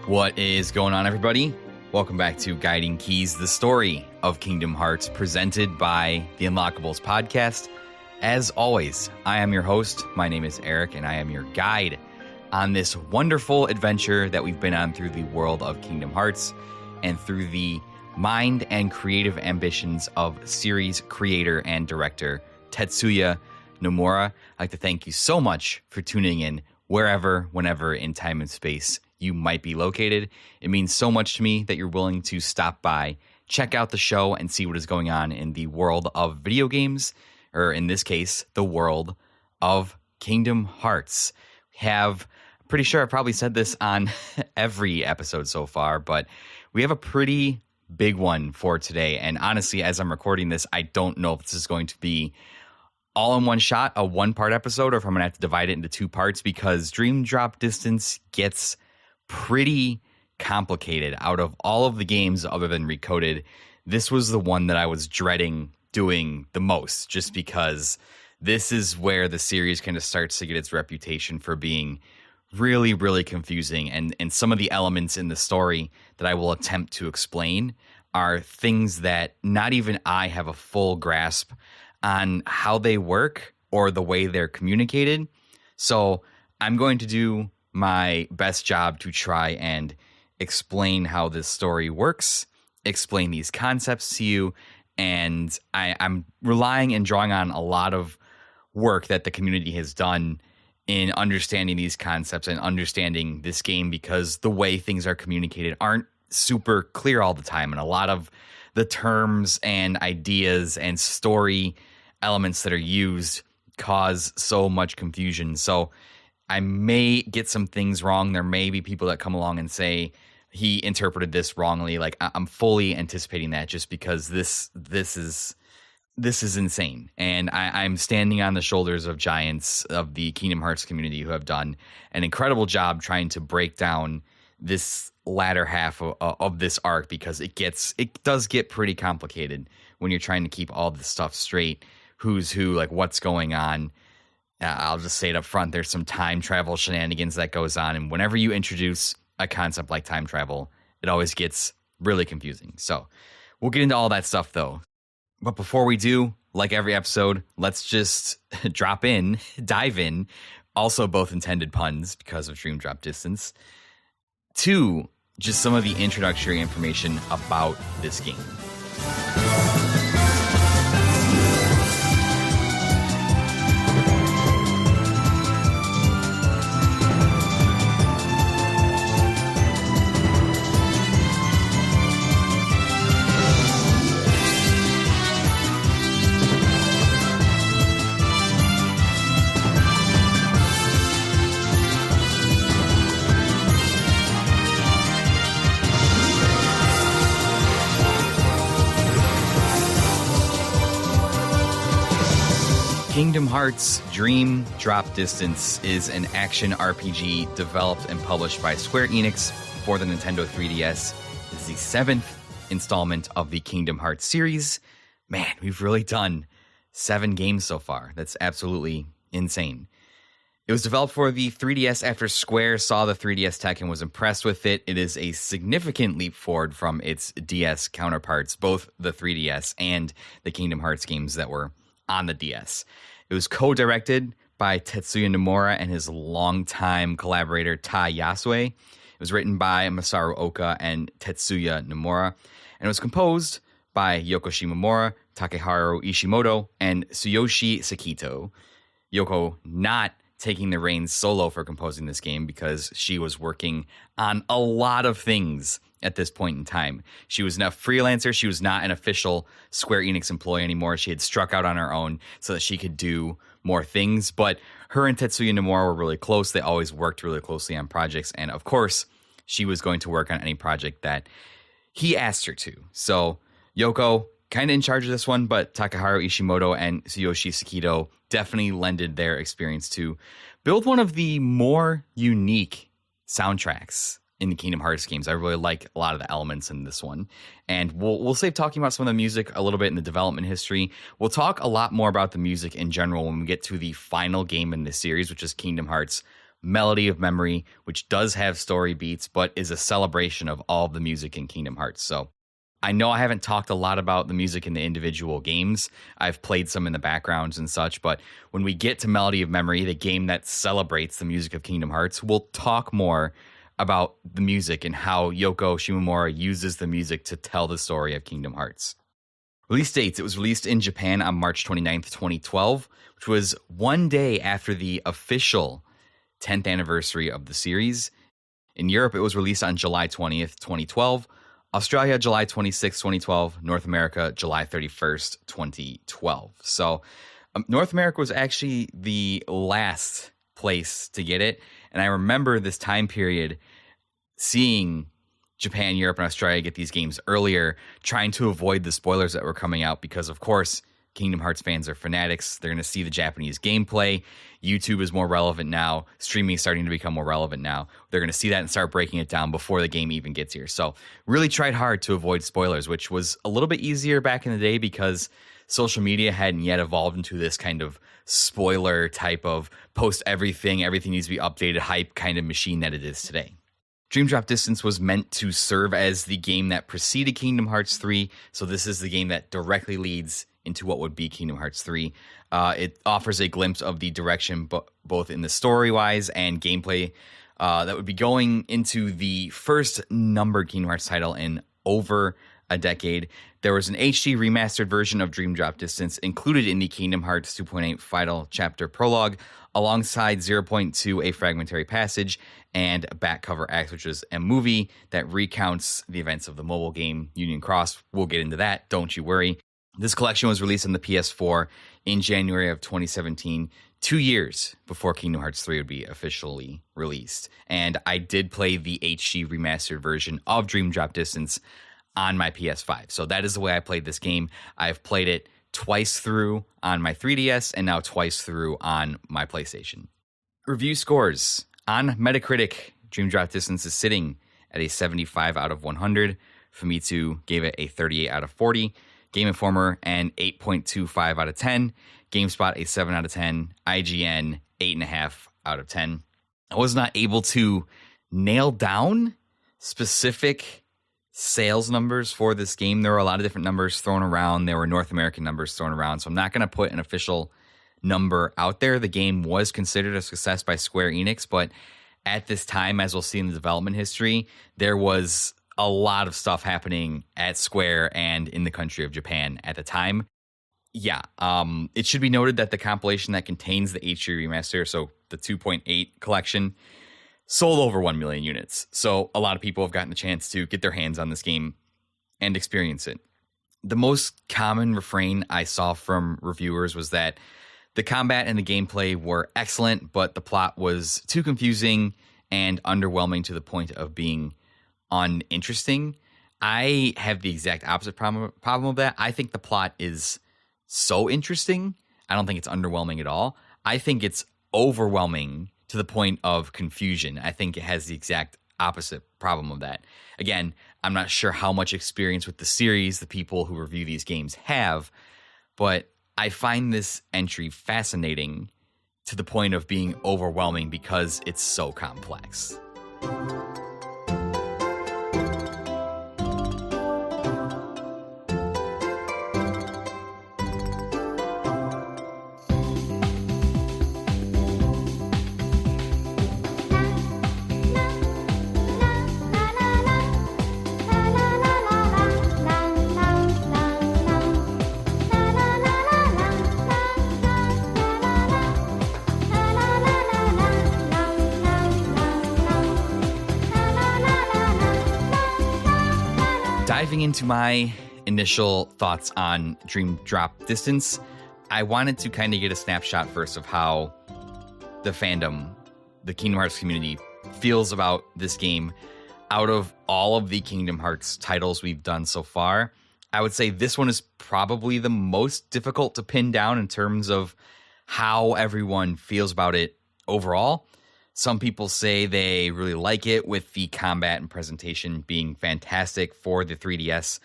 What is going on, everybody? Welcome back to Guiding Keys, the story of Kingdom Hearts, presented by the Unlockables podcast. As always, I am your host. My name is Eric, and I am your guide on this wonderful adventure that we've been on through the world of Kingdom Hearts and through the mind and creative ambitions of series creator and director Tetsuya Nomura. I'd like to thank you so much for tuning in wherever, whenever in time and space you might be located. It means so much to me that you're willing to stop by, check out the show, and see what is going on in the world of video games, or in this case, the world of Kingdom Hearts. I'm pretty sure I've probably said this on every episode so far, but we have a pretty big one for today. And honestly, as I'm recording this, I don't know if this is going to be all in one shot, a one-part episode, or if I'm going to have to divide it into two parts, because Dream Drop Distance gets pretty complicated. Out of all of the games other than Recoded, this was the one that I was dreading doing the most, just because this is where the series kind of starts to get its reputation for being really, really confusing. And some of the elements in the story that I will attempt to explain are things that not even I have a full grasp on how they work or the way they're communicated. So I'm going to do my best job to try and explain how this story works, explain these concepts to you, and I'm relying and drawing on a lot of work that the community has done in understanding these concepts and understanding this game, because the way things are communicated aren't super clear all the time, and a lot of the terms and ideas and story elements that are used cause so much confusion. So I may get some things wrong. There may be people that come along and say he interpreted this wrongly. Like, I'm fully anticipating that, just because this is insane. And I'm standing on the shoulders of giants of the Kingdom Hearts community who have done an incredible job trying to break down this latter half of this arc, because it does get pretty complicated when you're trying to keep all this stuff straight. Who's who, like what's going on. I'll just say it up front. There's some time travel shenanigans that goes on. And whenever you introduce a concept like time travel, it always gets really confusing. So we'll get into all that stuff, though. But before we do, like every episode, let's just dive in. Also, both intended puns because of Dream Drop Distance. To just some of the introductory information about this game. Kingdom Hearts Dream Drop Distance is an action RPG developed and published by Square Enix for the Nintendo 3DS. This is the 7th installment of the Kingdom Hearts series. Man, we've really done 7 games so far. That's absolutely insane. It was developed for the 3DS after Square saw the 3DS tech and was impressed with it. It is a significant leap forward from its DS counterparts, both the 3DS and the Kingdom Hearts games that were on the DS. It was co-directed by Tetsuya Nomura and his longtime collaborator Tai Yasue. It was written by Masaru Oka and Tetsuya Nomura, and it was composed by Yoko Shimomura, Takeharu Ishimoto, and Tsuyoshi Sekito. Yoko not taking the reins solo for composing this game because she was working on a lot of things at this point in time. She was a freelancer. She was not an official Square Enix employee anymore. She had struck out on her own so that she could do more things. But her and Tetsuya Nomura were really close. They always worked really closely on projects. And of course, she was going to work on any project that he asked her to. So Yoko, kind of in charge of this one, but Takaharu Ishimoto and Tsuyoshi Sakido definitely lended their experience to build one of the more unique soundtracks in the Kingdom Hearts games. I really like a lot of the elements in this one. And we'll save talking about some of the music a little bit in the development history. We'll talk a lot more about the music in general when we get to the final game in this series, which is Kingdom Hearts Melody of Memory, which does have story beats, but is a celebration of all of the music in Kingdom Hearts. So I know I haven't talked a lot about the music in the individual games. I've played some in the backgrounds and such, but when we get to Melody of Memory, the game that celebrates the music of Kingdom Hearts, we'll talk more about the music and how Yoko Shimomura uses the music to tell the story of Kingdom Hearts. Release dates: it was released in Japan on March 29th, 2012, which was one day after the official 10th anniversary of the series. In Europe, it was released on July 20th, 2012. Australia, July 26th, 2012. North America, July 31st, 2012. So North America was actually the last place to get it. And I remember this time period seeing Japan, Europe, and Australia get these games earlier, trying to avoid the spoilers that were coming out because, of course, Kingdom Hearts fans are fanatics. They're going to see the Japanese gameplay. YouTube is more relevant now. Streaming is starting to become more relevant now. They're going to see that and start breaking it down before the game even gets here. So really tried hard to avoid spoilers, which was a little bit easier back in the day because social media hadn't yet evolved into this kind of spoiler type of post everything needs to be updated hype kind of machine that it is today. Dream Drop Distance was meant to serve as the game that preceded Kingdom Hearts 3, so this is the game that directly leads into what would be Kingdom Hearts 3. It offers a glimpse of the direction both in the story-wise and gameplay that would be going into the first numbered Kingdom Hearts title in over a decade. There was an HD remastered version of Dream Drop Distance included in the Kingdom Hearts 2.8 Final Chapter Prologue, alongside 0.2, a fragmentary passage, and a back cover act, which is a movie that recounts the events of the mobile game Union Cross. We'll get into that, don't you worry. This collection was released on the PS4 in January of 2017, 2 years before Kingdom Hearts 3 would be officially released. And I did play the HD remastered version of Dream Drop Distance on my PS5. So that is the way I played this game. I've played it twice through on my 3DS and now twice through on my PlayStation. Review scores. On Metacritic, Dream Drop Distance is sitting at a 75 out of 100. Famitsu gave it a 38 out of 40. Game Informer an 8.25 out of 10. GameSpot a 7 out of 10. IGN 8.5 out of 10. I was not able to nail down specific sales numbers for this game. There were a lot of different numbers thrown around. There were North American numbers thrown around, so I'm not going to put an official number out there. The game was considered a success by Square Enix, but at this time, as we'll see in the development history, there was a lot of stuff happening at Square and in the country of Japan at the time. Yeah, it should be noted that the compilation that contains the HD remaster, so the 2.8 collection, sold over 1 million units. So a lot of people have gotten the chance to get their hands on this game and experience it. The most common refrain I saw from reviewers was that the combat and the gameplay were excellent, but the plot was too confusing and underwhelming to the point of being uninteresting. I have the exact opposite problem of that. I think the plot is so interesting. I don't think it's underwhelming at all. I think it's overwhelming to the point of confusion. I think it has the exact opposite problem of that. Again, I'm not sure how much experience with the series the people who review these games have, but I find this entry fascinating to the point of being overwhelming because it's so complex. Jumping into my initial thoughts on Dream Drop Distance, I wanted to kind of get a snapshot first of how the fandom, the Kingdom Hearts community, feels about this game. Out of all of the Kingdom Hearts titles we've done so far, I would say this one is probably the most difficult to pin down in terms of how everyone feels about it overall. Some people say they really like it, with the combat and presentation being fantastic for the 3DS.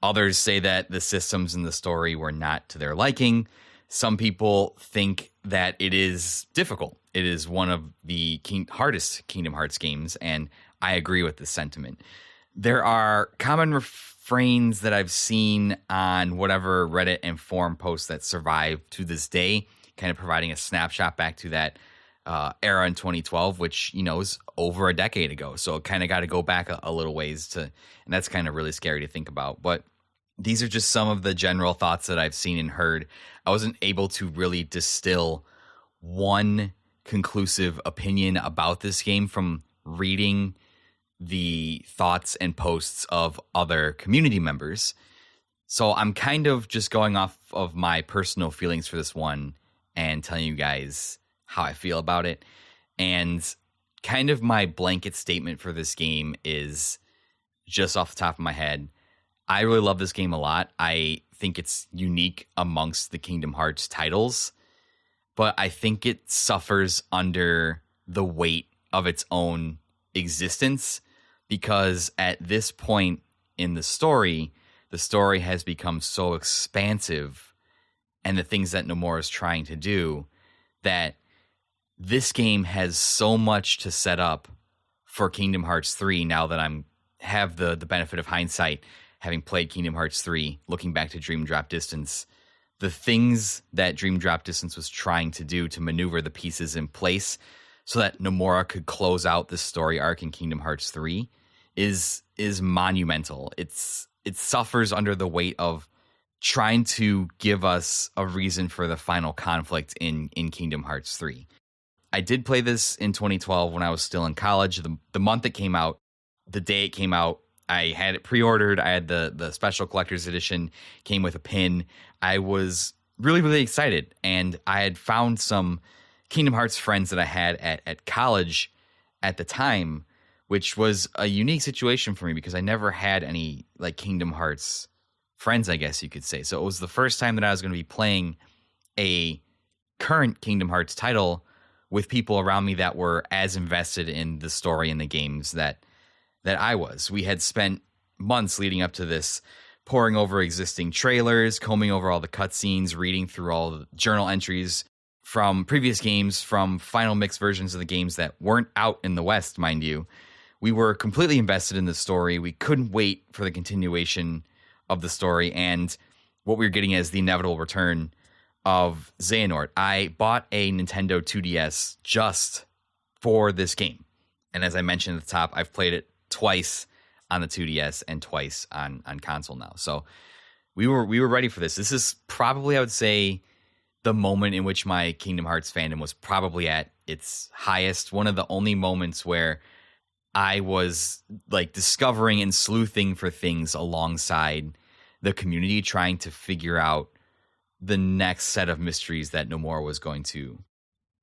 Others say that the systems and the story were not to their liking. Some people think that it is difficult. It is one of the hardest Kingdom Hearts games, and I agree with this sentiment. There are common refrains that I've seen on whatever Reddit and forum posts that survive to this day, kind of providing a snapshot back to that era in 2012, which, is over a decade ago. So it kind of got to go back a little ways and that's kind of really scary to think about. But these are just some of the general thoughts that I've seen and heard. I wasn't able to really distill one conclusive opinion about this game from reading the thoughts and posts of other community members. So I'm kind of just going off of my personal feelings for this one and telling you guys how I feel about it. And kind of my blanket statement for this game is, just off the top of my head, I really love this game a lot. I think it's unique amongst the Kingdom Hearts titles, but I think it suffers under the weight of its own existence, because at this point in the story has become so expansive, and the things that Nomura is trying to do, that this game has so much to set up for Kingdom Hearts 3 now that I have the benefit of hindsight, having played Kingdom Hearts 3, looking back to Dream Drop Distance. The things that Dream Drop Distance was trying to do to maneuver the pieces in place so that Nomura could close out the story arc in Kingdom Hearts 3 is monumental. It suffers under the weight of trying to give us a reason for the final conflict in Kingdom Hearts 3. I did play this in 2012 when I was still in college. The month it came out, the day it came out, I had it pre-ordered. I had the special collector's edition, came with a pin. I was really, really excited. And I had found some Kingdom Hearts friends that I had at college at the time, which was a unique situation for me because I never had any like Kingdom Hearts friends, I guess you could say. So it was the first time that I was going to be playing a current Kingdom Hearts title with people around me that were as invested in the story and the games that I was. We had spent months leading up to this, poring over existing trailers, combing over all the cutscenes, reading through all the journal entries from previous games, from final mix versions of the games that weren't out in the West, mind you. We were completely invested in the story. We couldn't wait for the continuation of the story, and what we were getting is the inevitable return of Xehanort. I bought a Nintendo 2DS just for this game. And as I mentioned at the top, I've played it twice on the 2DS and twice on console now. So we were ready for this. This is probably, I would say, the moment in which my Kingdom Hearts fandom was probably at its highest. One of the only moments where I was like discovering and sleuthing for things alongside the community, trying to figure out the next set of mysteries that Nomura was going to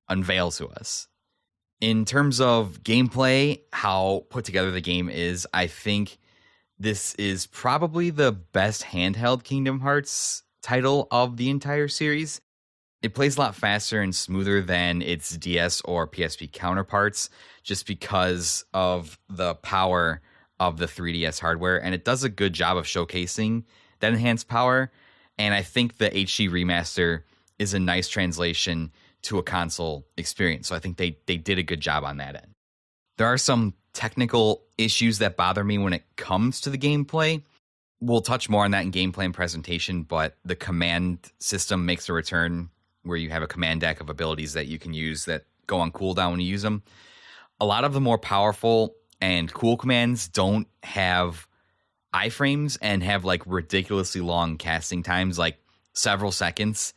unveil to us. In terms of gameplay, how put together the game is, I think this is probably the best handheld Kingdom Hearts title of the entire series. It plays a lot faster and smoother than its DS or PSP counterparts, just because of the power of the 3DS hardware, and it does a good job of showcasing that enhanced power. And I think the HD remaster is a nice translation to a console experience. So I think they did a good job on that end. There are some technical issues that bother me when it comes to the gameplay. We'll touch more on that in gameplay and presentation, but the command system makes a return where you have a command deck of abilities that you can use that go on cooldown when you use them. A lot of the more powerful and cool commands don't have iframes and have like ridiculously long casting times, like several seconds,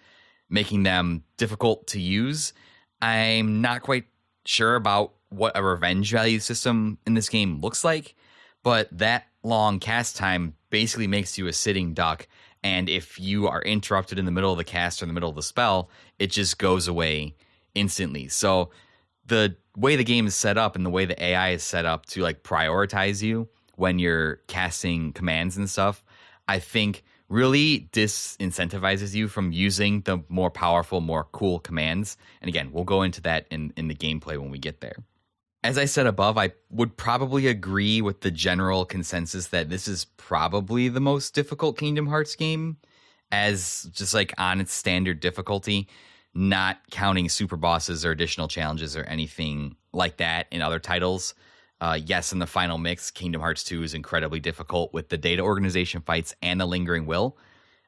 making them difficult to use. I'm not quite sure about what a revenge value system in this game looks like, but that long cast time basically makes you a sitting duck. And if you are interrupted in the middle of the cast or in the middle of the spell, it just goes away instantly. So the way the game is set up and the way the AI is set up to like prioritize you when you're casting commands and stuff, I think really disincentivizes you from using the more powerful, more cool commands. And again, we'll go into that in the gameplay when we get there. As I said above, I would probably agree with the general consensus that this is probably the most difficult Kingdom Hearts game, as just like on its standard difficulty, not counting super bosses or additional challenges or anything like that in other titles. Yes, in the final mix, Kingdom Hearts 2 is incredibly difficult with the data organization fights and the lingering will.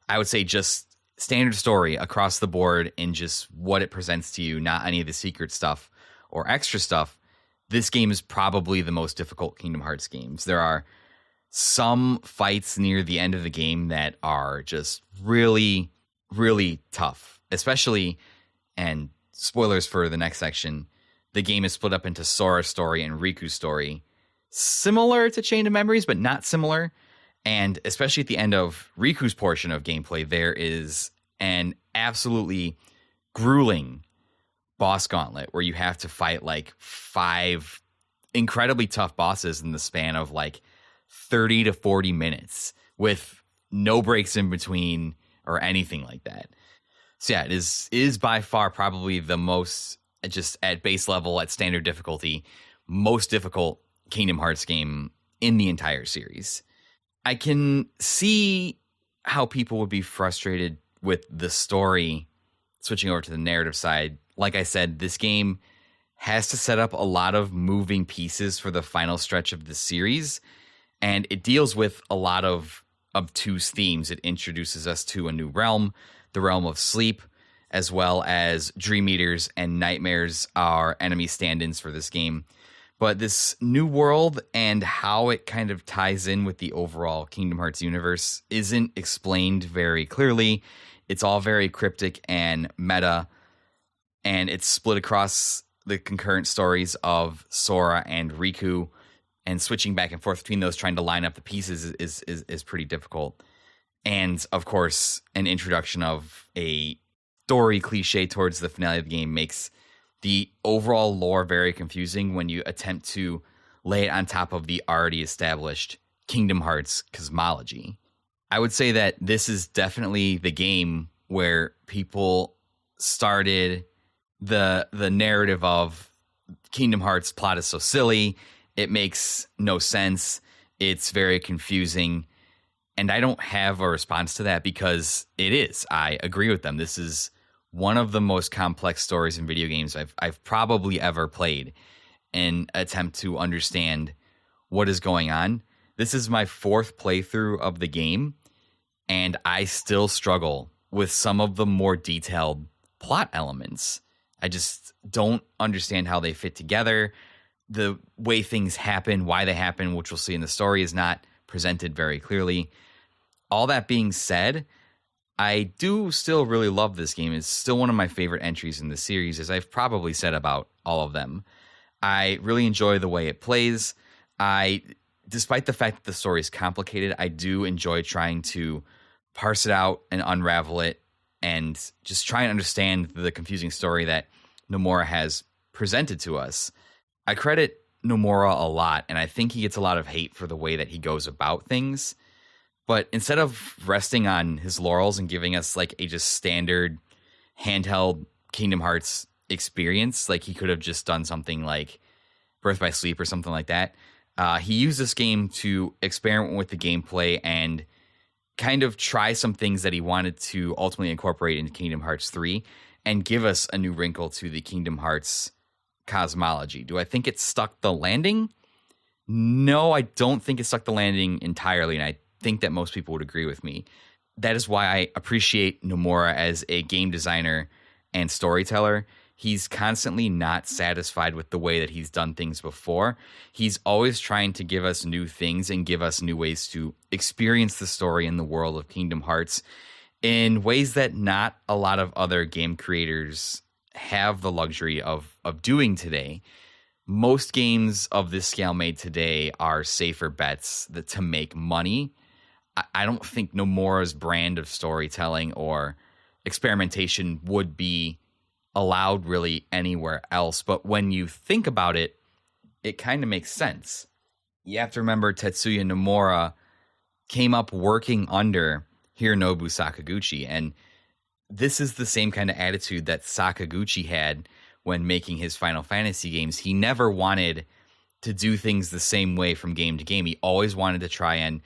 I would say just standard story across the board in just what it presents to you, not any of the secret stuff or extra stuff. This game is probably the most difficult Kingdom Hearts games. There are some fights near the end of the game that are just really, really tough. Especially, and spoilers for the next section, the game is split up into Sora's story and Riku's story. Similar to Chain of Memories, but not similar. And especially at the end of Riku's portion of gameplay, there is an absolutely grueling boss gauntlet where you have to fight like 5 incredibly tough bosses in the span of like 30 to 40 minutes with no breaks in between or anything like that. So yeah, it is by far probably the most, just at base level, at standard difficulty, most difficult Kingdom Hearts game in the entire series. I can see how people would be frustrated with the story, switching over to the narrative side. Like I said, this game has to set up a lot of moving pieces for the final stretch of the series, and it deals with a lot of obtuse themes. It introduces us to a new realm, the realm of sleep, as well as Dream Eaters and Nightmares are enemy stand-ins for this game. But this new world and how it kind of ties in with the overall Kingdom Hearts universe isn't explained very clearly. It's all very cryptic and meta, and it's split across the concurrent stories of Sora and Riku, and switching back and forth between those, trying to line up the pieces is pretty difficult. And of course, an introduction of a story cliche towards the finale of the game makes the overall lore very confusing when you attempt to lay it on top of the already established Kingdom Hearts cosmology. I would say that this is definitely the game where people started the narrative of Kingdom Hearts plot is so silly, it makes no sense, it's very confusing, and I don't have a response to that because it is. I agree with them. This is one of the most complex stories in video games I've probably ever played in an attempt to understand what is going on. This is my 4th playthrough of the game, and I still struggle with some of the more detailed plot elements. I just don't understand how they fit together. The way things happen, why they happen, which we'll see in the story, is not presented very clearly. All that being said, I do still really love this game. It's still one of my favorite entries in the series, as I've probably said about all of them. I really enjoy the way it plays. Despite the fact that the story is complicated, I do enjoy trying to parse it out and unravel it and just try and understand the confusing story that Nomura has presented to us. I credit Nomura a lot, and I think he gets a lot of hate for the way that he goes about things. But instead of resting on his laurels and giving us like a just standard handheld Kingdom Hearts experience, like he could have just done something like Birth by Sleep or something like that, he used this game to experiment with the gameplay and kind of try some things that he wanted to ultimately incorporate into Kingdom Hearts 3 and give us a new wrinkle to the Kingdom Hearts cosmology. Do I think it stuck the landing? No, I don't think it stuck the landing entirely, and I think that most people would agree with me. That is why I appreciate Nomura as a game designer and storyteller. He's constantly not satisfied with the way that he's done things before. He's always trying to give us new things and give us new ways to experience the story in the world of Kingdom Hearts in ways that not a lot of other game creators have the luxury of doing today. Most games of this scale made today are safer bets to make money I don't think Nomura's brand of storytelling or experimentation would be allowed really anywhere else. But when you think about it, it kind of makes sense. You have to remember Tetsuya Nomura came up working under Hironobu Sakaguchi, and this is the same kind of attitude that Sakaguchi had when making his Final Fantasy games. He never wanted to do things the same way from game to game. He always wanted to try and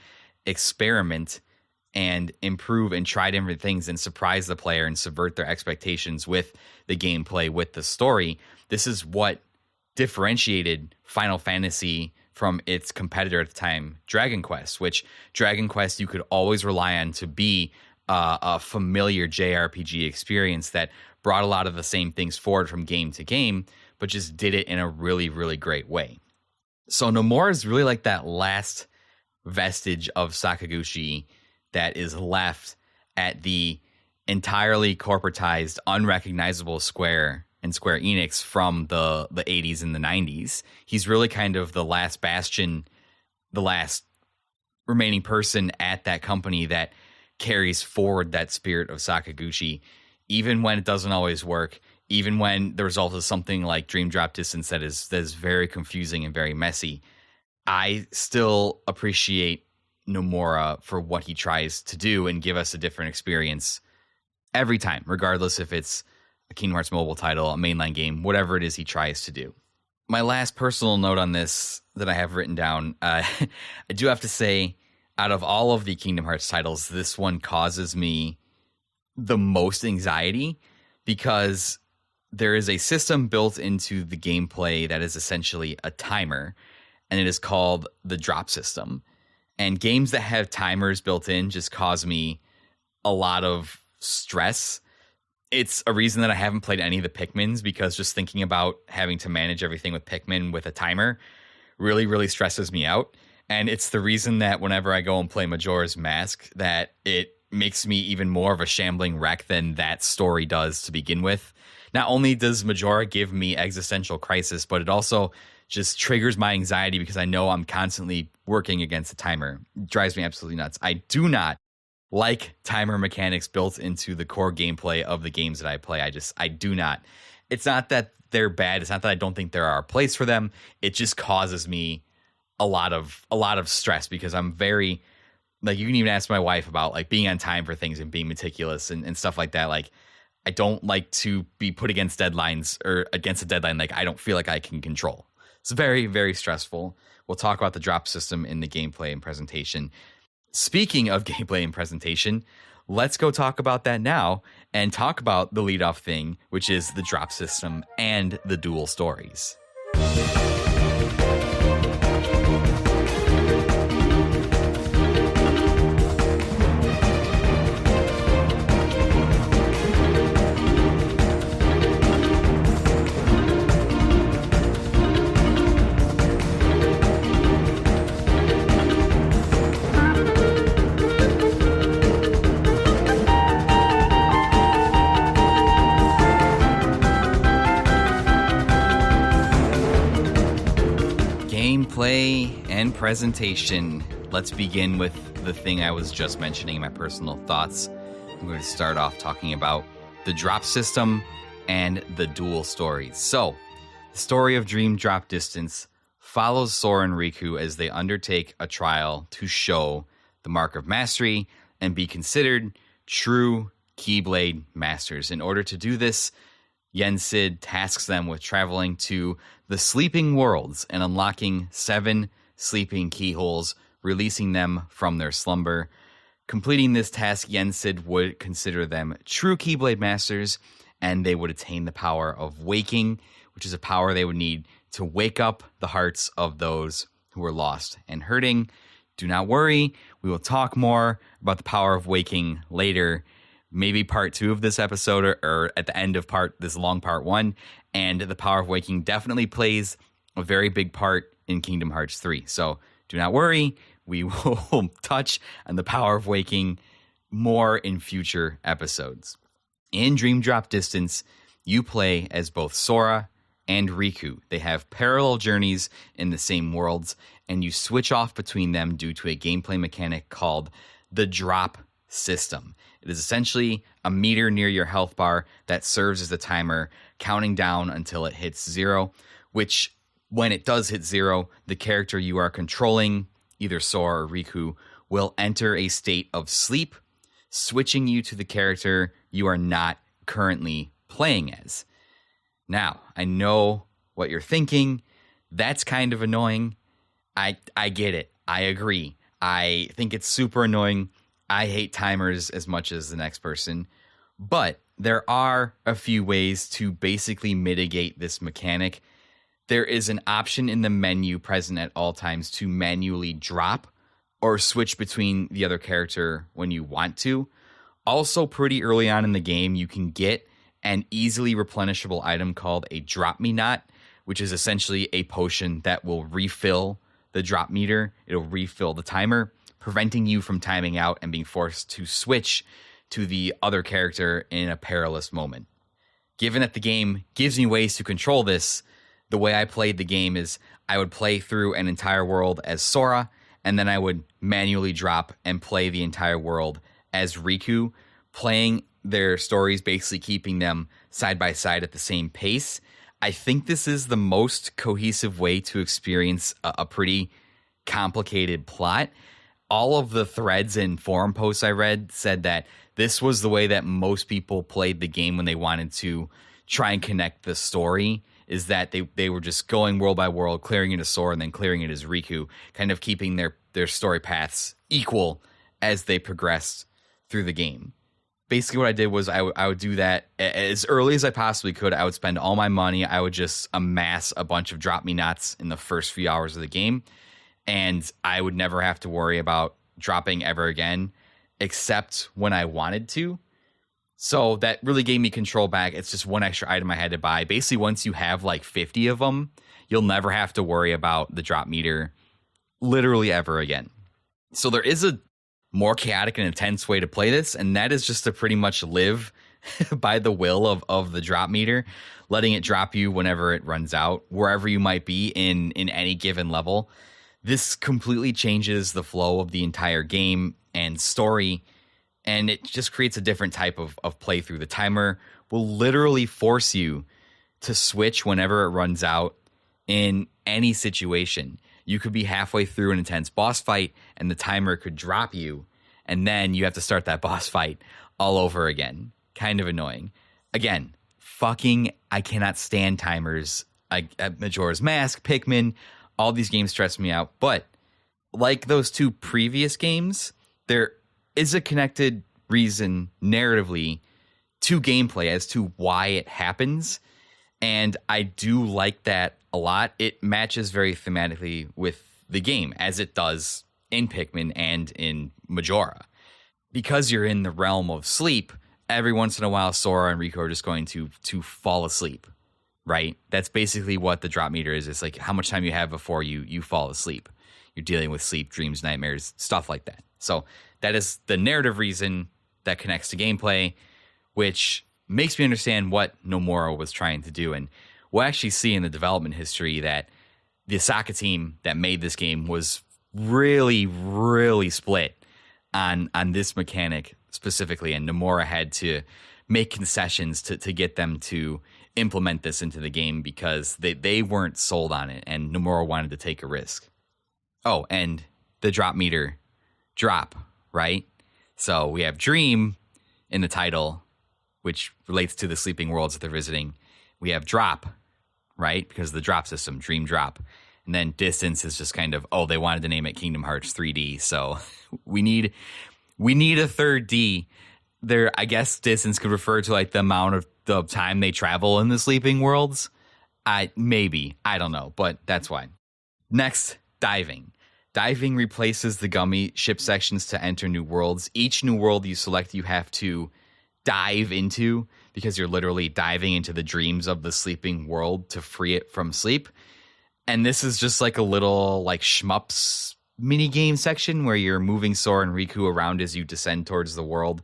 experiment and improve and try different things and surprise the player and subvert their expectations with the gameplay, with the story. This is what differentiated Final Fantasy from its competitor at the time, Dragon Quest, which Dragon Quest you could always rely on to be a familiar JRPG experience that brought a lot of the same things forward from game to game, but just did it in a really, really great way. So Nomura is really like that last vestige of Sakaguchi that is left at the entirely corporatized, unrecognizable Square and Square Enix from the 80s and the 90s. He's really kind of the last bastion, the last remaining person at that company that carries forward that spirit of Sakaguchi, even when it doesn't always work, even when the result is something like Dream Drop Distance that is very confusing and very messy. I still appreciate Nomura for what he tries to do and give us a different experience every time, regardless if it's a Kingdom Hearts mobile title, a mainline game, whatever it is he tries to do. My last personal note on this that I have written down, I do have to say, out of all of the Kingdom Hearts titles, this one causes me the most anxiety because there is a system built into the gameplay that is essentially a timer, and it is called the drop system. And games that have timers built in just cause me a lot of stress. It's a reason that I haven't played any of the Pikmins, because just thinking about having to manage everything with Pikmin with a timer really, really stresses me out. And it's the reason that whenever I go and play Majora's Mask, that it makes me even more of a shambling wreck than that story does to begin with. Not only does Majora give me existential crisis, but it also just triggers my anxiety because I know I'm constantly working against the timer. It drives me absolutely nuts. I do not like timer mechanics built into the core gameplay of the games that I play. I do not. It's not that they're bad. It's not that I don't think there are a place for them. It just causes me a lot of stress because I'm very, like, you can even ask my wife about like being on time for things and being meticulous and stuff like that. Like, I don't like to be put against deadlines or against a deadline like I don't feel like I can control. It's very, very stressful. We'll talk about the drop system in the gameplay and presentation. Speaking of gameplay and presentation, let's go talk about that now and talk about the leadoff thing, which is the drop system and the dual stories. Gameplay and presentation. Let's begin with the thing I was just mentioning in my personal thoughts. I'm going to start off talking about the drop system and the dual stories. So, the story of Dream Drop Distance follows Sora and Riku as they undertake a trial to show the Mark of Mastery and be considered true Keyblade Masters. In order to do this, Yensid tasks them with traveling to the sleeping worlds and unlocking 7 sleeping keyholes, releasing them from their slumber. Completing this task, Yensid would consider them true Keyblade Masters, and they would attain the power of waking, which is a power they would need to wake up the hearts of those who were lost and hurting. Do not worry, we will talk more about the power of waking later, maybe part 2 of this episode or at the end of this long part 1. And the power of waking definitely plays a very big part in Kingdom Hearts 3. So do not worry, we will touch on the power of waking more in future episodes. In Dream Drop Distance, you play as both Sora and Riku. They have parallel journeys in the same worlds, and you switch off between them due to a gameplay mechanic called the drop system. It is essentially a meter near your health bar that serves as a timer, counting down until it hits 0, which when it does hit 0, the character you are controlling, either Sora or Riku, will enter a state of sleep, switching you to the character you are not currently playing as. Now, I know what you're thinking. That's kind of annoying. I get it. I agree. I think it's super annoying. I hate timers as much as the next person. But there are a few ways to basically mitigate this mechanic. There is an option in the menu present at all times to manually drop or switch between the other character when you want to. Also, pretty early on in the game, you can get an easily replenishable item called a Drop Me Not, which is essentially a potion that will refill the drop meter. It'll refill the timer, preventing you from timing out and being forced to switch to the other character in a perilous moment. Given that the game gives me ways to control this, the way I played the game is I would play through an entire world as Sora, and then I would manually drop and play the entire world as Riku, playing their stories, basically keeping them side by side at the same pace. I think this is the most cohesive way to experience a pretty complicated plot. All of the threads and forum posts I read said that this was the way that most people played the game when they wanted to try and connect the story, is that they were just going world by world, clearing it as Sora and then clearing it as Riku, kind of keeping their story paths equal as they progressed through the game. Basically what I did was I would do that as early as I possibly could. I would spend all my money. I would just amass a bunch of Drop Me Nots in the first few hours of the game, and I would never have to worry about dropping ever again, except when I wanted to. So that really gave me control back. It's just one extra item I had to buy. Basically, once you have like 50 of them, you'll never have to worry about the drop meter literally ever again. So there is a more chaotic and intense way to play this, and that is just to pretty much live by the will of the drop meter, letting it drop you whenever it runs out, wherever you might be in any given level. This completely changes the flow of the entire game and story, and it just creates a different type of playthrough. The timer will literally force you to switch whenever it runs out in any situation. You could be halfway through an intense boss fight and the timer could drop you, and then you have to start that boss fight all over again. Kind of annoying. Again, I cannot stand timers. Majora's Mask, Pikmin, all these games stress me out. But like those two previous games, there is a connected reason narratively to gameplay as to why it happens. And I do like that a lot. It matches very thematically with the game, as it does in Pikmin and in Majora. Because you're in the realm of sleep, every once in a while Sora and Riku are just going to fall asleep, right? That's basically what the drop meter is. It's like how much time you have before you fall asleep. You're dealing with sleep, dreams, nightmares, stuff like that. So that is the narrative reason that connects to gameplay, which makes me understand what Nomura was trying to do. And we'll actually see in the development history that the Osaka team that made this game was really, really split on this mechanic specifically. And Nomura had to make concessions to get them to implement this into the game because they weren't sold on it. And Nomura wanted to take a risk. Oh, and the drop meter drop, right? So we have Dream in the title, which relates to the sleeping worlds that they're visiting. We have Drop, right? Because of the drop system, Dream Drop. And then Distance is just kind of, they wanted to name it Kingdom Hearts 3D. So we need a third D. There, I guess Distance could refer to like the amount of the time they travel in the sleeping worlds. Maybe, I don't know, but that's why. Next, Diving. Diving replaces the gummy ship sections to enter new worlds. Each new world you select, you have to dive into because you're literally diving into the dreams of the sleeping world to free it from sleep. And this is just like a little like shmups mini game section where you're moving Sora and Riku around as you descend towards the world.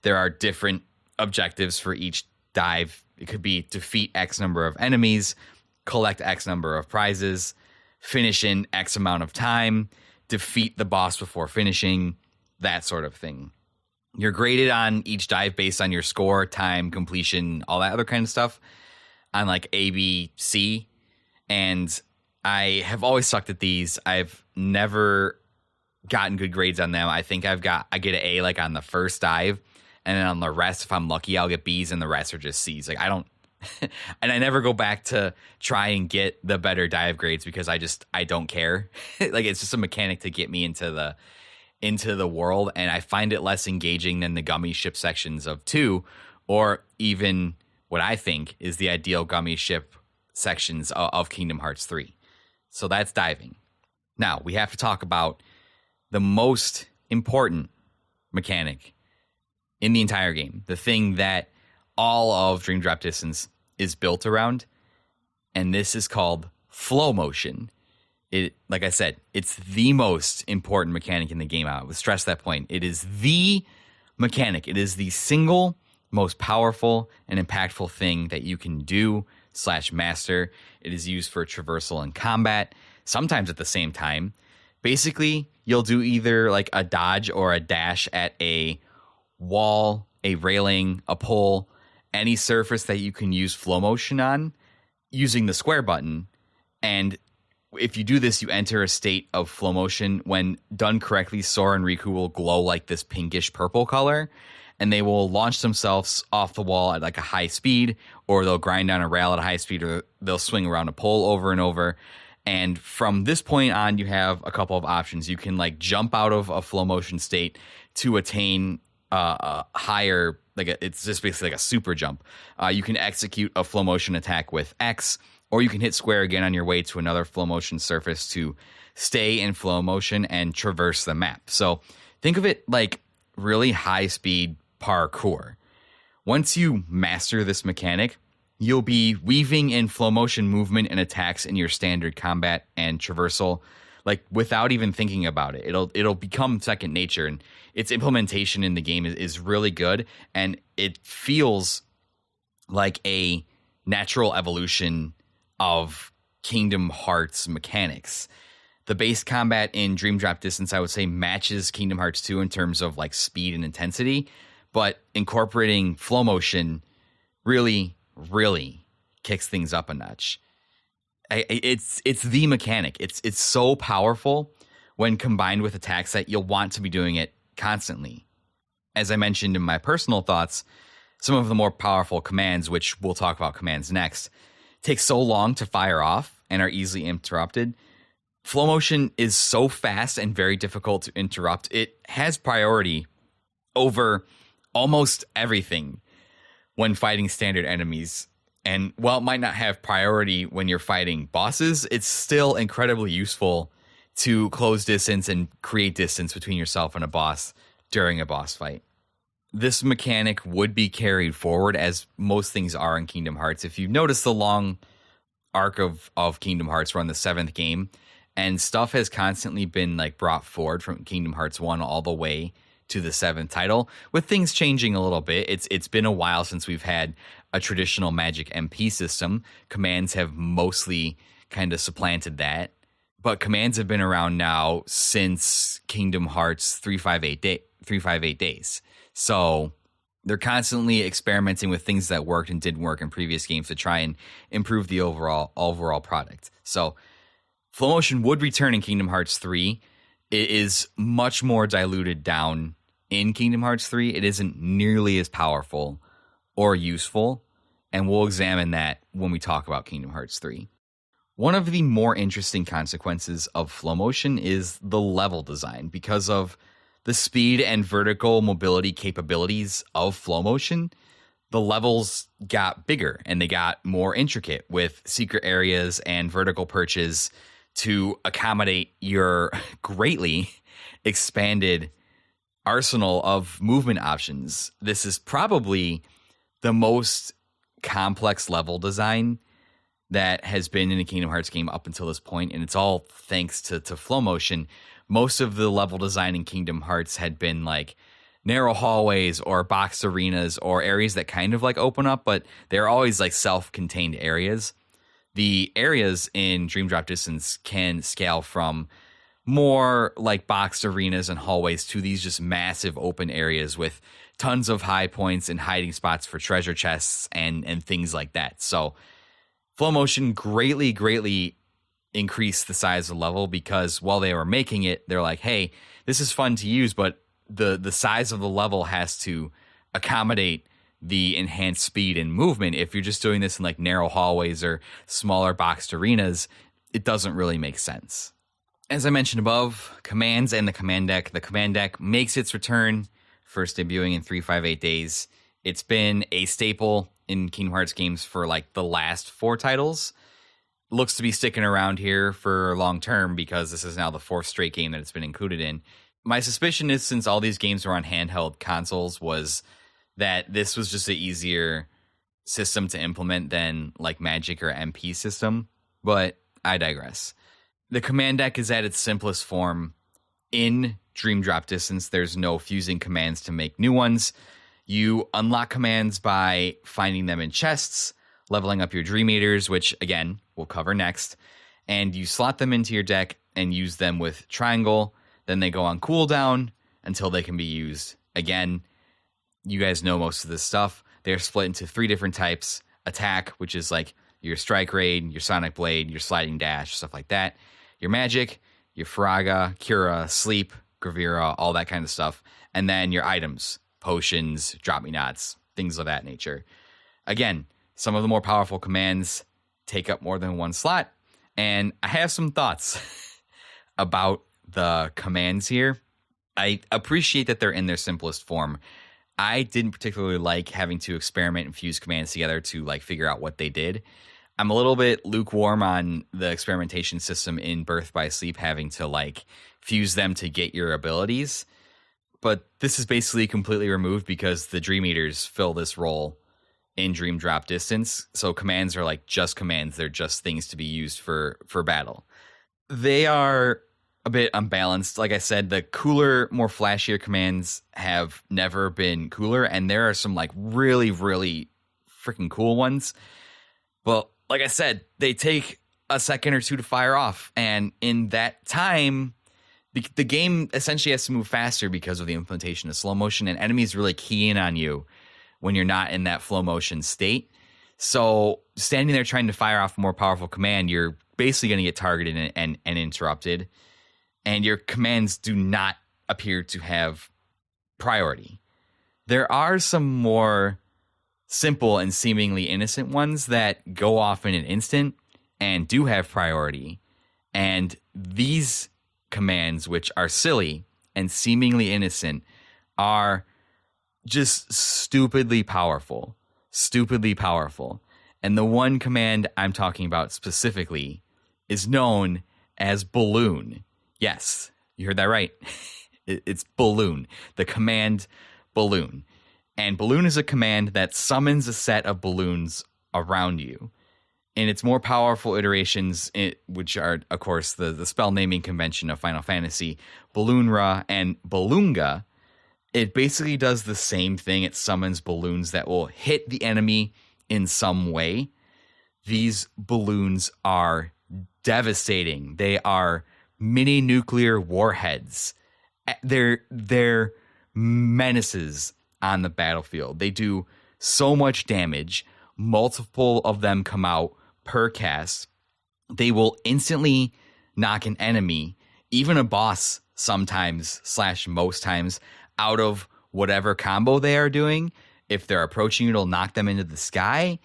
There are different objectives for each dive. It could be defeat X number of enemies, collect X number of prizes, finish in X amount of time, defeat the boss before finishing, that sort of thing. You're graded on each dive based on your score, time, completion, all that other kind of stuff on like A, B, C. And I have always sucked at these. I've never gotten good grades on them. I think I get an A like on the first dive, and then on the rest, if I'm lucky, I'll get B's, and the rest are just C's. Like I don't, and I never go back to try and get the better dive grades because I don't care. Like it's just a mechanic to get me into the world, and I find it less engaging than the gummy ship sections of 2, or even what I think is the ideal gummy ship sections of Kingdom Hearts 3. So that's diving. Now, we have to talk about the most important mechanic in the entire game, the thing that all of Dream Drop Distance is built around, and this is called flow motion. It, like I said, it's the most important mechanic in the game. I would stress that point. It is the mechanic. It is the single most powerful and impactful thing that you can do / master. It is used for traversal and combat, sometimes at the same time. Basically, you'll do either like a dodge or a dash at a wall, a railing, a pole, any surface that you can use flow motion on using the square button. And if you do this, you enter a state of flow motion. When done correctly, Sora and Riku will glow like this pinkish purple color, and they will launch themselves off the wall at like a high speed, or they'll grind down a rail at a high speed, or they'll swing around a pole over and over. And from this point on, you have a couple of options. You can like jump out of a flow motion state to attain a higher, it's just basically like a super jump. You can execute a flow motion attack with X, or you can hit square again on your way to another flow motion surface to stay in flow motion and traverse the map. So think of it like really high speed parkour. Once you master this mechanic, you'll be weaving in flow motion movement and attacks in your standard combat and traversal, like without even thinking about it. It'll become second nature, and its implementation in the game is really good, and it feels like a natural evolution of Kingdom Hearts mechanics. The base combat in Dream Drop Distance, I would say, matches Kingdom Hearts 2 in terms of like speed and intensity, but incorporating flow motion really kicks things up a notch. It's the mechanic. It's so powerful when combined with attacks that you'll want to be doing it constantly. As I mentioned in my personal thoughts, some of the more powerful commands, which we'll talk about commands next, take so long to fire off and are easily interrupted. Flow motion is so fast and very difficult to interrupt. It has priority over almost everything when fighting standard enemies. And while it might not have priority when you're fighting bosses, it's still incredibly useful to close distance and create distance between yourself and a boss during a boss fight. This mechanic would be carried forward, as most things are in Kingdom Hearts. If you notice the long arc of Kingdom Hearts, we're on the 7th game, and stuff has constantly been like brought forward from Kingdom Hearts 1 all the way to the 7th title, with things changing a little bit. It's been a while since we've had a traditional Magic MP system. Commands have mostly kind of supplanted that, but commands have been around now since Kingdom Hearts 358 days. So they're constantly experimenting with things that worked and didn't work in previous games to try and improve the overall product. So flow motion would return in Kingdom Hearts 3. It is much more diluted down in Kingdom Hearts 3. It isn't nearly as powerful or useful, and we'll examine that when we talk about Kingdom Hearts 3. One of the more interesting consequences of flow motion is the level design. Because of the speed and vertical mobility capabilities of flow motion, the levels got bigger and they got more intricate, with secret areas and vertical perches to accommodate your greatly expanded arsenal of movement options. This is probably the most complex level design that has been in a Kingdom Hearts game up until this point, and it's all thanks to flow motion. Most of the level design in Kingdom Hearts had been like narrow hallways or boxed arenas or areas that kind of like open up, but they're always like self-contained areas. The areas in Dream Drop Distance can scale from more like boxed arenas and hallways to these just massive open areas with tons of high points and hiding spots for treasure chests and things like that. So flow motion greatly increased the size of the level, because while they were making it, they're like, hey, this is fun to use, but the size of the level has to accommodate the enhanced speed and movement. If you're just doing this in like narrow hallways or smaller boxed arenas, it doesn't really make sense. As I mentioned above, commands and the command deck. The command deck makes its return, first debuting in 358 days. It's been a staple in Kingdom Hearts games for like the last 4 titles. Looks to be sticking around here for long term, because this is now the 4th straight game that it's been included in. My suspicion is, since all these games were on handheld consoles, was that this was just an easier system to implement than like Magic or MP system, but I digress. The command deck is at its simplest form. In Dream Drop Distance, there's no fusing commands to make new ones. You unlock commands by finding them in chests, leveling up your Dream Eaters, which, again, we'll cover next, and you slot them into your deck and use them with triangle. Then they go on cooldown until they can be used again. You guys know most of this stuff. They're split into 3 different types. Attack, which is like your Strike Raid, your Sonic Blade, your Sliding Dash, stuff like that. Your Magic, your Faraga, Cura, Sleep, Gravira, all that kind of stuff. And then your items, potions, Drop Me Nots, things of that nature. Again, some of the more powerful commands take up more than one slot. And I have some thoughts about the commands here. I appreciate that they're in their simplest form. I didn't particularly like having to experiment and fuse commands together to like figure out what they did. I'm a little bit lukewarm on the experimentation system in Birth by Sleep, having to like fuse them to get your abilities. But this is basically completely removed because the Dream Eaters fill this role in Dream Drop Distance. So commands are like just commands. They're just things to be used for battle. They are a bit unbalanced. Like I said, the cooler, more flashier commands have never been cooler. And there are some like really freaking cool ones. But like I said, they take a second or two to fire off. And in that time, the game essentially has to move faster because of the implementation of slow motion, and enemies really key in on you when you're not in that flow motion state. So standing there trying to fire off a more powerful command, you're basically going to get targeted and interrupted. And your commands do not appear to have priority. There are some more simple and seemingly innocent ones that go off in an instant and do have priority. And these commands, which are silly and seemingly innocent, are just stupidly powerful. And the one command I'm talking about specifically is known as Balloon. Yes, you heard that right. It's Balloon. The command Balloon. And Balloon is a command that summons a set of balloons around you. In its more powerful iterations, which are, of course, the spell naming convention of Final Fantasy, Balloonra and Balloonga, it basically does the same thing. It summons balloons that will hit the enemy in some way. These balloons are devastating. They are mini nuclear warheads. They're menaces on the battlefield. They do so much damage. Multiple of them come out per cast. They will instantly knock an enemy, even a boss sometimes / most times, out of whatever combo they are doing. If they're approaching you, it'll knock them into the sky.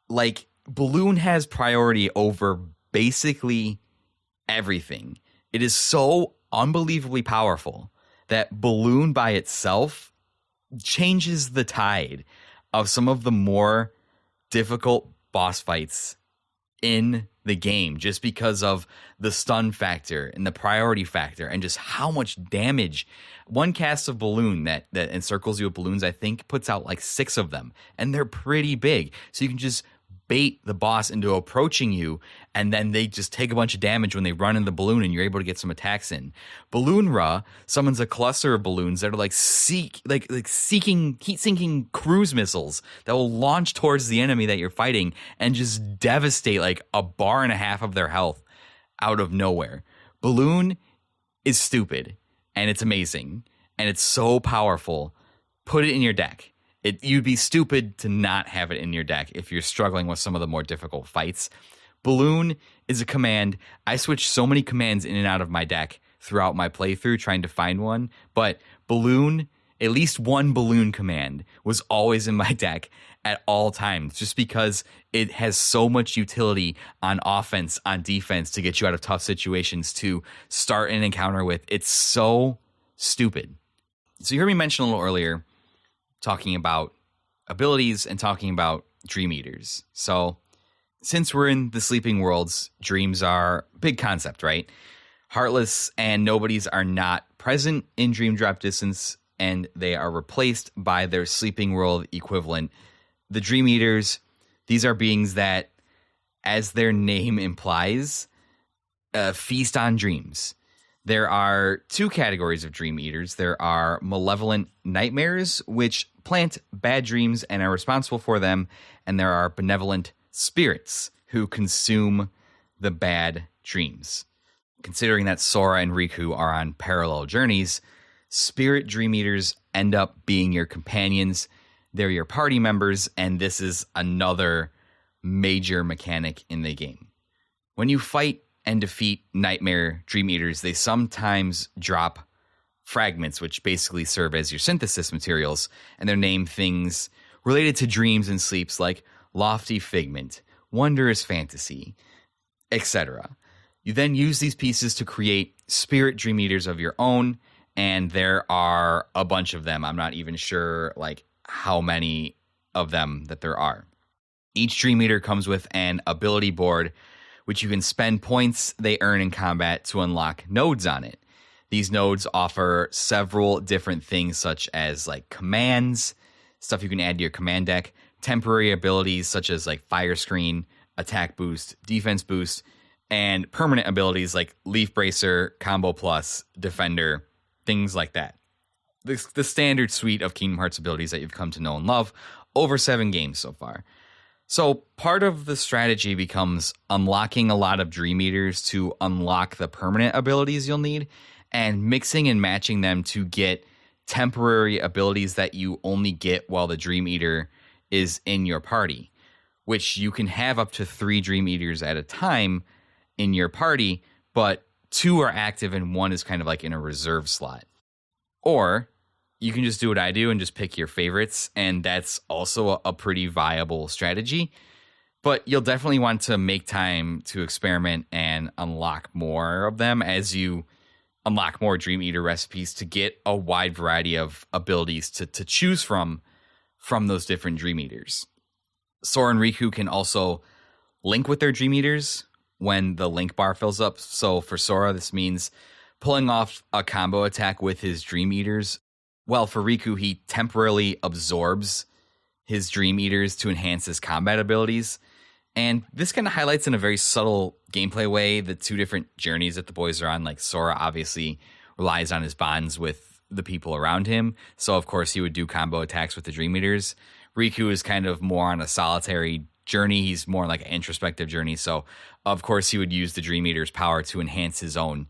Like, Balloon has priority over basically everything. It is so unbelievably powerful that Balloon by itself changes the tide of some of the more difficult boss fights in the game, just because of the stun factor and the priority factor and just how much damage one cast of Balloon that encircles you with balloons, I think, puts out like 6 of them, and they're pretty big. So you can just bait the boss into approaching you, and then they just take a bunch of damage when they run in the balloon, and you're able to get some attacks in. Balloonra summons a cluster of balloons that are like seeking heat-sinking cruise missiles that will launch towards the enemy that you're fighting and just devastate like a bar and a half of their health out of nowhere. Balloon is stupid, and it's amazing, and it's so powerful. Put it in your deck. You'd be stupid to not have it in your deck if you're struggling with some of the more difficult fights. Balloon is a command. I switch so many commands in and out of my deck throughout my playthrough trying to find one, but balloon, at least one balloon command was always in my deck at all times, just because it has so much utility on offense, on defense, to get you out of tough situations, to start an encounter with. It's so stupid. So you heard me mention a little earlier, talking about abilities and talking about Dream Eaters. So since we're in the sleeping worlds, dreams are a big concept, right? Heartless and nobodies are not present in Dream Drop Distance, and they are replaced by their sleeping world equivalent. The Dream Eaters, these are beings that, as their name implies, feast on dreams. There are two categories of Dream Eaters. There are malevolent nightmares, which plant bad dreams and are responsible for them. And there are benevolent spirits who consume the bad dreams. Considering that Sora and Riku are on parallel journeys, spirit Dream Eaters end up being your companions. They're your party members, and this is another major mechanic in the game. When you fight and defeat Nightmare Dream Eaters, they sometimes drop fragments, which basically serve as your synthesis materials, and they're named things related to dreams and sleeps like Lofty Figment, Wondrous Fantasy, etc. You then use these pieces to create spirit Dream Eaters of your own, and there are a bunch of them. I'm not even sure how many of them that there are. Each Dream Eater comes with an ability board, which you can spend points they earn in combat to unlock nodes on it. These nodes offer several different things, such as commands, stuff you can add to your command deck, temporary abilities such as Fire Screen, Attack Boost, Defense Boost, and permanent abilities like Leaf Bracer, Combo Plus, Defender, things like that. The standard suite of Kingdom Hearts abilities that you've come to know and love over 7 games so far. So part of the strategy becomes unlocking a lot of Dream Eaters to unlock the permanent abilities you'll need, and mixing and matching them to get temporary abilities that you only get while the Dream Eater is in your party, which you can have up to 3 Dream Eaters at a time in your party, but 2 are active and 1 is kind of in a reserve slot. Or you can just do what I do and just pick your favorites, and that's also a pretty viable strategy. But you'll definitely want to make time to experiment and unlock more of them as you unlock more Dream Eater recipes to get a wide variety of abilities to choose from those different Dream Eaters. Sora and Riku can also link with their Dream Eaters when the link bar fills up. So for Sora, this means pulling off a combo attack with his Dream Eaters. Well, for Riku, he temporarily absorbs his Dream Eaters to enhance his combat abilities. And this kind of highlights in a very subtle gameplay way the 2 different journeys that the boys are on. Sora obviously relies on his bonds with the people around him. So, of course, he would do combo attacks with the Dream Eaters. Riku is kind of more on a solitary journey. He's more like an introspective journey. So, of course, he would use the Dream Eater's power to enhance his own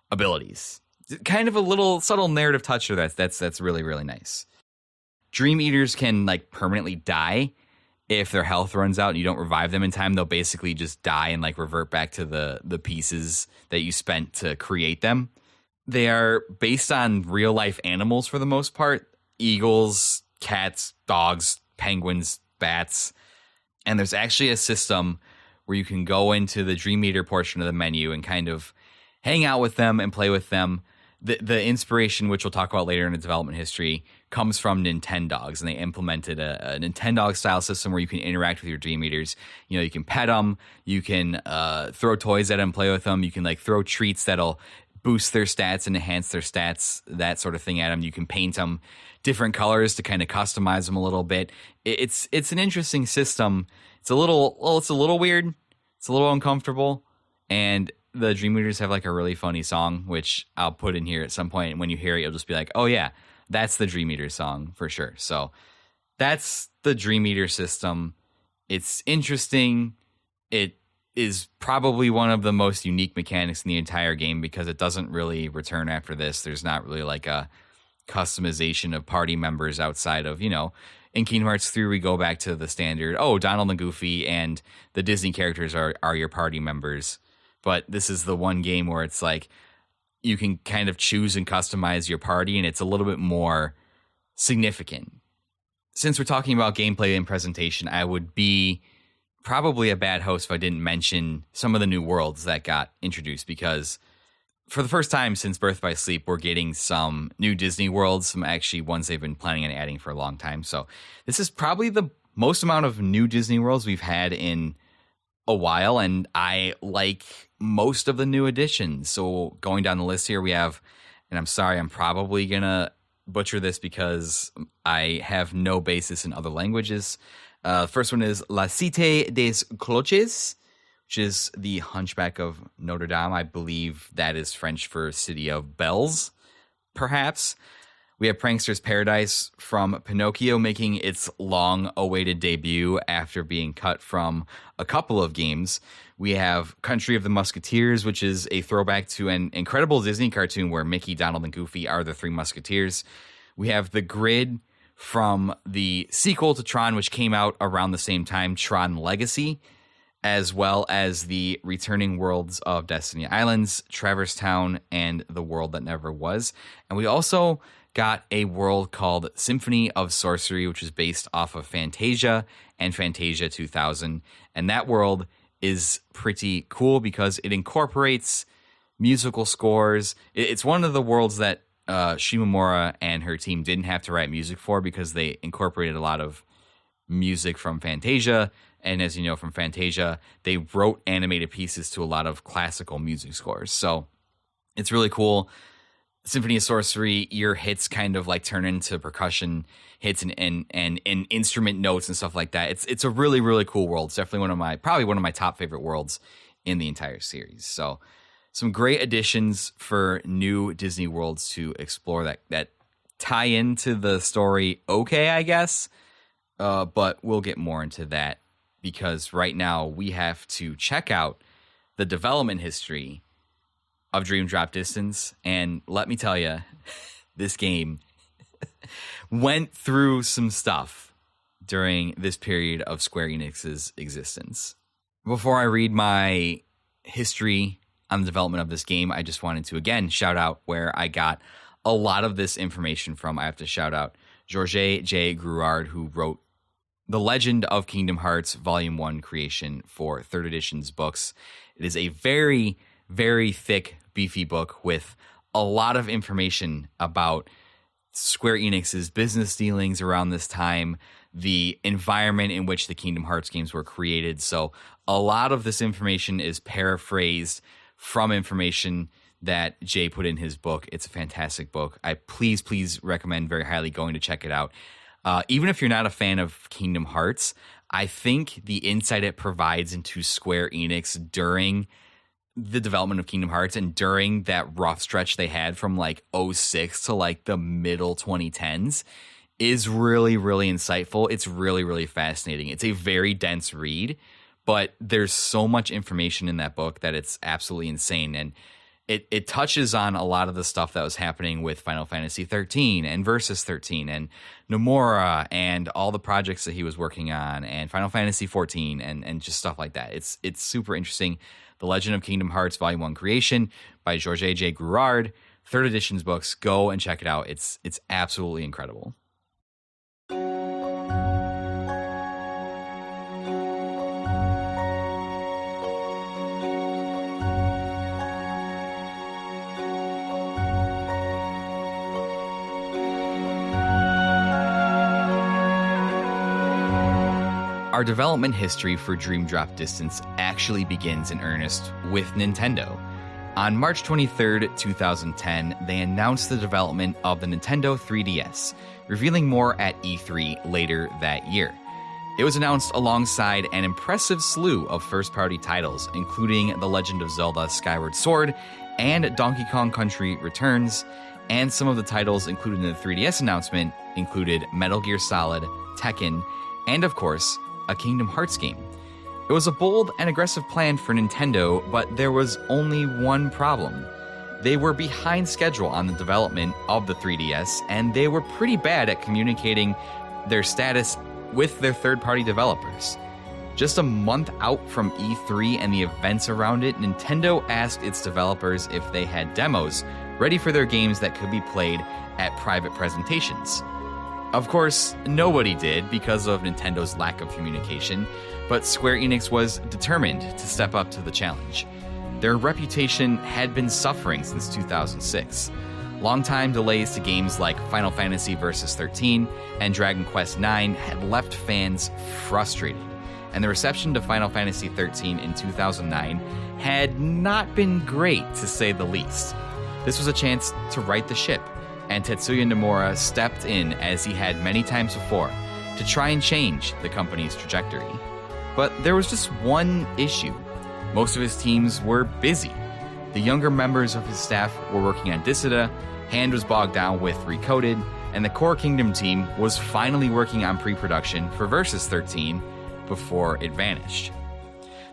abilities. Kind of a little subtle narrative touch there that's really, really nice. Dream Eaters can permanently die if their health runs out and you don't revive them in time. They'll basically just die and revert back to the pieces that you spent to create them. They are based on real life animals for the most part: eagles, cats, dogs, penguins, bats. And there's actually a system where you can go into the Dream Eater portion of the menu and kind of hang out with them and play with them. The inspiration, which we'll talk about later in the development history, comes from Nintendogs, and they implemented a Nintendog style system where you can interact with your Dream Eaters. You can pet them, you can throw toys at them, play with them, you can throw treats that'll boost their stats and enhance their stats, that sort of thing at them. You can paint them different colors to kind of customize them a little bit. It's an interesting system. It's a little weird. It's a little uncomfortable, and the Dream Eaters have a really funny song, which I'll put in here at some point. And when you hear it, you'll just be like, oh yeah, that's the Dream Eater song for sure. So that's the Dream Eater system. It's interesting. It is probably one of the most unique mechanics in the entire game because it doesn't really return after this. There's not really like a customization of party members outside of, in Kingdom Hearts 3, we go back to the standard, Donald and Goofy and the Disney characters are your party members. But this is the one game where it's like you can kind of choose and customize your party, and it's a little bit more significant. Since we're talking about gameplay and presentation, I would be probably a bad host if I didn't mention some of the new worlds that got introduced, because for the first time since Birth by Sleep, we're getting some new Disney worlds, some actually ones they've been planning on adding for a long time. So this is probably the most amount of new Disney worlds we've had in a while, and I like most of the new additions. So going down the list here, we have, and I'm sorry, I'm probably going to butcher this because I have no basis in other languages. First one is La Cité des Cloches, which is the Hunchback of Notre Dame. I believe that is French for City of Bells, perhaps. We have Prankster's Paradise from Pinocchio making its long-awaited debut after being cut from a couple of games. We have Country of the Musketeers, which is a throwback to an incredible Disney cartoon where Mickey, Donald, and Goofy are the three musketeers. We have The Grid from the sequel to Tron, which came out around the same time, Tron Legacy, as well as the returning worlds of Destiny Islands, Traverse Town, and The World That Never Was. And we also got a world called Symphony of Sorcery, which is based off of Fantasia and Fantasia 2000. And that world is pretty cool because it incorporates musical scores. It's one of the worlds that Shimomura and her team didn't have to write music for because they incorporated a lot of music from Fantasia. And as you know from Fantasia, they wrote animated pieces to a lot of classical music scores. So it's really cool. Symphony of Sorcery, your hits kind of like turn into percussion hits and instrument notes and stuff like that. It's a really, really cool world. It's definitely probably one of my top favorite worlds in the entire series. So some great additions for new Disney worlds to explore that tie into the story. Okay, I guess. But we'll get more into that because right now we have to check out the development history of Dream Drop Distance. And let me tell you, this game went through some stuff during this period of Square Enix's existence. Before I read my history on the development of this game, I just wanted to, again, shout out where I got a lot of this information from. I have to shout out Georges J. Gruard, who wrote The Legend of Kingdom Hearts Volume 1 creation for 3rd edition's books. It is a very, very thick, beefy book with a lot of information about Square Enix's business dealings around this time, the environment in which the Kingdom Hearts games were created. So a lot of this information is paraphrased from information that Jay put in his book. It's a fantastic book. I please recommend very highly going to check it out. Even if you're not a fan of Kingdom Hearts, I think the insight it provides into Square Enix during the development of Kingdom Hearts and during that rough stretch they had from like 2006 to like the middle 2010s is really, really insightful. It's really, really fascinating. It's a very dense read, but there's so much information in that book that it's absolutely insane. And it touches on a lot of the stuff that was happening with Final Fantasy 13 and Versus 13 and Nomura and all the projects that he was working on and Final Fantasy 14 and just stuff like that. It's super interesting. The Legend of Kingdom Hearts Volume 1 creation by Georges J. Gruard, 3rd edition's books. Go and check it out. It's absolutely incredible. Our development history for Dream Drop Distance actually begins in earnest with Nintendo. On March 23rd, 2010, they announced the development of the Nintendo 3DS, revealing more at E3 later that year. It was announced alongside an impressive slew of first-party titles, including The Legend of Zelda Skyward Sword and Donkey Kong Country Returns, and some of the titles included in the 3DS announcement included Metal Gear Solid, Tekken, and of course, a Kingdom Hearts game. It was a bold and aggressive plan for Nintendo, but there was only one problem. They were behind schedule on the development of the 3DS, and they were pretty bad at communicating their status with their third-party developers. Just a month out from E3 and the events around it, Nintendo asked its developers if they had demos ready for their games that could be played at private presentations. Of course, nobody did because of Nintendo's lack of communication, but Square Enix was determined to step up to the challenge. Their reputation had been suffering since 2006. Long-time delays to games like Final Fantasy Versus 13 and Dragon Quest IX had left fans frustrated, and the reception to Final Fantasy 13 in 2009 had not been great, to say the least. This was a chance to right the ship, and Tetsuya Nomura stepped in as he had many times before to try and change the company's trajectory. But there was just one issue. Most of his teams were busy. The younger members of his staff were working on Dissidia, Hand was bogged down with Recoded, and the core Kingdom team was finally working on pre-production for Versus 13 before it vanished.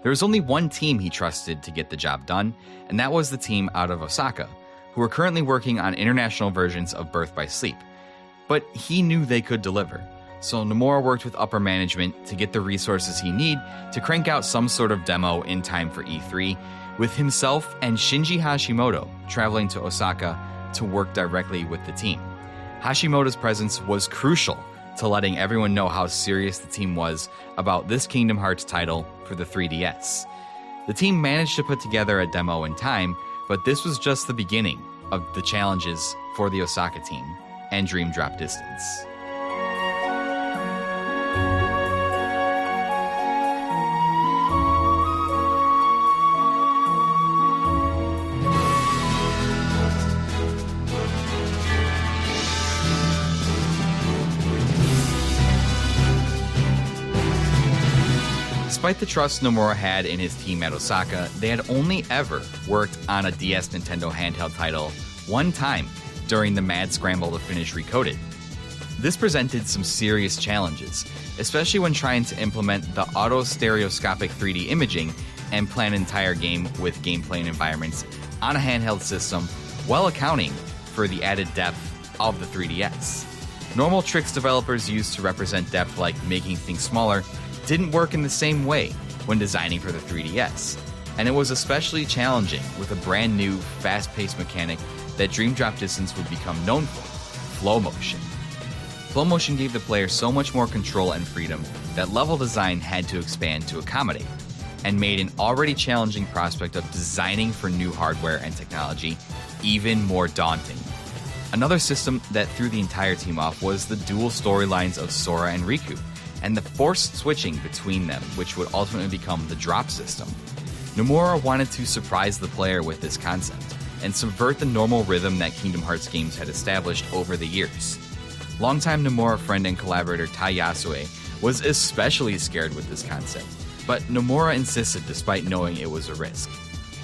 There was only one team he trusted to get the job done, and that was the team out of Osaka, who were currently working on international versions of Birth by Sleep. But he knew they could deliver, so Nomura worked with upper management to get the resources he needed to crank out some sort of demo in time for E3, with himself and Shinji Hashimoto traveling to Osaka to work directly with the team. Hashimoto's presence was crucial to letting everyone know how serious the team was about this Kingdom Hearts title for the 3DS. The team managed to put together a demo in time, but this was just the beginning of the challenges for the Osaka team and Dream Drop Distance. Despite the trust Nomura had in his team at Osaka, they had only ever worked on a DS Nintendo handheld title one time during the mad scramble to finish Recoded. This presented some serious challenges, especially when trying to implement the auto-stereoscopic 3D imaging and plan an entire game with gameplay and environments on a handheld system while accounting for the added depth of the 3DS. Normal tricks developers use to represent depth, like making things smaller, didn't work in the same way when designing for the 3DS, and it was especially challenging with a brand new, fast-paced mechanic that Dream Drop Distance would become known for, flow motion. Flow motion gave the player so much more control and freedom that level design had to expand to accommodate, and made an already challenging prospect of designing for new hardware and technology even more daunting. Another system that threw the entire team off was the dual storylines of Sora and Riku, and the forced switching between them, which would ultimately become the drop system. Nomura wanted to surprise the player with this concept, and subvert the normal rhythm that Kingdom Hearts games had established over the years. Longtime Nomura friend and collaborator Tai Yasue was especially scared with this concept, but Nomura insisted despite knowing it was a risk.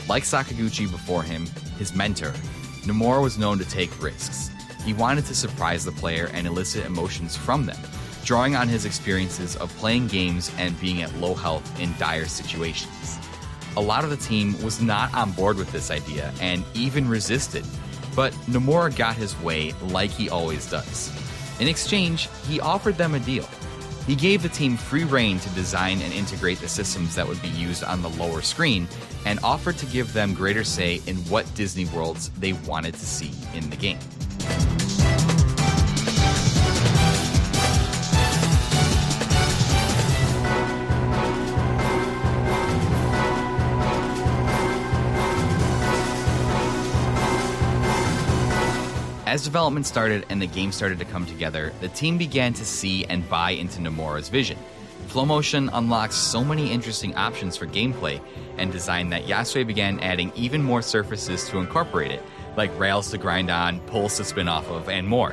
Like Sakaguchi before him, his mentor, Nomura was known to take risks. He wanted to surprise the player and elicit emotions from them, drawing on his experiences of playing games and being at low health in dire situations. A lot of the team was not on board with this idea and even resisted, but Nomura got his way like he always does. In exchange, he offered them a deal. He gave the team free rein to design and integrate the systems that would be used on the lower screen, and offered to give them greater say in what Disney worlds they wanted to see in the game. As development started and the game started to come together, the team began to see and buy into Nomura's vision. Flow motion unlocks so many interesting options for gameplay and design that Yasue began adding even more surfaces to incorporate it, like rails to grind on, poles to spin off of, and more.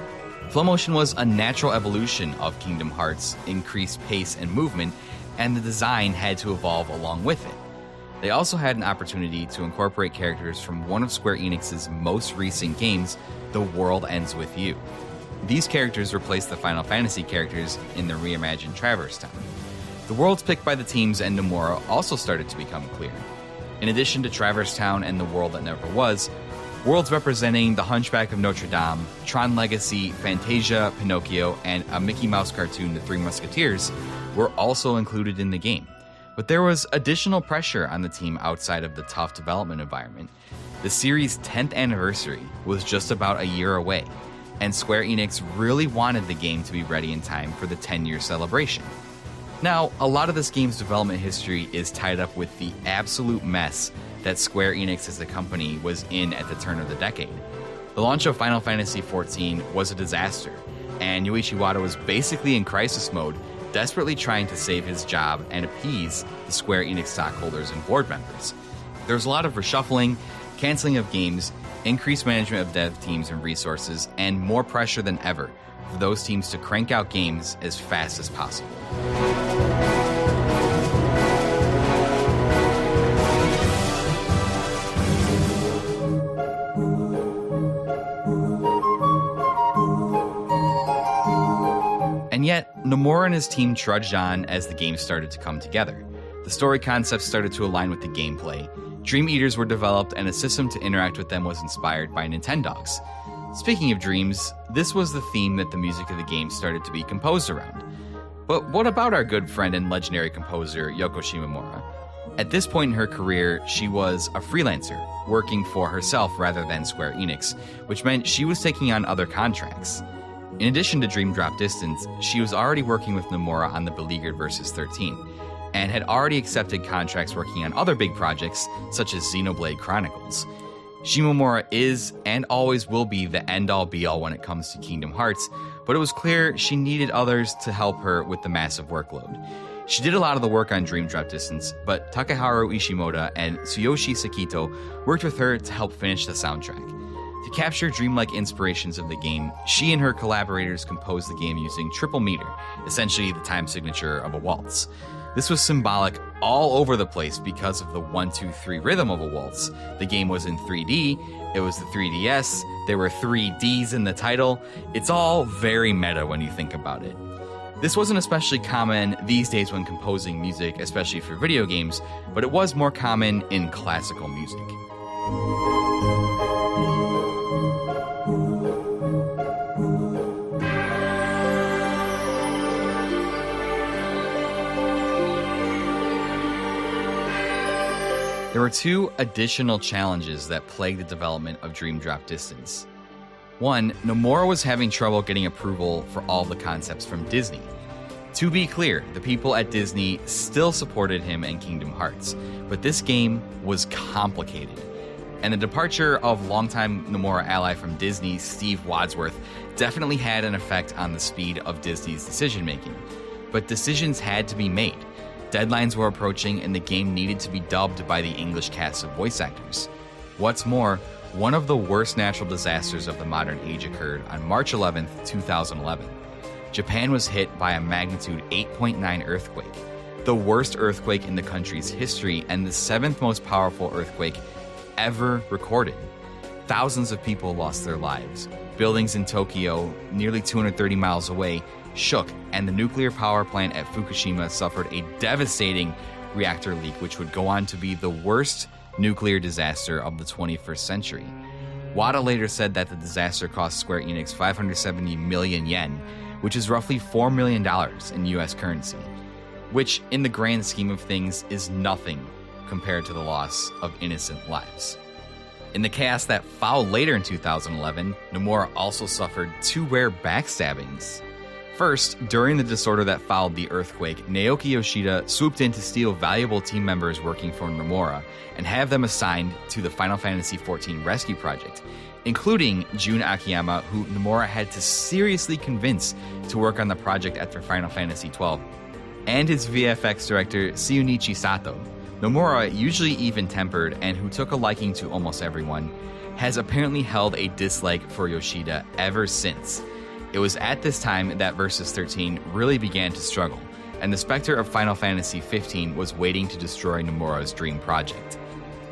Flow motion was a natural evolution of Kingdom Hearts' increased pace and movement, and the design had to evolve along with it. They also had an opportunity to incorporate characters from one of Square Enix's most recent games, The World Ends With You. These characters replaced the Final Fantasy characters in the reimagined Traverse Town. The worlds picked by the teams and Nomura also started to become clear. In addition to Traverse Town and The World That Never Was, worlds representing The Hunchback of Notre Dame, Tron Legacy, Fantasia, Pinocchio, and a Mickey Mouse cartoon, The Three Musketeers, were also included in the game. But there was additional pressure on the team outside of the tough development environment. The series' 10th anniversary was just about a year away, and Square Enix really wanted the game to be ready in time for the 10-year celebration. Now, a lot of this game's development history is tied up with the absolute mess that Square Enix as a company was in at the turn of the decade. The launch of Final Fantasy XIV was a disaster, and Yuichi Wada was basically in crisis mode, desperately trying to save his job and appease the Square Enix stockholders and board members. There was a lot of reshuffling, canceling of games, increased management of dev teams and resources, and more pressure than ever for those teams to crank out games as fast as possible. And yet, Nomura and his team trudged on as the game started to come together. The story concepts started to align with the gameplay. Dream Eaters were developed, and a system to interact with them was inspired by Nintendogs. Speaking of dreams, this was the theme that the music of the game started to be composed around. But what about our good friend and legendary composer, Yoko Shimomura? At this point in her career, she was a freelancer, working for herself rather than Square Enix, which meant she was taking on other contracts. In addition to Dream Drop Distance, she was already working with Nomura on the Beleaguered vs. 13, and had already accepted contracts working on other big projects, such as Xenoblade Chronicles. Shimomura is, and always will be, the end-all be-all when it comes to Kingdom Hearts, but it was clear she needed others to help her with the massive workload. She did a lot of the work on Dream Drop Distance, but Takeharu Ishimoto and Tsuyoshi Sekito worked with her to help finish the soundtrack. To capture dreamlike inspirations of the game, she and her collaborators composed the game using triple meter, essentially the time signature of a waltz. This was symbolic all over the place because of the 1-2-3 rhythm of a waltz. The game was in 3D, it was the 3DS, there were 3 Ds in the title. It's all very meta when you think about it. This wasn't especially common these days when composing music, especially for video games, but it was more common in classical music. There were 2 additional challenges that plagued the development of Dream Drop Distance. One, Nomura was having trouble getting approval for all the concepts from Disney. To be clear, the people at Disney still supported him and Kingdom Hearts, but this game was complicated. And the departure of longtime Nomura ally from Disney, Steve Wadsworth, definitely had an effect on the speed of Disney's decision-making. But decisions had to be made. Deadlines were approaching, and the game needed to be dubbed by the English cast of voice actors. What's more, one of the worst natural disasters of the modern age occurred on March 11, 2011. Japan was hit by a magnitude 8.9 earthquake, the worst earthquake in the country's history and the 7th most powerful earthquake ever recorded. Thousands of people lost their lives. Buildings in Tokyo, nearly 230 miles away, shook, and the nuclear power plant at Fukushima suffered a devastating reactor leak, which would go on to be the worst nuclear disaster of the 21st century. Wada later said that the disaster cost Square Enix 570 million yen, which is roughly $4 million in US currency, which in the grand scheme of things is nothing compared to the loss of innocent lives. In the chaos that followed later in 2011, Nomura also suffered 2 rare backstabbings. First, during the disorder that followed the earthquake, Naoki Yoshida swooped in to steal valuable team members working for Nomura and have them assigned to the Final Fantasy XIV Rescue Project, including Jun Akiyama, who Nomura had to seriously convince to work on the project after Final Fantasy XII, and his VFX director Seunichi Sato. Nomura, usually even-tempered and who took a liking to almost everyone, has apparently held a dislike for Yoshida ever since. It was at this time that Versus 13 really began to struggle, and the specter of Final Fantasy XV was waiting to destroy Nomura's dream project.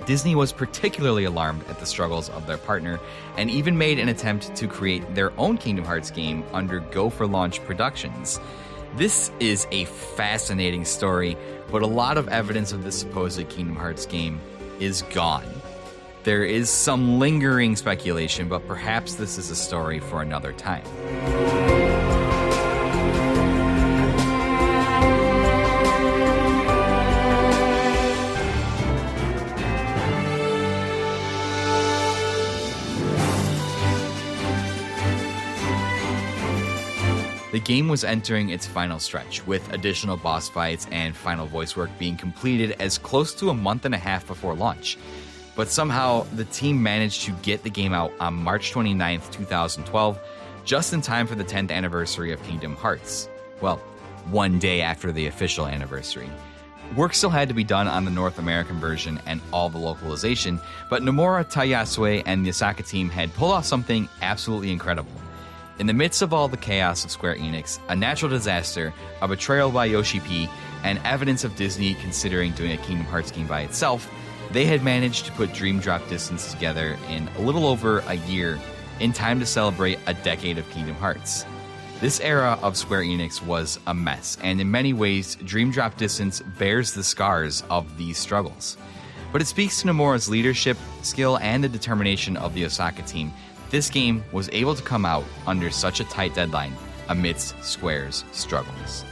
Disney was particularly alarmed at the struggles of their partner, and even made an attempt to create their own Kingdom Hearts game under Go for Launch Productions. This is a fascinating story, but a lot of evidence of this supposed Kingdom Hearts game is gone. There is some lingering speculation, but perhaps this is a story for another time. The game was entering its final stretch, with additional boss fights and final voice work being completed as close to a month and a half before launch. But somehow, the team managed to get the game out on March 29th, 2012, just in time for the 10th anniversary of Kingdom Hearts. Well, one day after the official anniversary. Work still had to be done on the North American version and all the localization, but Nomura, Tayasue, and the Osaka team had pulled off something absolutely incredible. In the midst of all the chaos of Square Enix, a natural disaster, a betrayal by Yoshi P, and evidence of Disney considering doing a Kingdom Hearts game by itself, they had managed to put Dream Drop Distance together in a little over a year, in time to celebrate a decade of Kingdom Hearts. This era of Square Enix was a mess, and in many ways, Dream Drop Distance bears the scars of these struggles. But it speaks to Nomura's leadership, skill, and the determination of the Osaka team. This game was able to come out under such a tight deadline amidst Square's struggles.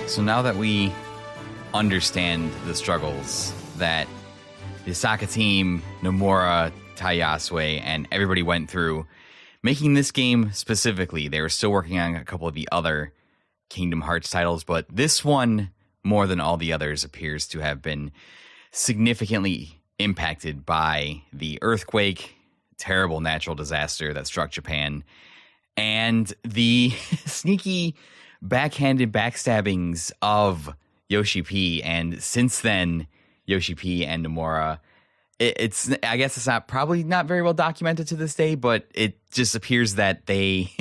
So now that we understand the struggles that the Osaka team, Nomura, Tayasue, and everybody went through, making this game specifically, they were still working on a couple of the other Kingdom Hearts titles, but this one, more than all the others, appears to have been significantly impacted by the earthquake, terrible natural disaster that struck Japan, and the sneaky backhanded backstabbings of Yoshi P. And since then, Yoshi P and Nomura, it's I guess it's probably not very well documented to this day, but it just appears that they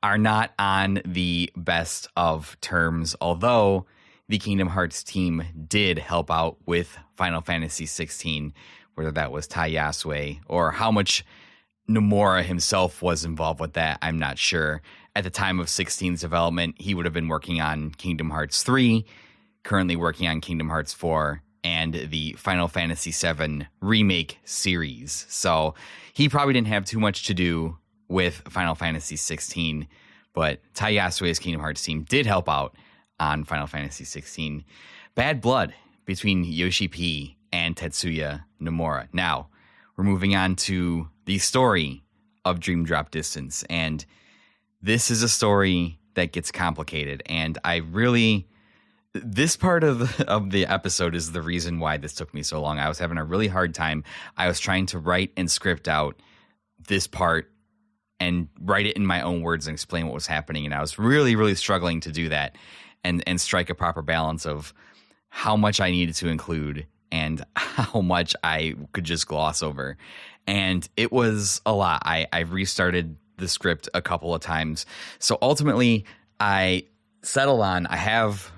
are not on the best of terms, although the Kingdom Hearts team did help out with Final Fantasy XVI, whether that was Tayasue or how much Nomura himself was involved with that, I'm not sure. At the time of 16's development, he would have been working on Kingdom Hearts 3, currently working on Kingdom Hearts 4, and the Final Fantasy VII Remake series. So he probably didn't have too much to do with Final Fantasy 16, but Tayasue's Kingdom Hearts team did help out on Final Fantasy 16. Bad blood between Yoshi P and Tetsuya Nomura. Now, we're moving on to the story of Dream Drop Distance, and this is a story that gets complicated, and this part of the episode is the reason why this took me so long. I was having a really hard time. I was trying to write and script out this part and write it in my own words and explain what was happening, and I was really, really struggling to do that and strike a proper balance of how much I needed to include and how much I could just gloss over. And it was a lot. I restarted the script a couple of times. So ultimately, I settled on, I have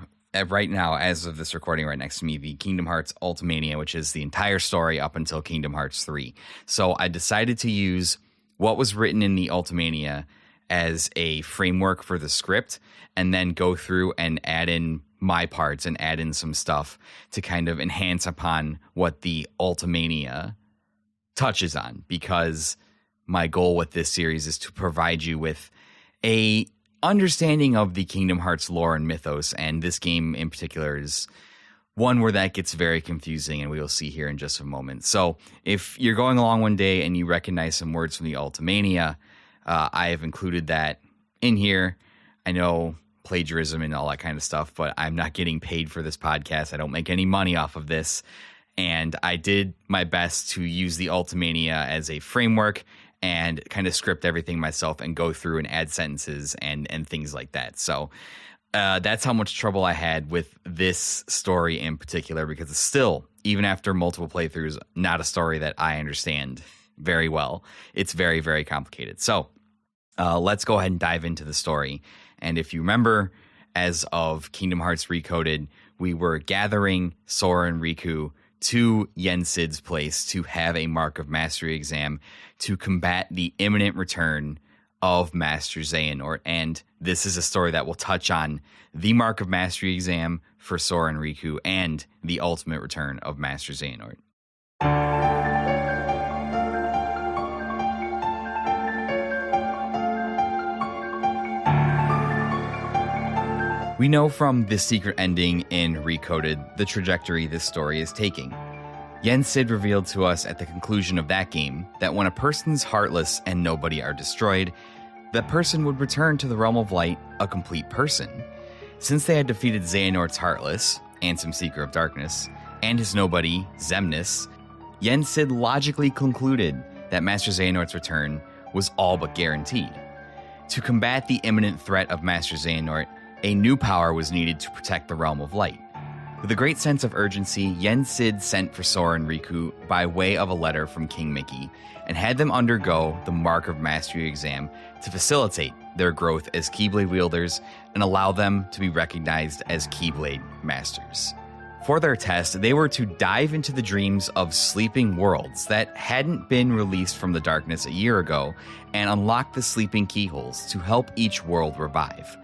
right now, as of this recording right next to me, the Kingdom Hearts Ultimania, which is the entire story up until Kingdom Hearts 3. So I decided to use what was written in the Ultimania as a framework for the script, and then go through and add in my parts and add in some stuff to kind of enhance upon what the Ultimania touches on, because my goal with this series is to provide you with a understanding of the Kingdom Hearts lore and mythos, and this game in particular is one where that gets very confusing, and we will see here in just a moment. So if you're going along one day and you recognize some words from the Ultimania, I have included that in here. I know plagiarism and all that kind of stuff, but I'm not getting paid for this podcast. I don't make any money off of this. And I did my best to use the Ultimania as a framework and kind of script everything myself and go through and add sentences and things like that. So that's how much trouble I had with this story in particular, because it's still, even after multiple playthroughs, not a story that I understand very well. It's very, very complicated. So let's go ahead and dive into the story. And if you remember, as of Kingdom Hearts Recoded, we were gathering Sora and Riku to Yen Sid's place to have a Mark of Mastery exam to combat the imminent return of Master Xehanort. And this is a story that will touch on the Mark of Mastery exam for Sora and Riku and the ultimate return of Master Xehanort. We know from the secret ending in Recoded the trajectory this story is taking. Yen Sid revealed to us at the conclusion of that game that when a person's heartless and nobody are destroyed, that person would return to the realm of light a complete person. Since they had defeated Xehanort's heartless, Ansem Seeker of Darkness, and his nobody, Xemnas, Yen Sid logically concluded that Master Xehanort's return was all but guaranteed. To combat the imminent threat of Master Xehanort, a new power was needed to protect the realm of light. With a great sense of urgency, Yen Sid sent for Sora and Riku by way of a letter from King Mickey and had them undergo the Mark of Mastery exam to facilitate their growth as Keyblade wielders and allow them to be recognized as Keyblade masters. For their test, they were to dive into the dreams of sleeping worlds that hadn't been released from the darkness a year ago and unlock the sleeping keyholes to help each world revive.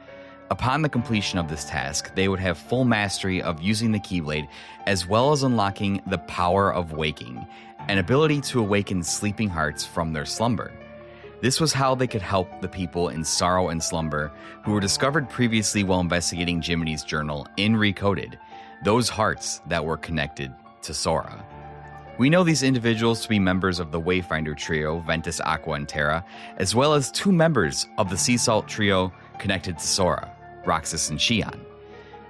Upon the completion of this task, they would have full mastery of using the Keyblade, as well as unlocking the power of waking, an ability to awaken sleeping hearts from their slumber. This was how they could help the people in sorrow and slumber who were discovered previously while investigating Jiminy's journal in Recoded, those hearts that were connected to Sora. We know these individuals to be members of the Wayfinder trio, Ventus, Aqua, and Terra, as well as two members of the Sea Salt trio connected to Sora, Roxas and Xion.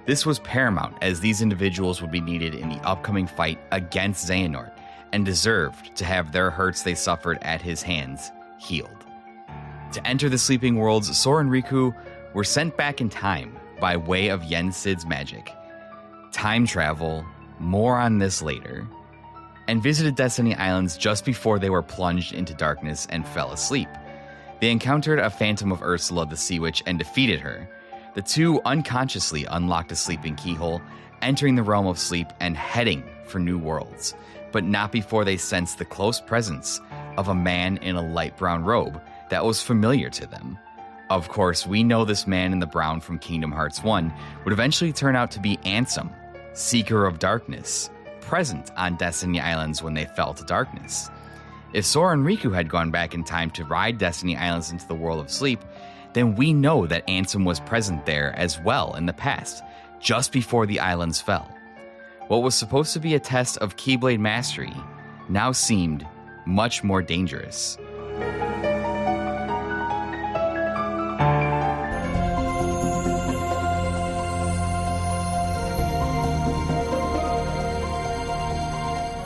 This was paramount as these individuals would be needed in the upcoming fight against Xehanort and deserved to have their hurts they suffered at his hands healed. To enter the sleeping worlds, Sora and Riku were sent back in time by way of Yen Sid's magic. Time travel, more on this later, and visited Destiny Islands just before they were plunged into darkness and fell asleep. They encountered a phantom of Ursula the Sea Witch and defeated her. The two unconsciously unlocked a sleeping keyhole, entering the realm of sleep and heading for new worlds, but not before they sensed the close presence of a man in a light brown robe that was familiar to them. Of course, we know this man in the brown from Kingdom Hearts 1 would eventually turn out to be Ansem, Seeker of Darkness, present on Destiny Islands when they fell to darkness. If Sora and Riku had gone back in time to ride Destiny Islands into the world of sleep, then we know that Ansem was present there as well in the past, just before the islands fell. What was supposed to be a test of Keyblade mastery now seemed much more dangerous.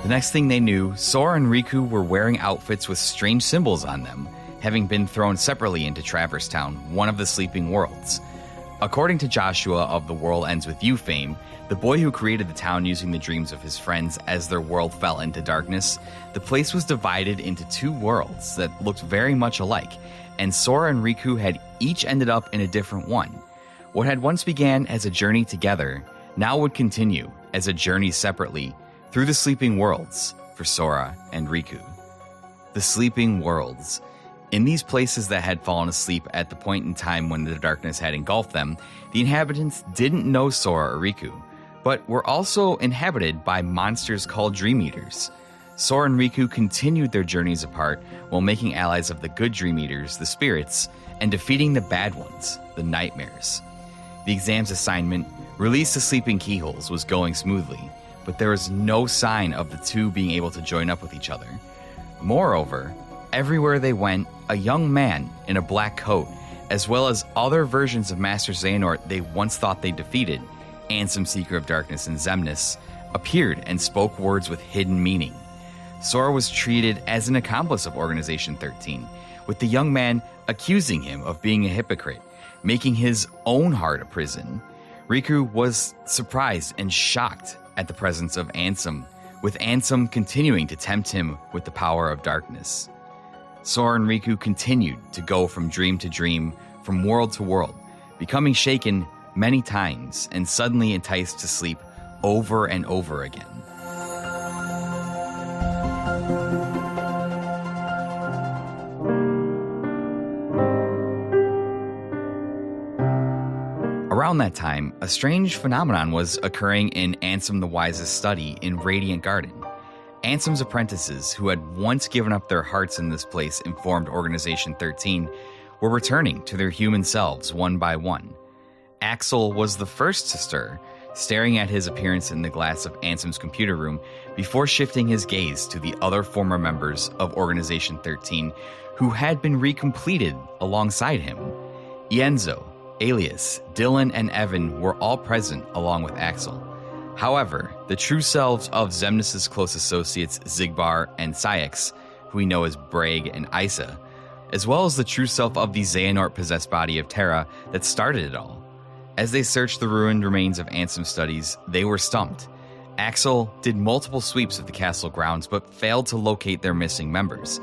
The next thing they knew, Sora and Riku were wearing outfits with strange symbols on them, having been thrown separately into Traverse Town, one of the sleeping worlds. According to Joshua of the World Ends With You fame, the boy who created the town using the dreams of his friends as their world fell into darkness, the place was divided into two worlds that looked very much alike, and Sora and Riku had each ended up in a different one. What had once began as a journey together now would continue as a journey separately through the sleeping worlds for Sora and Riku. The sleeping worlds. In these places that had fallen asleep at the point in time when the darkness had engulfed them, the inhabitants didn't know Sora or Riku, but were also inhabited by monsters called Dream Eaters. Sora and Riku continued their journeys apart while making allies of the good Dream Eaters, the spirits, and defeating the bad ones, the nightmares. The exam's assignment, release the sleeping keyholes, was going smoothly, but there was no sign of the two being able to join up with each other. Moreover, everywhere they went, a young man in a black coat, as well as other versions of Master Xehanort they once thought they defeated, Ansem Seeker of Darkness and Xemnas, appeared and spoke words with hidden meaning. Sora was treated as an accomplice of Organization 13, with the young man accusing him of being a hypocrite, making his own heart a prison. Riku was surprised and shocked at the presence of Ansem, with Ansem continuing to tempt him with the power of darkness. Sora and Riku continued to go from dream to dream, from world to world, becoming shaken many times and suddenly enticed to sleep over and over again. Around that time, a strange phenomenon was occurring in Ansem the Wise's study in Radiant Garden. Ansem's apprentices, who had once given up their hearts in this place and formed Organization 13, were returning to their human selves one by one. Axel was the first to stir, staring at his appearance in the glass of Ansem's computer room before shifting his gaze to the other former members of Organization 13 who had been recompleted alongside him. Ienzo, Alias, Dylan, and Evan were all present along with Axel. However, the true selves of Xemnas' close associates Zigbar and Syx, who we know as Bragg and Isa, as well as the true self of the Xehanort-possessed body of Terra that started it all. As they searched the ruined remains of Ansem studies, they were stumped. Axel did multiple sweeps of the castle grounds but failed to locate their missing members.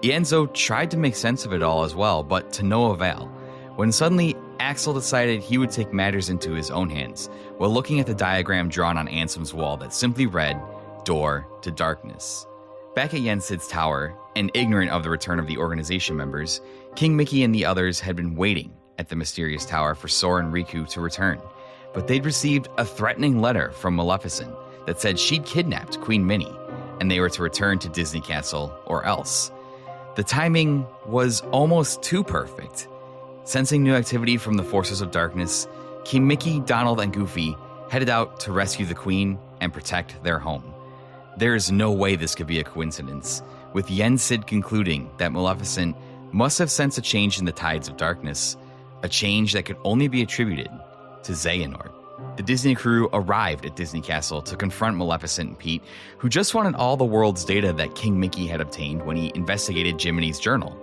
Ienzo tried to make sense of it all as well, but to no avail, when suddenly Axel decided he would take matters into his own hands while looking at the diagram drawn on Ansem's wall that simply read, "Door to Darkness." Back at Yensid's tower, and ignorant of the return of the organization members, King Mickey and the others had been waiting at the mysterious tower for Sora and Riku to return, but they'd received a threatening letter from Maleficent that said she'd kidnapped Queen Minnie, and they were to return to Disney Castle or else. The timing was almost too perfect. Sensing new activity from the forces of darkness, King Mickey, Donald, and Goofy headed out to rescue the Queen and protect their home. There is no way this could be a coincidence, with Yensid concluding that Maleficent must have sensed a change in the tides of darkness, a change that could only be attributed to Xehanort. The Disney crew arrived at Disney Castle to confront Maleficent and Pete, who just wanted all the world's data that King Mickey had obtained when he investigated Jiminy's journal.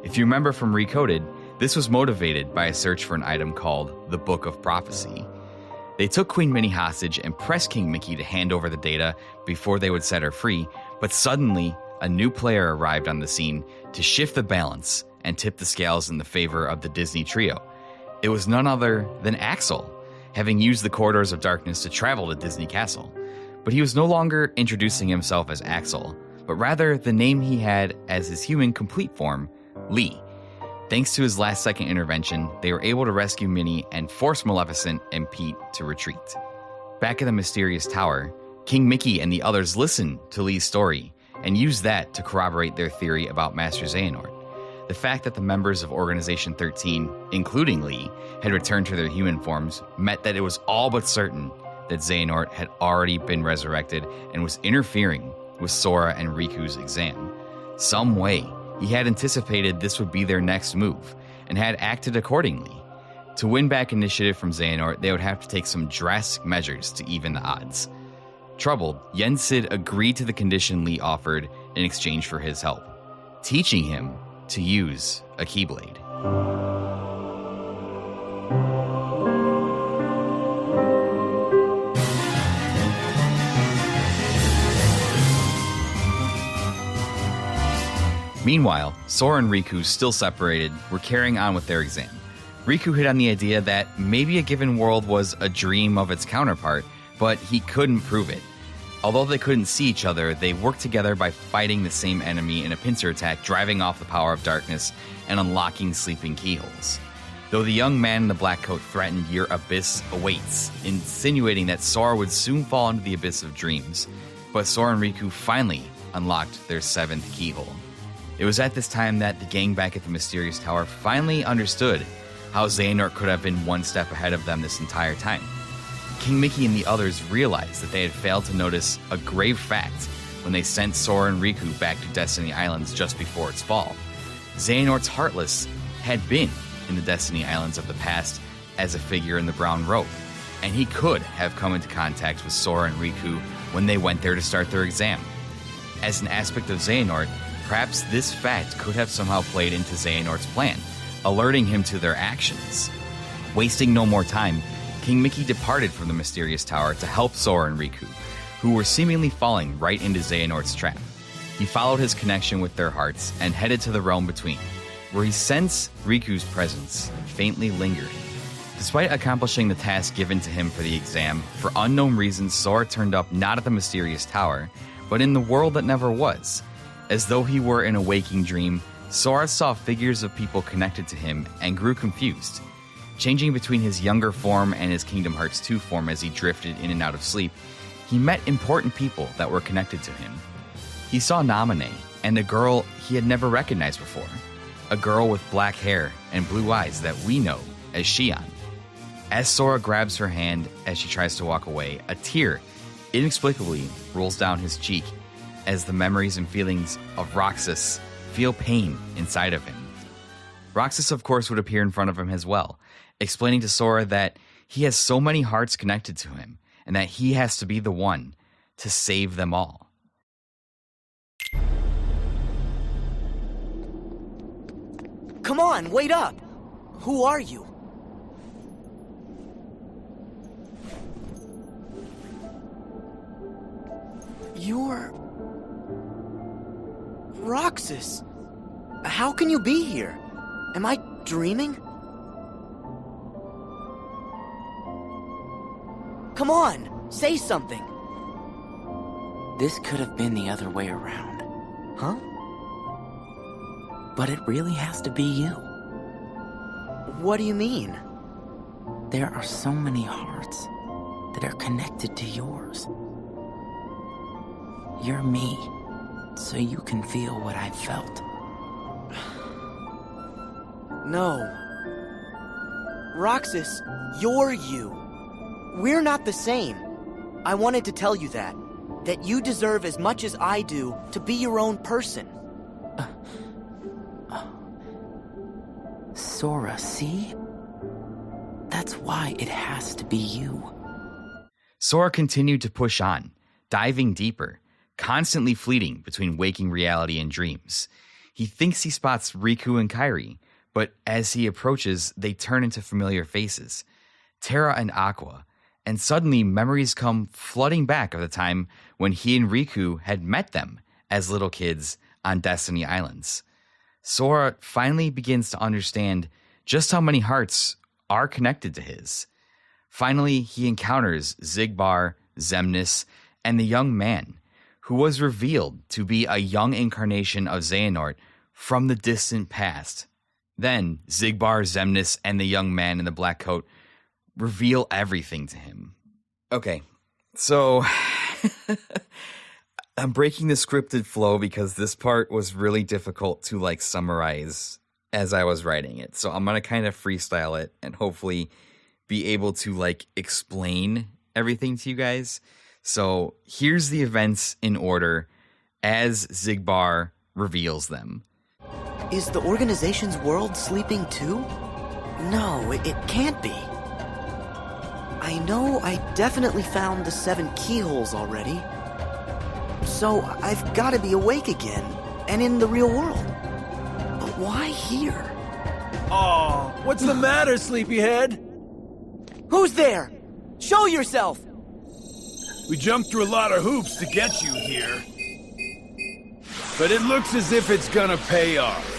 If you remember from Recoded, this was motivated by a search for an item called the Book of Prophecy. They took Queen Minnie hostage and pressed King Mickey to hand over the data before they would set her free, but suddenly a new player arrived on the scene to shift the balance and tip the scales in the favor of the Disney trio. It was none other than Axel, having used the corridors of darkness to travel to Disney Castle. But he was no longer introducing himself as Axel, but rather the name he had as his human complete form, Lee. Thanks to his last-second intervention, they were able to rescue Minnie and force Maleficent and Pete to retreat. Back at the mysterious tower, King Mickey and the others listened to Lee's story and used that to corroborate their theory about Master Xehanort. The fact that the members of Organization 13, including Lee, had returned to their human forms meant that it was all but certain that Xehanort had already been resurrected and was interfering with Sora and Riku's exam. Some way, he had anticipated this would be their next move, and had acted accordingly. To win back initiative from Xehanort, they would have to take some drastic measures to even the odds. Troubled, Yensid agreed to the condition Lee offered in exchange for his help, teaching him to use a Keyblade. Meanwhile, Sora and Riku, still separated, were carrying on with their exam. Riku hit on the idea that maybe a given world was a dream of its counterpart, but he couldn't prove it. Although they couldn't see each other, they worked together by fighting the same enemy in a pincer attack, driving off the power of darkness and unlocking sleeping keyholes. Though the young man in the black coat threatened your abyss awaits, insinuating that Sora would soon fall into the abyss of dreams, but Sora and Riku finally unlocked their 7th keyhole. It was at this time that the gang back at the mysterious tower finally understood how Xehanort could have been one step ahead of them this entire time. King Mickey and the others realized that they had failed to notice a grave fact when they sent Sora and Riku back to Destiny Islands just before its fall. Xehanort's Heartless had been in the Destiny Islands of the past as a figure in the brown robe, and he could have come into contact with Sora and Riku when they went there to start their exam. As an aspect of Xehanort, perhaps this fact could have somehow played into Xehanort's plan, alerting him to their actions. Wasting no more time, King Mickey departed from the mysterious tower to help Sora and Riku, who were seemingly falling right into Xehanort's trap. He followed his connection with their hearts and headed to the realm between, where he sensed Riku's presence faintly lingering. Despite accomplishing the task given to him for the exam, for unknown reasons, Sora turned up not at the mysterious tower, but in the world that never was. As though he were in a waking dream, Sora saw figures of people connected to him and grew confused. Changing between his younger form and his Kingdom Hearts 2 form as he drifted in and out of sleep, he met important people that were connected to him. He saw Naminé and a girl he had never recognized before, a girl with black hair and blue eyes that we know as Xion. As Sora grabs her hand as she tries to walk away, a tear inexplicably rolls down his cheek as the memories and feelings of Roxas feel pain inside of him. Roxas, of course, would appear in front of him as well, explaining to Sora that he has so many hearts connected to him and that he has to be the one to save them all. Come on, wait up! Who are you? You're... Roxas! How can you be here? Am I dreaming? Come on, say something! This could have been the other way around. Huh? But it really has to be you. What do you mean? There are so many hearts that are connected to yours. You're me, so you can feel what I felt. No. Roxas, you're you. We're not the same. I wanted to tell you that you deserve as much as I do to be your own person. Sora, see? That's why it has to be you. Sora continued to push on, diving deeper, constantly fleeting between waking reality and dreams. He thinks he spots Riku and Kairi, but as he approaches, they turn into familiar faces, Terra and Aqua, and suddenly memories come flooding back of the time when he and Riku had met them as little kids on Destiny Islands. Sora finally begins to understand just how many hearts are connected to his. Finally, he encounters Xigbar, Xemnas, and the young man, who was revealed to be a young incarnation of Xehanort from the distant past. Then, Xigbar, Xemnas, and the young man in the black coat reveal everything to him. Okay, so I'm breaking the scripted flow because this part was really difficult to summarize as I was writing it. So I'm going to kind of freestyle it and hopefully be able to explain everything to you guys. So here's the events in order as Xigbar reveals them. Is the organization's world sleeping too? No, it can't be. I know I definitely found the 7 keyholes already. So I've got to be awake again, and in the real world. But why here? Aw, what's the matter, sleepyhead? Who's there? Show yourself! We jumped through a lot of hoops to get you here. But it looks as if it's gonna pay off.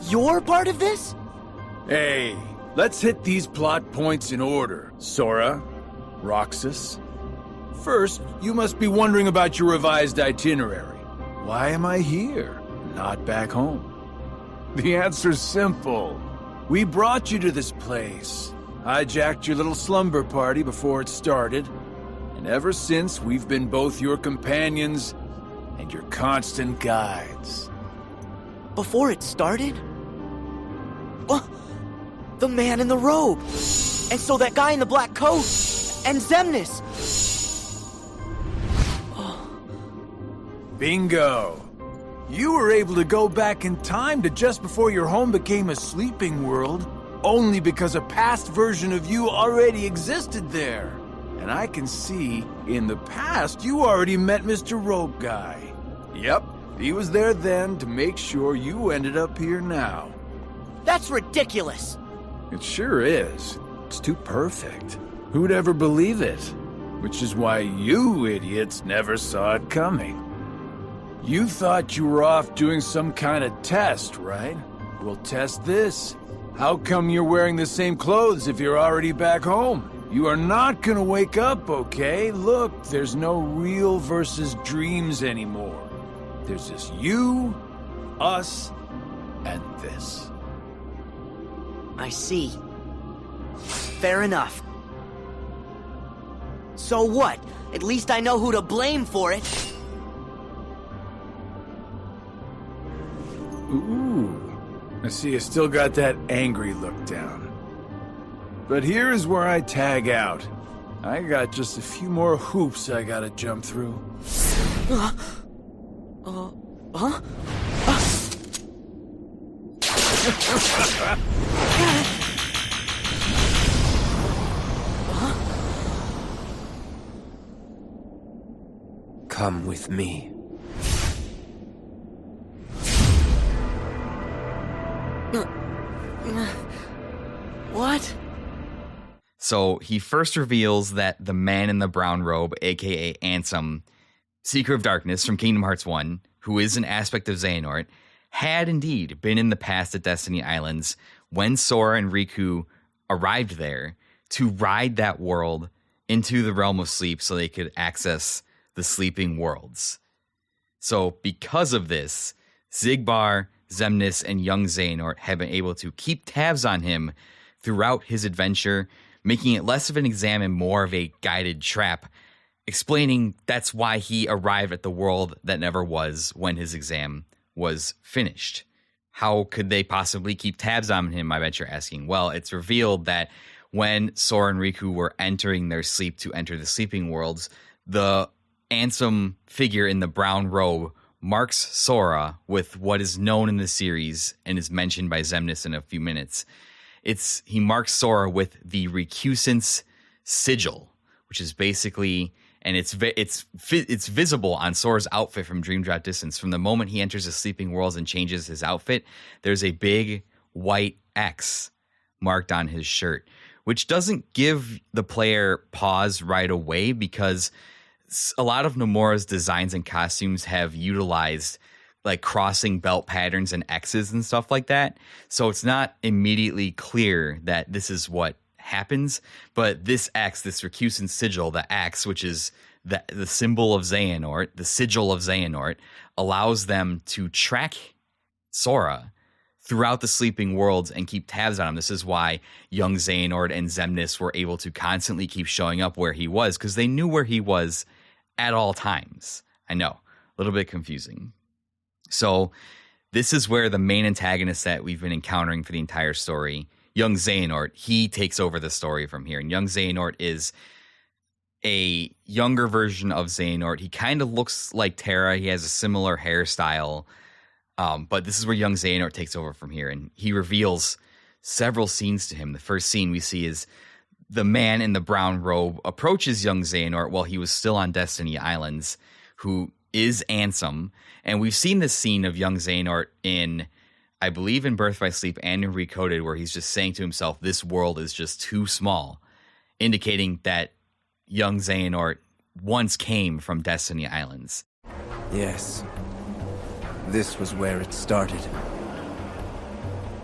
You're part of this? Hey, let's hit these plot points in order. Sora, Roxas. First, you must be wondering about your revised itinerary. Why am I here, not back home? The answer's simple. We brought you to this place, hijacked your little slumber party before it started, and ever since we've been both your companions and your constant guides. Before it started? The man in the robe! And so that guy in the black coat! And Xemnas! Bingo! You were able to go back in time to just before your home became a sleeping world, only because a past version of you already existed there. And I can see, in the past, you already met Mr. Robe Guy. Yep, he was there then to make sure you ended up here now. That's ridiculous! It sure is. It's too perfect. Who'd ever believe it? Which is why you idiots never saw it coming. You thought you were off doing some kind of test, right? We'll test this. How come you're wearing the same clothes if you're already back home? You are not gonna wake up, okay? Look, there's no real versus dreams anymore. There's just you, us, and this. I see. Fair enough. So what? At least I know who to blame for it. Ooh. I see you still got that angry look down. But here is where I tag out. I got just a few more hoops I gotta jump through. Huh? Come with me. What? So he first reveals that the man in the brown robe, aka Ansem, Seeker of Darkness from Kingdom Hearts 1, who is an aspect of Xehanort, had indeed been in the past at Destiny Islands when Sora and Riku arrived there to ride that world into the realm of sleep so they could access the sleeping worlds. So because of this, Xigbar, Xemnas, and young Xehanort have been able to keep tabs on him throughout his adventure, making it less of an exam and more of a guided trap, explaining that's why he arrived at the world that never was when his exam was finished. How could they possibly keep tabs on him, I bet you're asking? Well, it's revealed that when Sora and Riku were entering their sleep to enter the sleeping worlds, the Ansem figure in the brown robe marks Sora with what is known in the series and is mentioned by Xemnas in a few minutes. He marks Sora with the recusant's sigil, which is basically, and it's visible on Sora's outfit from Dream Drop Distance. From the moment he enters the sleeping worlds and changes his outfit, there's a big white X marked on his shirt, which doesn't give the player pause right away because a lot of Nomura's designs and costumes have utilized like crossing belt patterns and X's and stuff like that. So it's not immediately clear that this is what happens. But this X, this recusant sigil, the X, which is the symbol of Xehanort, the sigil of Xehanort, allows them to track Sora throughout the sleeping worlds and keep tabs on him. This is why young Xehanort and Xemnas were able to constantly keep showing up where he was, because they knew where he was at all times. I know, a little bit confusing. So this is where the main antagonist that we've been encountering for the entire story, young Xehanort, he takes over the story from here. And young Xehanort is a younger version of Xehanort. He kind of looks like Terra. He has a similar hairstyle. But this is where young Xehanort takes over from here. And he reveals several scenes to him. The first scene we see is the man in the brown robe approaches young Xehanort while he was still on Destiny Islands, who is Ansem. And we've seen this scene of young Xehanort in, I believe, in Birth by Sleep and in Recoded, where he's just saying to himself, this world is just too small, indicating that young Xehanort once came from Destiny Islands. Yes. This was where it started.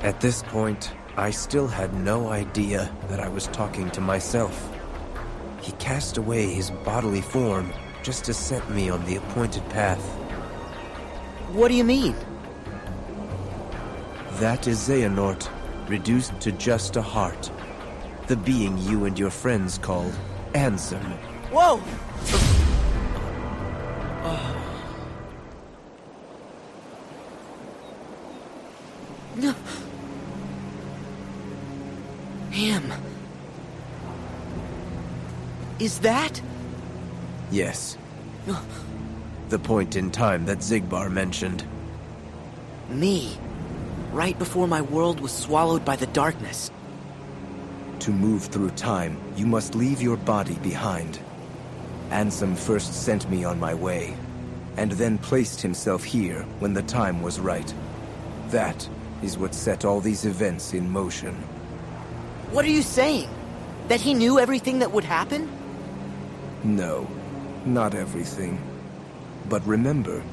At this point, I still had no idea that I was talking to myself. He cast away his bodily form just to set me on the appointed path. What do you mean? That is Xehanort, reduced to just a heart. The being you and your friends called Ansem. Whoa! No. Him. Is that? Yes. The point in time that Xigbar mentioned. Me. Right before my world was swallowed by the darkness. To move through time, you must leave your body behind. Ansem first sent me on my way, and then placed himself here when the time was right. That is what set all these events in motion. What are you saying? That he knew everything that would happen? No, not everything. But remember,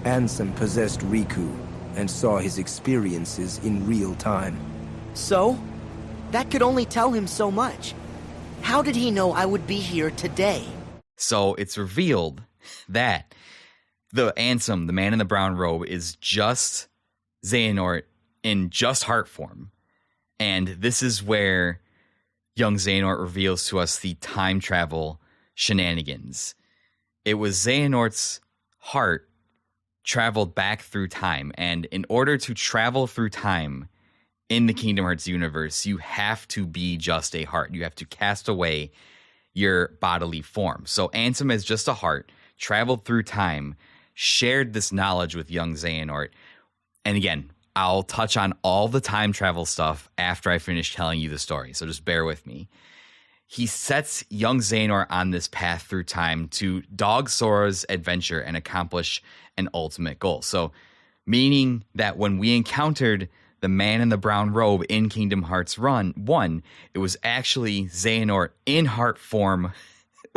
Ansem possessed Riku and saw his experiences in real time. So? That could only tell him so much. How did he know I would be here today? So it's revealed that the Ansem, the man in the brown robe, is just Xehanort in just heart form. And this is where young Xehanort reveals to us the time travel shenanigans. It was Xehanort's heart traveled back through time. And in order to travel through time in the Kingdom Hearts universe, you have to be just a heart. You have to cast away your bodily form. So Ansem is just a heart, traveled through time, shared this knowledge with young Xehanort. And again, I'll touch on all the time travel stuff after I finish telling you the story, so just bear with me. He sets young Xehanort on this path through time to dog Sora's adventure and accomplish an ultimate goal. So, meaning that when we encountered the man in the brown robe in Kingdom Hearts 1, it was actually Xehanort in heart form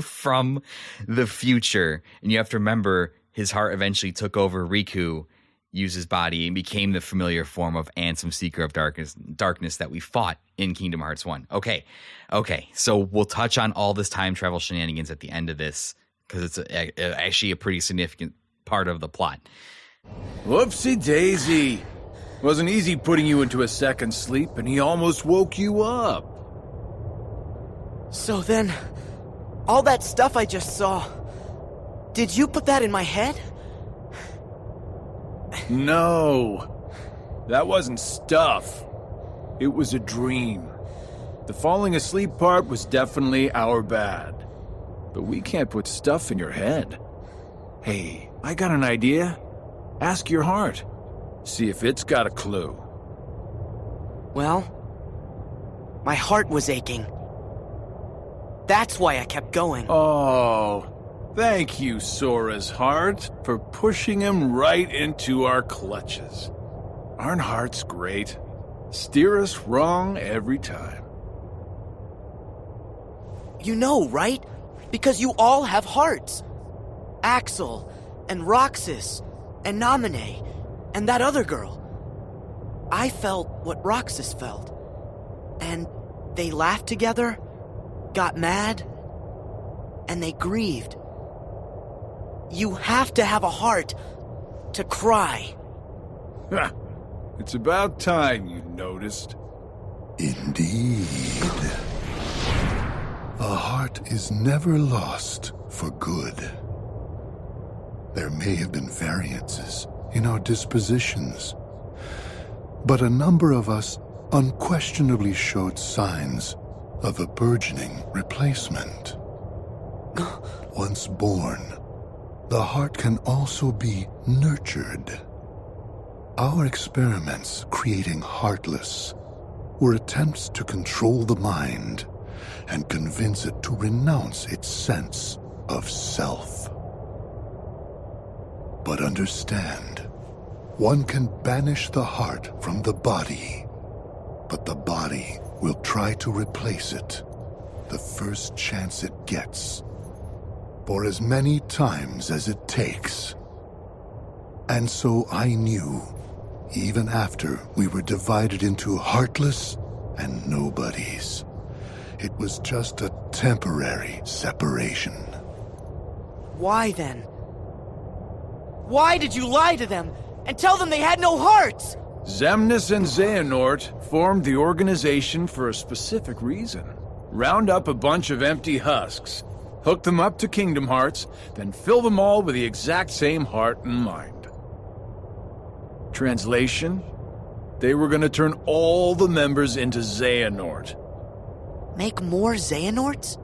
from the future. And you have to remember, his heart eventually took over Riku, used his body, and became the familiar form of Ansem, Seeker of Darkness that we fought in Kingdom Hearts 1. Okay, so we'll touch on all this time travel shenanigans at the end of this, because it's actually a pretty significant part of the plot. Whoopsie daisy. Wasn't easy putting you into a second sleep, and he almost woke you up. So then, all that stuff I just saw, did you put that in my head? No, that wasn't stuff. It was a dream. The falling asleep part was definitely our bad. But we can't put stuff in your head. Hey, I got an idea. Ask your heart. See if it's got a clue. Well, my heart was aching. That's why I kept going. Oh, thank you, Sora's heart, for pushing him right into our clutches. Aren't hearts great? Steer us wrong every time. You know, right? Because you all have hearts. Axel, and Roxas, and Naminé, and that other girl. I felt what Roxas felt. And they laughed together, got mad, and they grieved. You have to have a heart to cry. It's about time you noticed. Indeed. A heart is never lost for good. There may have been variances in our dispositions, but a number of us unquestionably showed signs of a burgeoning replacement. Once born, the heart can also be nurtured. Our experiments creating Heartless were attempts to control the mind and convince it to renounce its sense of self. But understand, one can banish the heart from the body, but the body will try to replace it the first chance it gets, for as many times as it takes. And so I knew, even after we were divided into Heartless and Nobodies, it was just a temporary separation. Why then? Why did you lie to them and tell them they had no hearts? Xemnas and Xehanort formed the organization for a specific reason. Round up a bunch of empty husks, hook them up to Kingdom Hearts, then fill them all with the exact same heart and mind. Translation? They were going to turn all the members into Xehanort. Make more Xehanorts?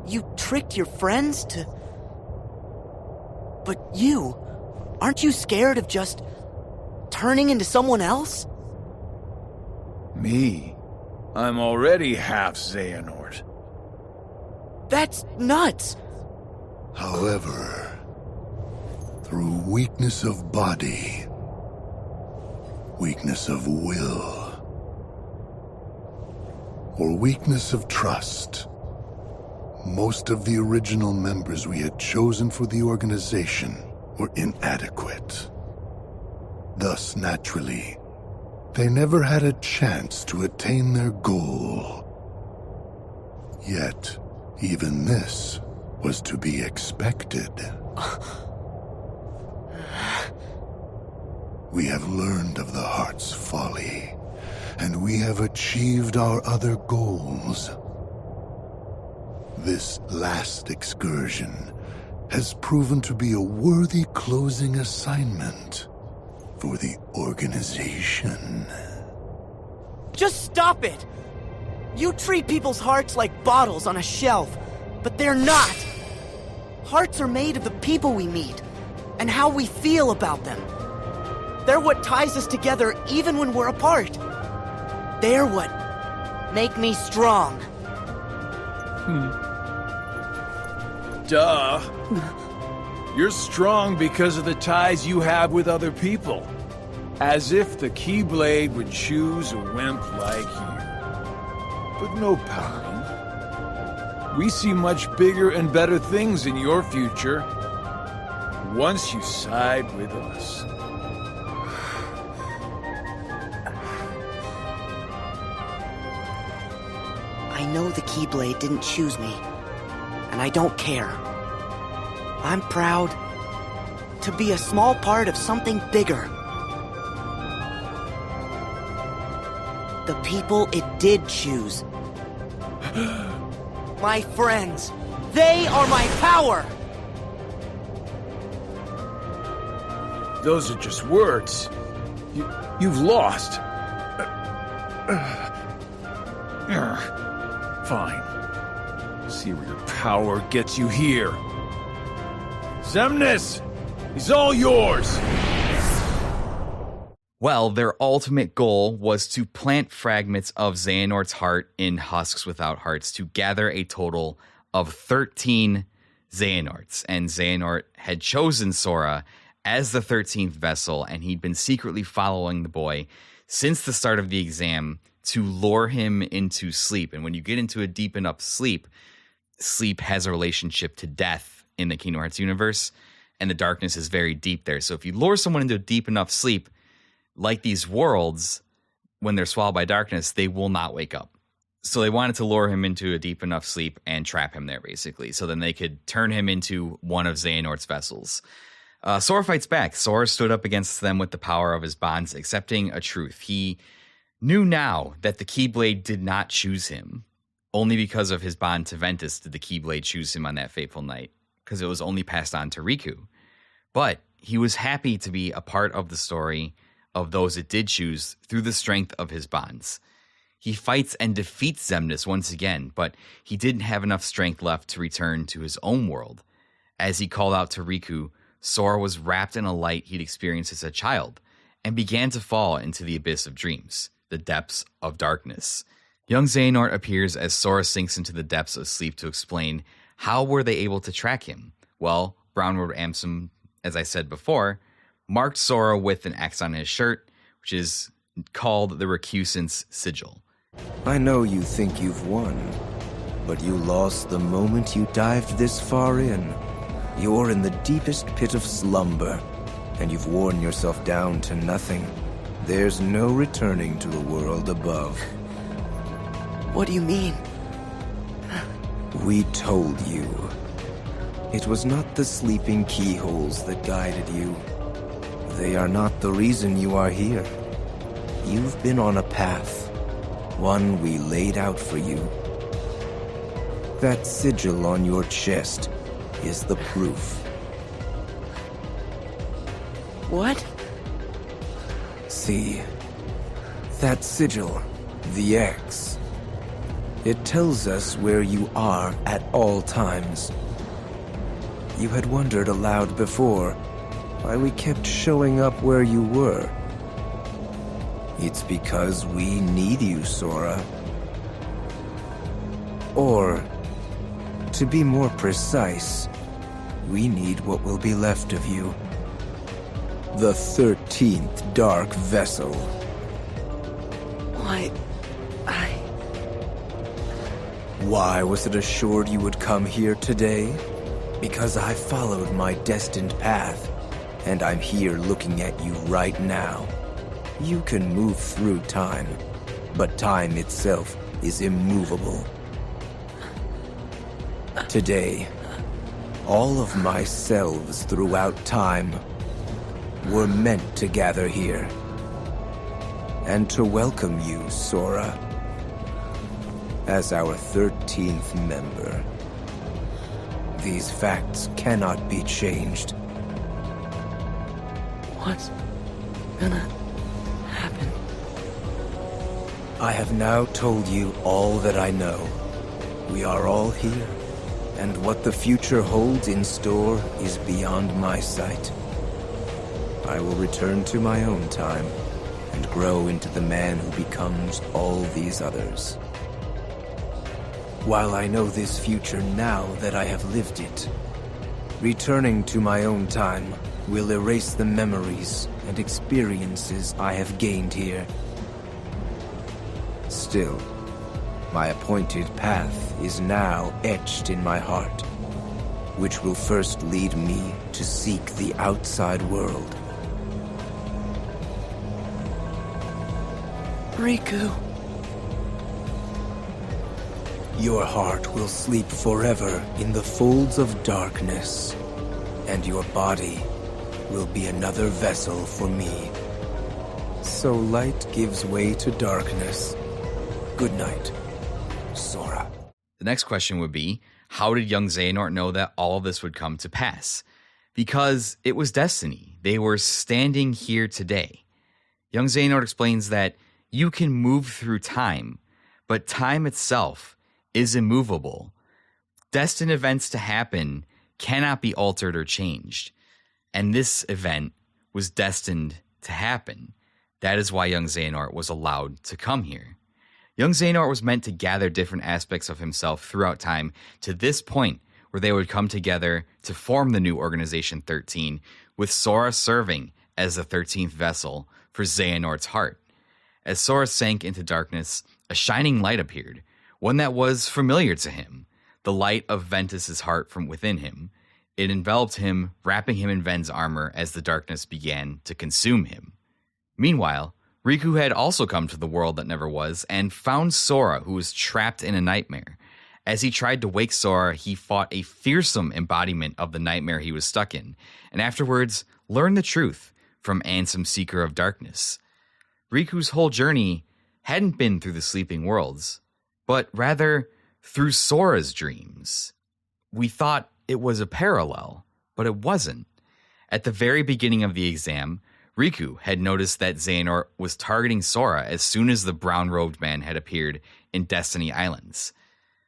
You tricked your friends to... But you, aren't you scared of just turning into someone else? Me? I'm already half Xehanort. That's nuts. However, through weakness of body, weakness of will, or weakness of trust. Most of the original members we had chosen for the organization were inadequate. Thus, naturally, they never had a chance to attain their goal. Yet, even this was to be expected. We have learned of the heart's folly, and we have achieved our other goals. This last excursion has proven to be a worthy closing assignment for the organization. Just stop it! You treat people's hearts like bottles on a shelf, but they're not. Hearts are made of the people we meet, and how we feel about them. They're what ties us together even when we're apart. They're what make me strong. Duh. You're strong because of the ties you have with other people. As if the Keyblade would choose a wimp like you. But no pouting. We see much bigger and better things in your future once you side with us. I know the Keyblade didn't choose me, and I don't care. I'm proud to be a small part of something bigger. The people it did choose. My friends. They are my power! Those are just words. You've lost. Fine. See where your power gets you here. Xemnas! He's all yours! Well, their ultimate goal was to plant fragments of Xehanort's heart in husks without hearts to gather a total of 13 Xehanorts. And Xehanort had chosen Sora as the 13th vessel, and he'd been secretly following the boy since the start of the exam to lure him into sleep. And when you get into a deep enough sleep, sleep has a relationship to death in the Kingdom Hearts universe, and the darkness is very deep there. So if you lure someone into a deep enough sleep, like these worlds, when they're swallowed by darkness, they will not wake up. So they wanted to lure him into a deep enough sleep and trap him there, basically. So then they could turn him into one of Xehanort's vessels. Sora fights back. Sora stood up against them with the power of his bonds, accepting a truth. He knew now that the Keyblade did not choose him. Only because of his bond to Ventus did the Keyblade choose him on that fateful night, because it was only passed on to Riku. But he was happy to be a part of the story of those it did choose through the strength of his bonds. He fights and defeats Xemnas once again, but he didn't have enough strength left to return to his own world. As he called out to Riku, Sora was wrapped in a light he'd experienced as a child and began to fall into the abyss of dreams, the depths of darkness. Young Xehanort appears as Sora sinks into the depths of sleep to explain how were they able to track him. Well, Brown Road Ansem, as I said before, marked Sora with an X on his shirt, which is called the Recusant's Sigil. I know you think you've won, but you lost the moment you dived this far in. You're in the deepest pit of slumber, and you've worn yourself down to nothing. There's no returning to the world above. What do you mean? We told you. It was not the sleeping keyholes that guided you. They are not the reason you are here. You've been on a path, one we laid out for you. That sigil on your chest is the proof. What? See, that sigil, the X. It tells us where you are at all times. You had wondered aloud before why we kept showing up where you were. It's because we need you, Sora. Or, to be more precise, we need what will be left of you. the 13th Dark Vessel. Why was it assured you would come here today? Because I followed my destined path, and I'm here looking at you right now. You can move through time, but time itself is immovable. Today, all of my selves throughout time were meant to gather here, and to welcome you, Sora, as our 13th member. These facts cannot be changed. What's gonna happen? I have now told you all that I know. We are all here, and what the future holds in store is beyond my sight. I will return to my own time and grow into the man who becomes all these others. While I know this future now that I have lived it, returning to my own time will erase the memories and experiences I have gained here. Still, my appointed path is now etched in my heart, which will first lead me to seek the outside world. Riku. Your heart will sleep forever in the folds of darkness, and your body will be another vessel for me. So light gives way to darkness. Good night, Sora. The next question would be, how did young Xehanort know that all of this would come to pass? Because it was destiny. They were standing here today. Young Xehanort explains that you can move through time, but time itself is immovable. Destined events to happen cannot be altered or changed. And this event was destined to happen. That is why young Xehanort was allowed to come here. Young Xehanort was meant to gather different aspects of himself throughout time to this point where they would come together to form the new Organization 13, with Sora serving as the 13th vessel for Xehanort's heart. As Sora sank into darkness, a shining light appeared, one that was familiar to him, the light of Ventus's heart from within him. It enveloped him, wrapping him in Ven's armor as the darkness began to consume him. Meanwhile, Riku had also come to the world that never was and found Sora, who was trapped in a nightmare. As he tried to wake Sora, he fought a fearsome embodiment of the nightmare he was stuck in, and afterwards learned the truth from Ansem, Seeker of Darkness. Riku's whole journey hadn't been through the sleeping worlds, but rather through Sora's dreams. We thought it was a parallel, but it wasn't. At the very beginning of the exam, Riku had noticed that Xehanort was targeting Sora as soon as the brown-robed man had appeared in Destiny Islands.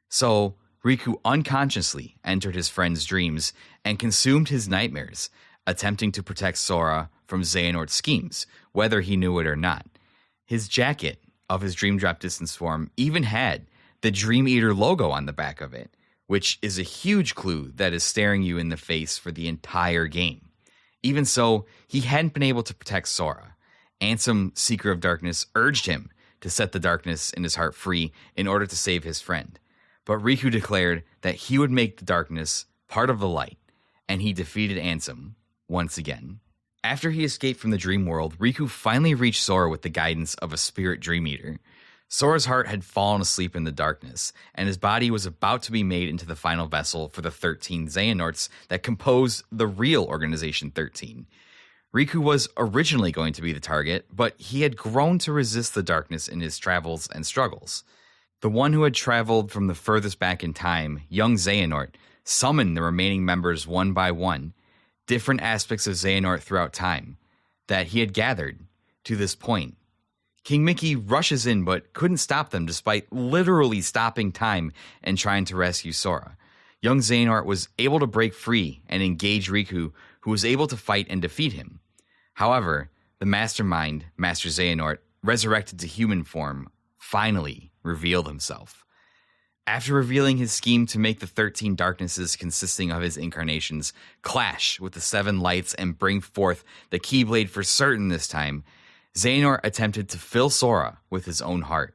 So, Riku unconsciously entered his friend's dreams and consumed his nightmares, attempting to protect Sora from Xehanort's schemes, whether he knew it or not. His jacket of his Dream Drop Distance form even had the Dream Eater logo on the back of it, which is a huge clue that is staring you in the face for the entire game. Even so, he hadn't been able to protect Sora. Ansem, Seeker of Darkness, urged him to set the darkness in his heart free in order to save his friend. But Riku declared that he would make the darkness part of the light, and he defeated Ansem once again. After he escaped from the dream world, Riku finally reached Sora with the guidance of a spirit Dream Eater. Sora's heart had fallen asleep in the darkness, and his body was about to be made into the final vessel for the 13 Xehanorts that compose the real Organization 13. Riku was originally going to be the target, but he had grown to resist the darkness in his travels and struggles. The one who had traveled from the furthest back in time, young Xehanort, summoned the remaining members one by one, different aspects of Xehanort throughout time, that he had gathered to this point. King Mickey rushes in but couldn't stop them despite literally stopping time and trying to rescue Sora. Young Xehanort was able to break free and engage Riku, who was able to fight and defeat him. However, the mastermind, Master Xehanort, resurrected to human form, finally revealed himself. After revealing his scheme to make the 13 darknesses consisting of his incarnations clash with the 7 lights and bring forth the Keyblade for certain this time, Xehanort attempted to fill Sora with his own heart.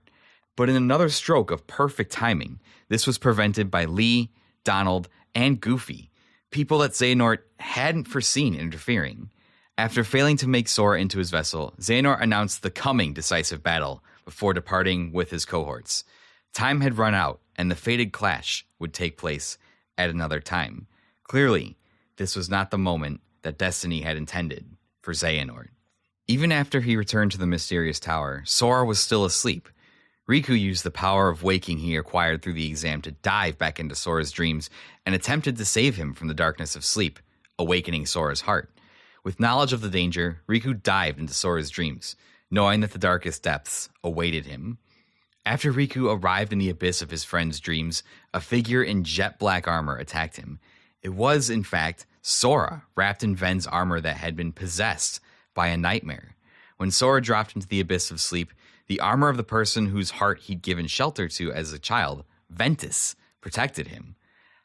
But in another stroke of perfect timing, this was prevented by Lee, Donald, and Goofy, people that Xehanort hadn't foreseen interfering. After failing to make Sora into his vessel, Xehanort announced the coming decisive battle before departing with his cohorts. Time had run out, and the fated clash would take place at another time. Clearly, this was not the moment that destiny had intended for Xehanort. Even after he returned to the mysterious tower, Sora was still asleep. Riku used the power of waking he acquired through the exam to dive back into Sora's dreams and attempted to save him from the darkness of sleep, awakening Sora's heart. With knowledge of the danger, Riku dived into Sora's dreams, knowing that the darkest depths awaited him. After Riku arrived in the abyss of his friend's dreams, a figure in jet black armor attacked him. It was, in fact, Sora, wrapped in Ven's armor that had been possessed by a nightmare. When Sora dropped into the abyss of sleep, the armor of the person whose heart he'd given shelter to as a child, Ventus, protected him.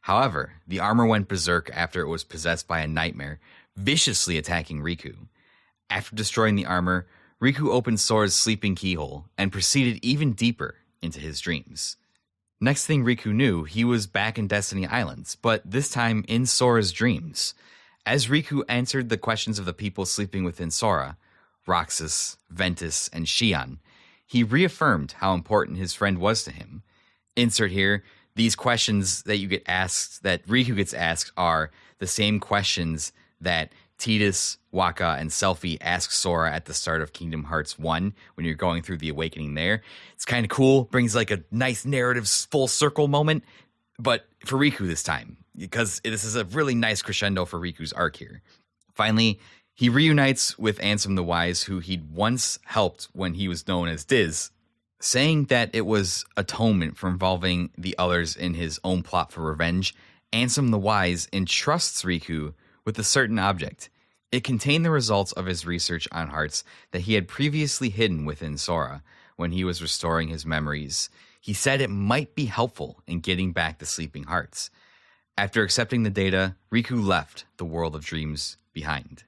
However, the armor went berserk after it was possessed by a nightmare, viciously attacking Riku. After destroying the armor, Riku opened Sora's sleeping keyhole and proceeded even deeper into his dreams. Next thing Riku knew, he was back in Destiny Islands, but this time in Sora's dreams. As Riku answered the questions of the people sleeping within Sora, Roxas, Ventus, and Xian, he reaffirmed how important his friend was to him. Insert here, these questions that you get asked, that Riku gets asked, are the same questions that Tidus, Waka, and Selphie ask Sora at the start of Kingdom Hearts 1 when you're going through the awakening there. It's kind of cool, brings like a nice narrative full circle moment, but for Riku this time, because this is a really nice crescendo for Riku's arc here. Finally, he reunites with Ansem the Wise, who he'd once helped when he was known as Diz, saying that it was atonement for involving the others in his own plot for revenge. Ansem the Wise entrusts Riku with a certain object. It contained the results of his research on hearts that he had previously hidden within Sora when he was restoring his memories. He said it might be helpful in getting back the sleeping hearts. After accepting the data, Riku left the world of dreams behind.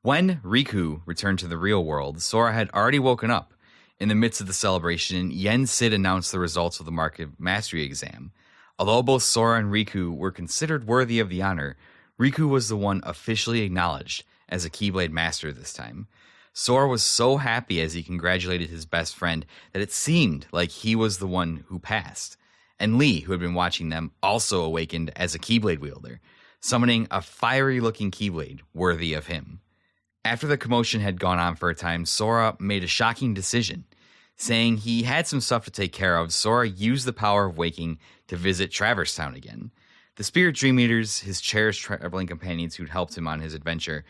When Riku returned to the real world, Sora had already woken up. In the midst of the celebration, Yen Sid announced the results of the Market Mastery exam. Although both Sora and Riku were considered worthy of the honor, Riku was the one officially acknowledged as a Keyblade Master this time. Sora was so happy as he congratulated his best friend that it seemed like he was the one who passed. And Lee, who had been watching them, also awakened as a Keyblade wielder, summoning a fiery-looking Keyblade worthy of him. After the commotion had gone on for a time, Sora made a shocking decision. Saying he had some stuff to take care of, Sora used the power of waking to visit Traverse Town again. The Spirit Dream Eaters, his cherished traveling companions who'd helped him on his adventure,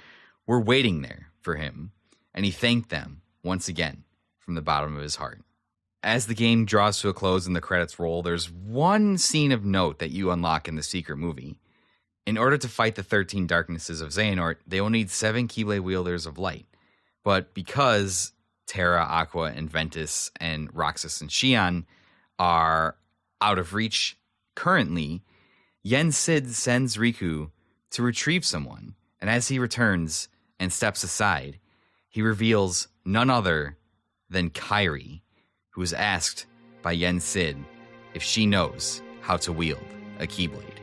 were waiting there for him, and he thanked them once again from the bottom of his heart. As the game draws to a close and the credits roll, there's one scene of note that you unlock in the secret movie. In order to fight the 13 darknesses of Xehanort, they will need 7 Keyblade wielders of light. But because Terra, Aqua, and Ventus, and Roxas and Xian are out of reach currently, Yen Sid sends Riku to retrieve someone, and as he returns and steps aside, he reveals none other than Kairi, who is asked by Yen Sid if she knows how to wield a Keyblade.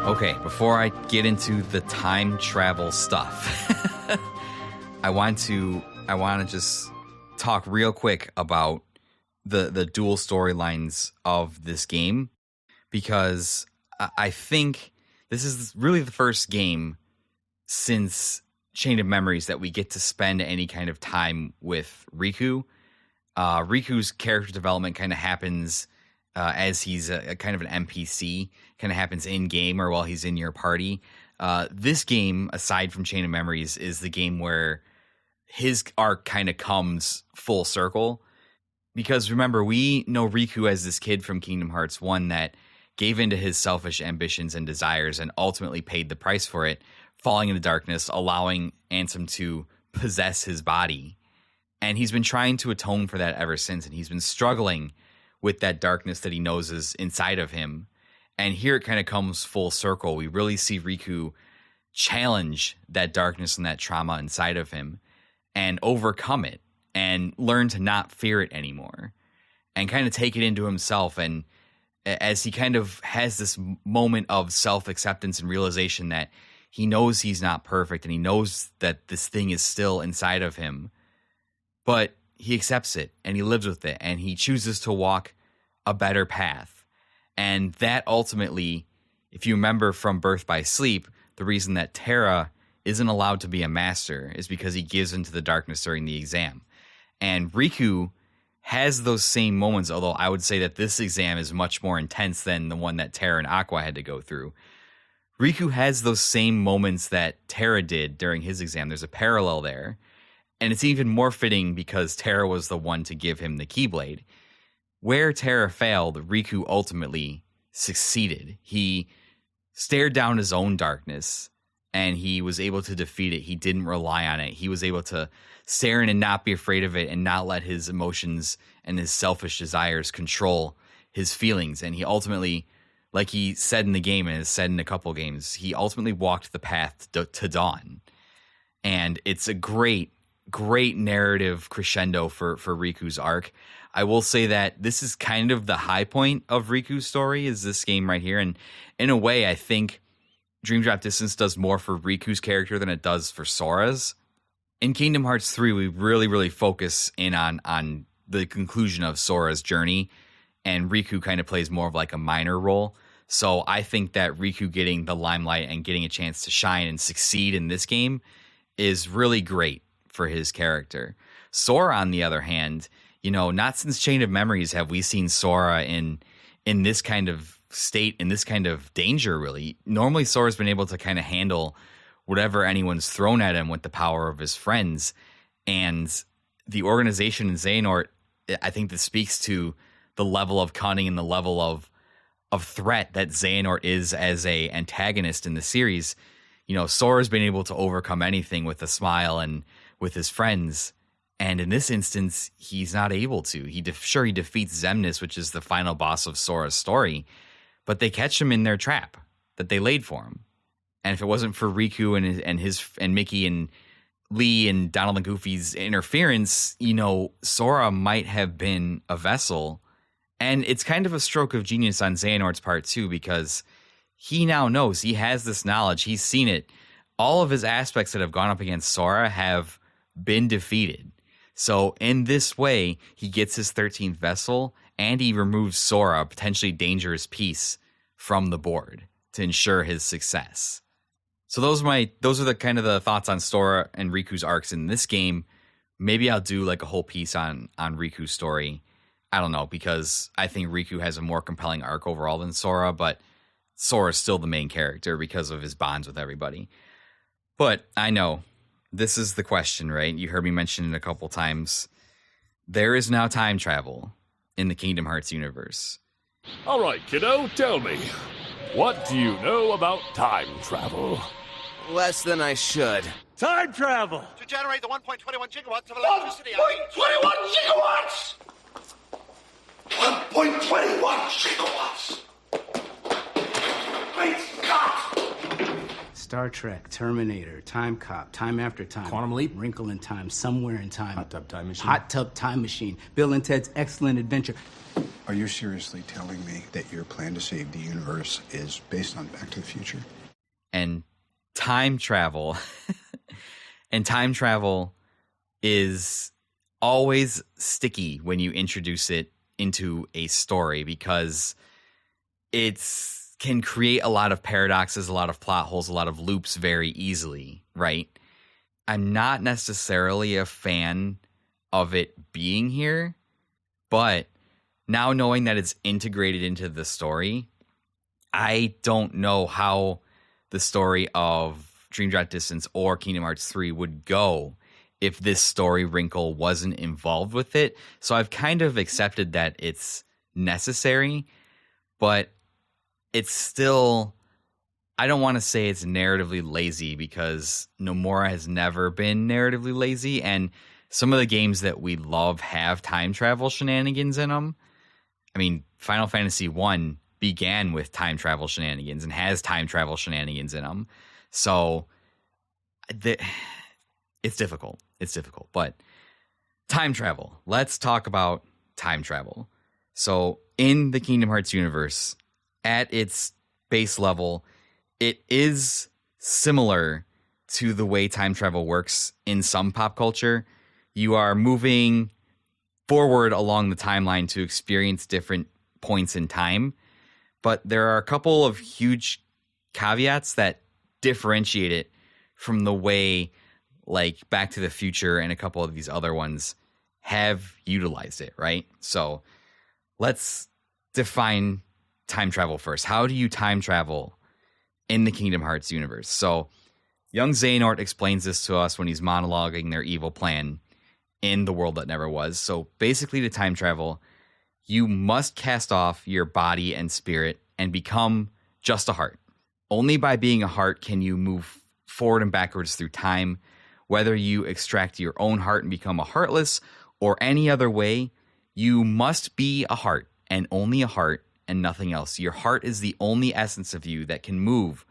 Okay, before I get into the time travel stuff, I want to just talk real quick about the dual storylines of this game, because I think this is really the first game since Chain of Memories that we get to spend any kind of time with Riku. Riku's character development kind of happens as he's a kind of an NPC, kind of happens in game or while he's in your party. This game, aside from Chain of Memories, is the game where his arc kind of comes full circle. Because remember, we know Riku as this kid from Kingdom Hearts 1 that gave into his selfish ambitions and desires and ultimately paid the price for it, falling into darkness, allowing Ansem to possess his body. And he's been trying to atone for that ever since, and he's been struggling with that darkness that he knows is inside of him. And here it kind of comes full circle. We really see Riku challenge that darkness and that trauma inside of him and overcome it and learn to not fear it anymore and kind of take it into himself. And as he kind of has this moment of self-acceptance and realization that he knows he's not perfect and he knows that this thing is still inside of him, but he accepts it and he lives with it and he chooses to walk a better path. And that ultimately, if you remember from Birth by Sleep, the reason that Terra isn't allowed to be a master is because he gives into the darkness during the exam. And Riku has those same moments, although I would say that this exam is much more intense than the one that Terra and Aqua had to go through. Riku has those same moments that Terra did during his exam. There's a parallel there. And it's even more fitting because Terra was the one to give him the Keyblade. Where Terra failed, Riku ultimately succeeded. He stared down his own darkness and he was able to defeat it. He didn't rely on it. He was able to stare in and not be afraid of it and not let his emotions and his selfish desires control his feelings. And he ultimately, like he said in the game and has said in a couple games, he ultimately walked the path to dawn. And it's a great narrative crescendo for Riku's arc. I will say that this is kind of the high point of Riku's story, is this game right here. And in a way, I think Dream Drop Distance does more for Riku's character than it does for Sora's. In Kingdom Hearts 3, we really focus in on the conclusion of Sora's journey, and Riku kind of plays more of like a minor role. So I think that Riku getting the limelight and getting a chance to shine and succeed in this game is really great for his character. Sora, on the other hand, not since Chain of Memories have we seen Sora in this kind of state, in this kind of danger, really. Normally, Sora's been able to kind of handle whatever anyone's thrown at him with the power of his friends. And the organization in Xehanort, I think this speaks to the level of cunning and the level of threat that Xehanort is as a antagonist in the series. Sora's been able to overcome anything with a smile and with his friends. And in this instance, he's not able to. He defeats Xemnas, which is the final boss of Sora's story, but they catch him in their trap that they laid for him. And if it wasn't for Riku and Mickey and Lee and Donald and Goofy's interference, Sora might have been a vessel. And it's kind of a stroke of genius on Xehanort's part too, because he now knows, he has this knowledge, he's seen it. All of his aspects that have gone up against Sora have been defeated. So in this way, he gets his 13th vessel and he removes Sora, a potentially dangerous piece, from the board to ensure his success. So those are the kind of the thoughts on Sora and Riku's arcs in this game. Maybe I'll do like a whole piece on Riku's story. I don't know, because I think Riku has a more compelling arc overall than Sora, but Sora's still the main character because of his bonds with everybody. But I know this is the question, right? You heard me mention it a couple times. There is now time travel in the Kingdom Hearts universe. All right, kiddo, tell me, what do you know about time travel? Less than I should. Time travel! To generate the 1.21 gigawatts of electricity. 1.21 gigawatts! 1.21 gigawatts! Great Scott! Star Trek, Terminator, Time Cop, Time After Time. Quantum Leap. Wrinkle in Time, Somewhere in Time. Hot Tub Time Machine. Hot Tub Time Machine. Bill and Ted's Excellent Adventure. Are you seriously telling me that your plan to save the universe is based on Back to the Future? And time travel is always sticky when you introduce it into a story, because it's can create a lot of paradoxes, a lot of plot holes, a lot of loops very easily, right? I'm not necessarily a fan of it being here, but now knowing that it's integrated into the story, I don't know how the story of Dream Drop Distance or Kingdom Hearts 3 would go if this story wrinkle wasn't involved with it. So I've kind of accepted that it's necessary, but it's still, I don't want to say it's narratively lazy, because Nomura has never been narratively lazy, and some of the games that we love have time travel shenanigans in them. I mean, Final Fantasy 1 began with time travel shenanigans and has time travel shenanigans in them. So it's difficult. It's difficult. But time travel. Let's talk about time travel. So in the Kingdom Hearts universe, at its base level, it is similar to the way time travel works in some pop culture. You are moving forward along the timeline to experience different points in time. But there are a couple of huge caveats that differentiate it from the way like Back to the Future and a couple of these other ones have utilized it, right? So let's define time travel first. How do you time travel in the Kingdom Hearts universe? So young Xehanort explains this to us when he's monologuing their evil plan in The World That Never Was. So basically, to time travel, you must cast off your body and spirit and become just a heart. Only by being a heart can you move forward and backwards through time. Whether you extract your own heart and become a heartless or any other way, you must be a heart and only a heart and nothing else. Your heart is the only essence of you that can move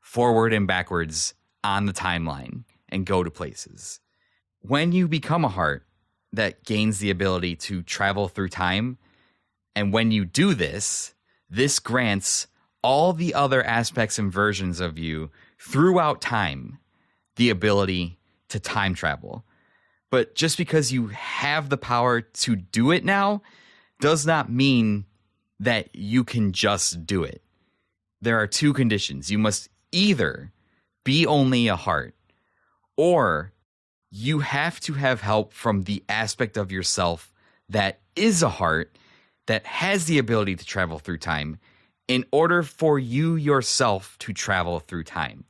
forward and backwards on the timeline and go to places. When you become a heart that gains the ability to travel through time, and when you do this, this grants all the other aspects and versions of you throughout time the ability to time travel. But just because you have the power to do it now does not mean that you can just do it. There are two conditions. You must either be only a heart, or you have to have help from the aspect of yourself that is a heart that has the ability to travel through time in order for you yourself to travel through time.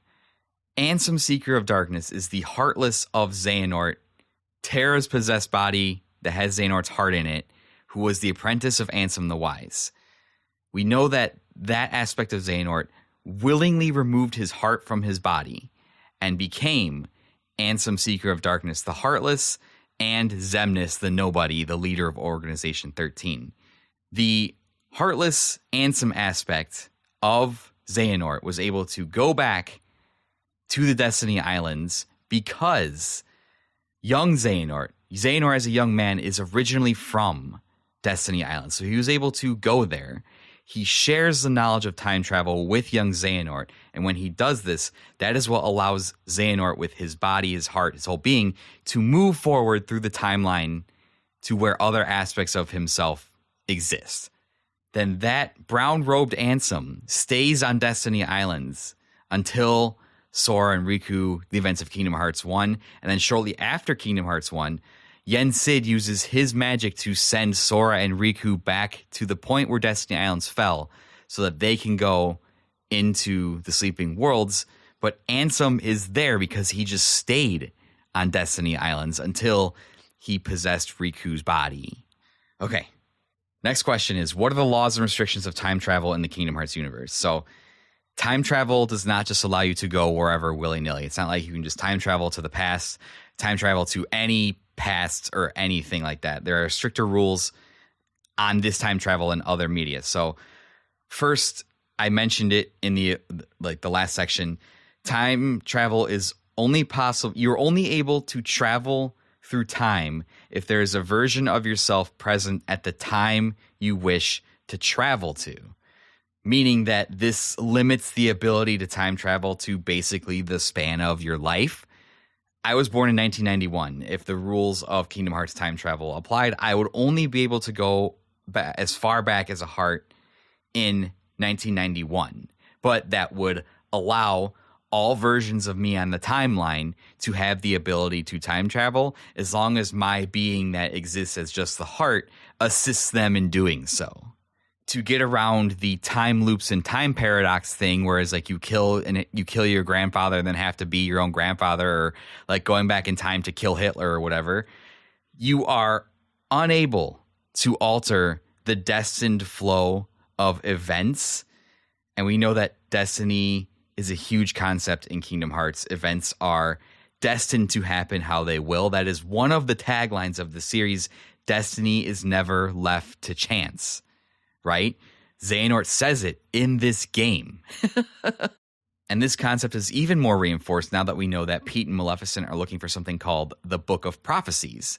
Ansem, Seeker of Darkness, is the heartless of Xehanort, Terra's possessed body that has Xehanort's heart in it, who was the apprentice of Ansem the Wise. We know that that aspect of Xehanort willingly removed his heart from his body and became Ansem, Seeker of Darkness, the heartless, and Xemnas, the nobody, the leader of Organization 13. The heartless Ansem aspect of Xehanort was able to go back to the Destiny Islands because young Xehanort as a young man is originally from Destiny Islands. So he was able to go there. He shares the knowledge of time travel with young Xehanort. And when he does this, that is what allows Xehanort, with his body, his heart, his whole being, to move forward through the timeline to where other aspects of himself exist. Then that brown-robed Ansem stays on Destiny Islands until Sora and Riku, the events of Kingdom Hearts 1. And then shortly after Kingdom Hearts 1, Yen Sid uses his magic to send Sora and Riku back to the point where Destiny Islands fell so that they can go into the Sleeping Worlds. But Ansem is there because he just stayed on Destiny Islands until he possessed Riku's body. Okay. Next question is, what are the laws and restrictions of time travel in the Kingdom Hearts universe? So time travel does not just allow you to go wherever willy-nilly. It's not like you can just time travel to the past, time travel to any past or anything like that. There are stricter rules on this time travel and other media. So first, I mentioned it in the last section. Time travel is only possible. You're only able to travel through time if there is a version of yourself present at the time you wish to travel to. Meaning that this limits the ability to time travel to basically the span of your life. I was born in 1991. If the rules of Kingdom Hearts time travel applied, I would only be able to go as far back as a heart in 1991. But that would allow all versions of me on the timeline to have the ability to time travel, as long as my being that exists as just the heart assists them in doing so. To get around the time loops and time paradox thing, whereas like you kill your grandfather and then have to be your own grandfather, or like going back in time to kill Hitler or whatever, you are unable to alter the destined flow of events. And we know that destiny is a huge concept in Kingdom Hearts. Events are destined to happen how they will. That is one of the taglines of the series. Destiny is never left to chance, right? Xehanort says it in this game. And this concept is even more reinforced now that we know that Pete and Maleficent are looking for something called the Book of Prophecies.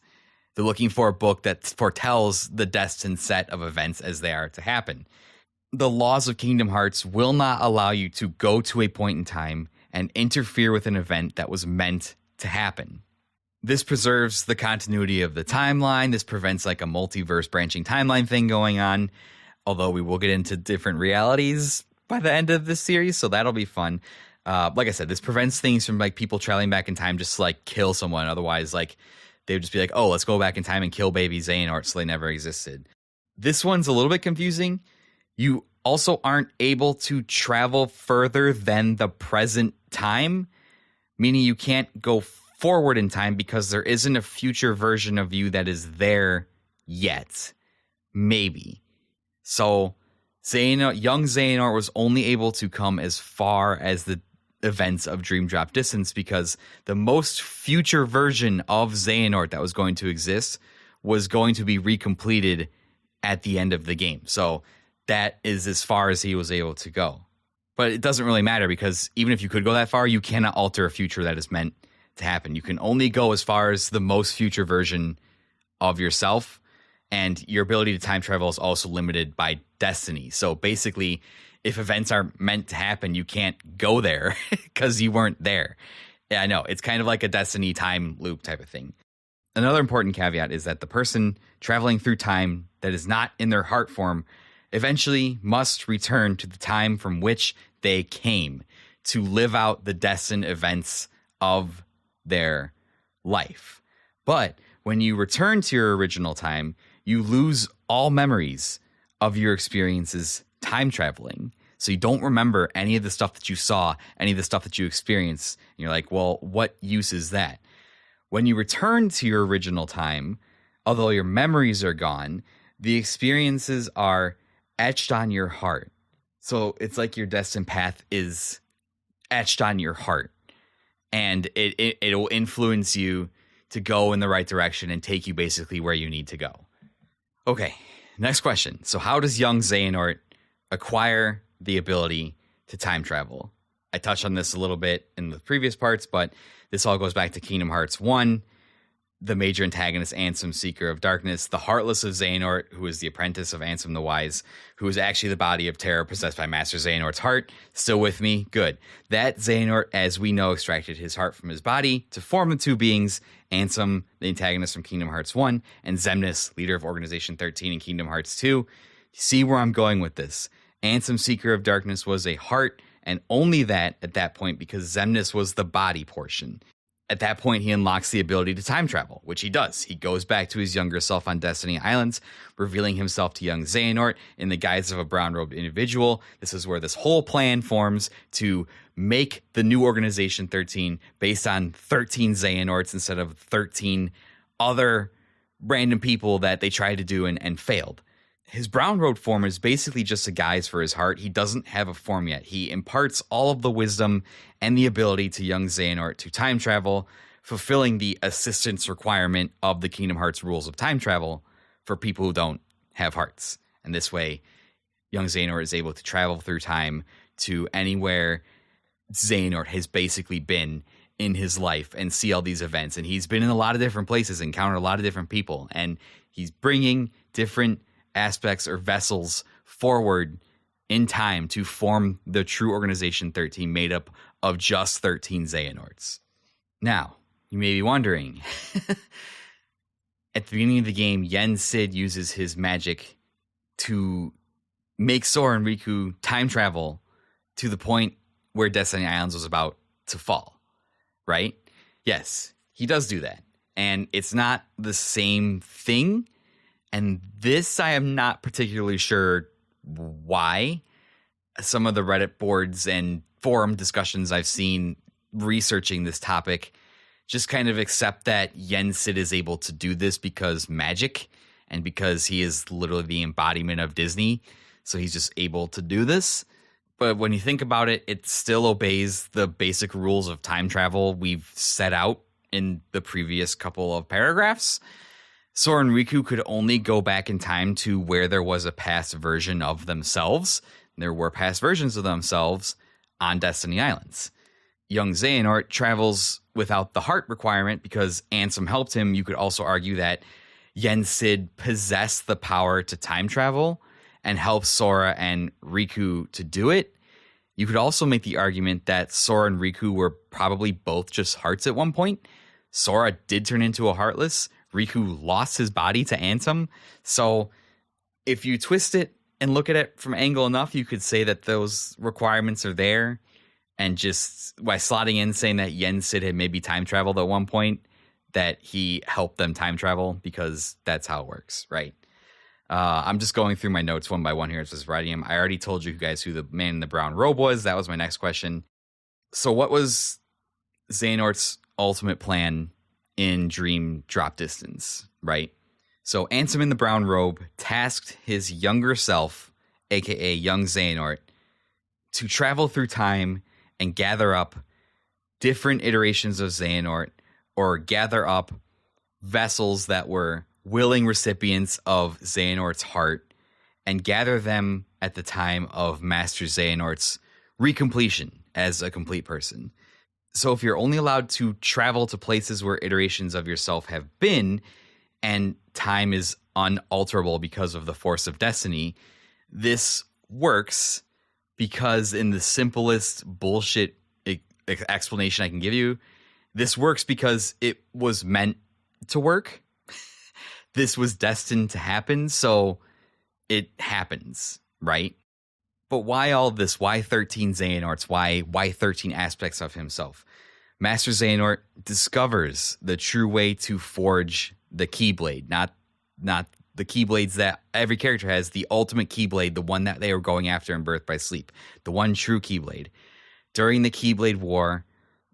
They're looking for a book that foretells the destined set of events as they are to happen. The laws of Kingdom Hearts will not allow you to go to a point in time and interfere with an event that was meant to happen. This preserves the continuity of the timeline. This prevents like a multiverse branching timeline thing going on, although we will get into different realities by the end of this series, so that'll be fun. Like I said, this prevents things from like people traveling back in time just to like kill someone. Otherwise, like they would just be like, oh, let's go back in time and kill baby Xehanort so they never existed. This one's a little bit confusing. You also aren't able to travel further than the present time, meaning you can't go forward in time because there isn't a future version of you that is there yet. Maybe. So young Xehanort was only able to come as far as the events of Dream Drop Distance because the most future version of Xehanort that was going to exist was going to be recompleted at the end of the game. So that is as far as he was able to go. But it doesn't really matter because even if you could go that far, you cannot alter a future that is meant to happen. You can only go as far as the most future version of yourself, and your ability to time travel is also limited by destiny. So basically, if events are meant to happen, you can't go there because you weren't there. Yeah, I know. It's kind of like a destiny time loop type of thing. Another important caveat is that the person traveling through time that is not in their heart form eventually must return to the time from which they came to live out the destined events of their life. But when you return to your original time, you lose all memories of your experiences time traveling. So you don't remember any of the stuff that you saw, any of the stuff that you experienced. And you're like, well, what use is that? When you return to your original time, although your memories are gone, the experiences are etched on your heart. So it's like your destined path is etched on your heart. And it'll influence you to go in the right direction and take you basically where you need to go. Okay, next question. So how does young Xehanort acquire the ability to time travel? I touched on this a little bit in the previous parts, but this all goes back to Kingdom Hearts 1. The major antagonist, Ansem, Seeker of Darkness, the Heartless of Xehanort, who is the apprentice of Ansem the Wise, who is actually the body of terror possessed by Master Xehanort's heart. Still with me? Good. That Xehanort, as we know, extracted his heart from his body to form the two beings, Ansem, the antagonist from Kingdom Hearts 1, and Xemnas, leader of Organization 13 in Kingdom Hearts 2. See where I'm going with this. Ansem, Seeker of Darkness was a heart, and only that at that point because Xemnas was the body portion. At that point, he unlocks the ability to time travel, which he does. He goes back to his younger self on Destiny Islands, revealing himself to young Xehanort in the guise of a brown-robed individual. This is where this whole plan forms to make the new Organization 13 based on 13 Xehanorts instead of 13 other random people that they tried to do and failed. His brown-robed form is basically just a guise for his heart. He doesn't have a form yet. He imparts all of the wisdom and the ability to young Xehanort to time travel, fulfilling the assistance requirement of the Kingdom Hearts rules of time travel for people who don't have hearts. And this way, young Xehanort is able to travel through time to anywhere Xehanort has basically been in his life and see all these events. And he's been in a lot of different places, encountered a lot of different people, and he's bringing different aspects or vessels forward in time to form the true Organization 13 made up of just 13 Xehanorts. Now, you may be wondering, at the beginning of the game, Yen Sid uses his magic to make Sora and Riku time travel to the point where Destiny Islands was about to fall, right? Yes, he does do that. And it's not the same thing. And this, I am not particularly sure why. Some of the Reddit boards and forum discussions I've seen researching this topic just kind of accept that Yen Sid is able to do this because magic and because he is literally the embodiment of Disney. So he's just able to do this. But when you think about it, it still obeys the basic rules of time travel we've set out in the previous couple of paragraphs. Sora and Riku could only go back in time to where there was a past version of themselves. There were past versions of themselves on Destiny Islands. Young Xehanort travels without the heart requirement because Ansem helped him. You could also argue that Yen Sid possessed the power to time travel and helped Sora and Riku to do it. You could also make the argument that Sora and Riku were probably both just hearts at one point. Sora did turn into a Heartless. Riku lost his body to Ansem. So if you twist it and look at it from angle enough, you could say that those requirements are there. And just by slotting in saying that Yen Sid had maybe time traveled at one point, that he helped them time travel because that's how it works, right? I'm just going through my notes one by one here as I was writing them. I already told you guys who the man in the brown robe was. That was my next question. So what was Xehanort's ultimate plan in Dream Drop Distance, right? So Ansem in the brown robe tasked his younger self, a.k.a. young Xehanort, to travel through time and gather up different iterations of Xehanort, or gather up vessels that were willing recipients of Xehanort's heart, and gather them at the time of Master Xehanort's recompletion as a complete person. So if you're only allowed to travel to places where iterations of yourself have been, and time is unalterable because of the force of destiny, this works because in the simplest bullshit explanation I can give you, this works because it was meant to work. This was destined to happen, so it happens, right? But why all this? Why 13 Xehanorts? Why 13 aspects of himself? Master Xehanort discovers the true way to forge the Keyblade, not the Keyblades that every character has, the ultimate Keyblade, the one that they were going after in Birth by Sleep, the one true Keyblade. During the Keyblade War,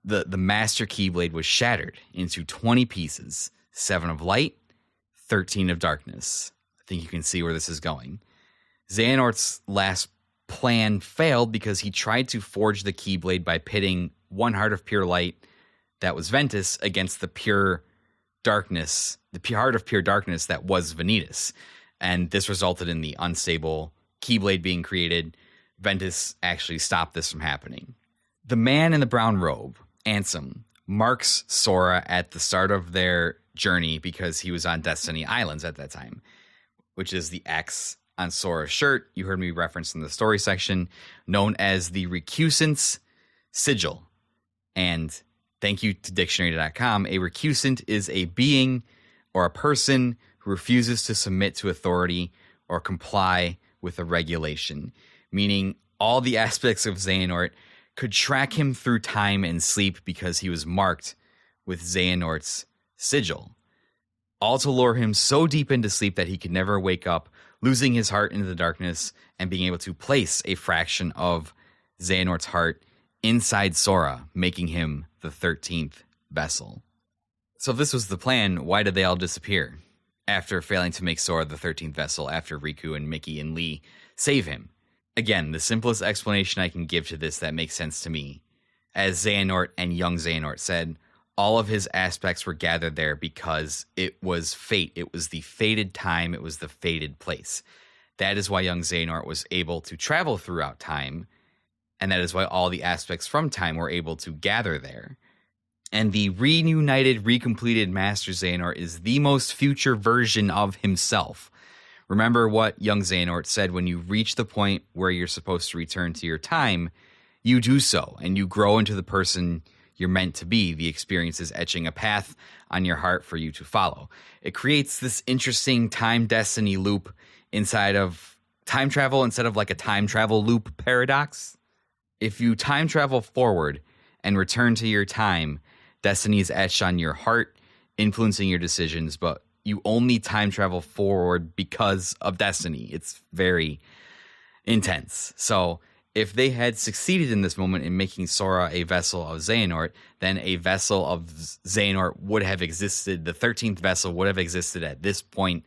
the Master Keyblade was shattered into 20 pieces, 7 of light, 13 of darkness. I think you can see where this is going. Xehanort's last plan failed because he tried to forge the Keyblade by pitting one heart of pure light that was Ventus against the pure darkness, the heart of pure darkness that was Vanitas. And this resulted in the unstable Keyblade being created. Ventus actually stopped this from happening. The man in the brown robe, Ansem, marks Sora at the start of their journey because he was on Destiny Islands at that time, which is the X on Sora's shirt. You heard me reference in the story section, known as the recusant's sigil. And thank you to dictionary.com. A recusant is a being or a person who refuses to submit to authority or comply with a regulation, meaning all the aspects of Xehanort could track him through time and sleep because he was marked with Xehanort's sigil, all to lure him so deep into sleep that he could never wake up, losing his heart into the darkness and being able to place a fraction of Xehanort's heart inside Sora, making him the 13th vessel. So if this was the plan, why did they all disappear after failing to make Sora the 13th vessel after Riku and Mickey and Lee save him? Again, the simplest explanation I can give to this that makes sense to me, as Xehanort and young Xehanort said, all of his aspects were gathered there because it was fate. It was the fated time. It was the fated place. That is why young Xehanort was able to travel throughout time, and that is why all the aspects from time were able to gather there. And the reunited, recompleted Master Xehanort is the most future version of himself. Remember what young Xehanort said: when you reach the point where you're supposed to return to your time, you do so, and you grow into the person you're meant to be. The experience is etching a path on your heart for you to follow. It creates this interesting time destiny loop inside of time travel instead of like a time travel loop paradox. If you time travel forward and return to your time, destiny is etched on your heart, influencing your decisions, but you only time travel forward because of destiny. It's very intense. So if they had succeeded in this moment in making Sora a vessel of Xehanort, then a vessel of Xehanort would have existed. The 13th vessel would have existed at this point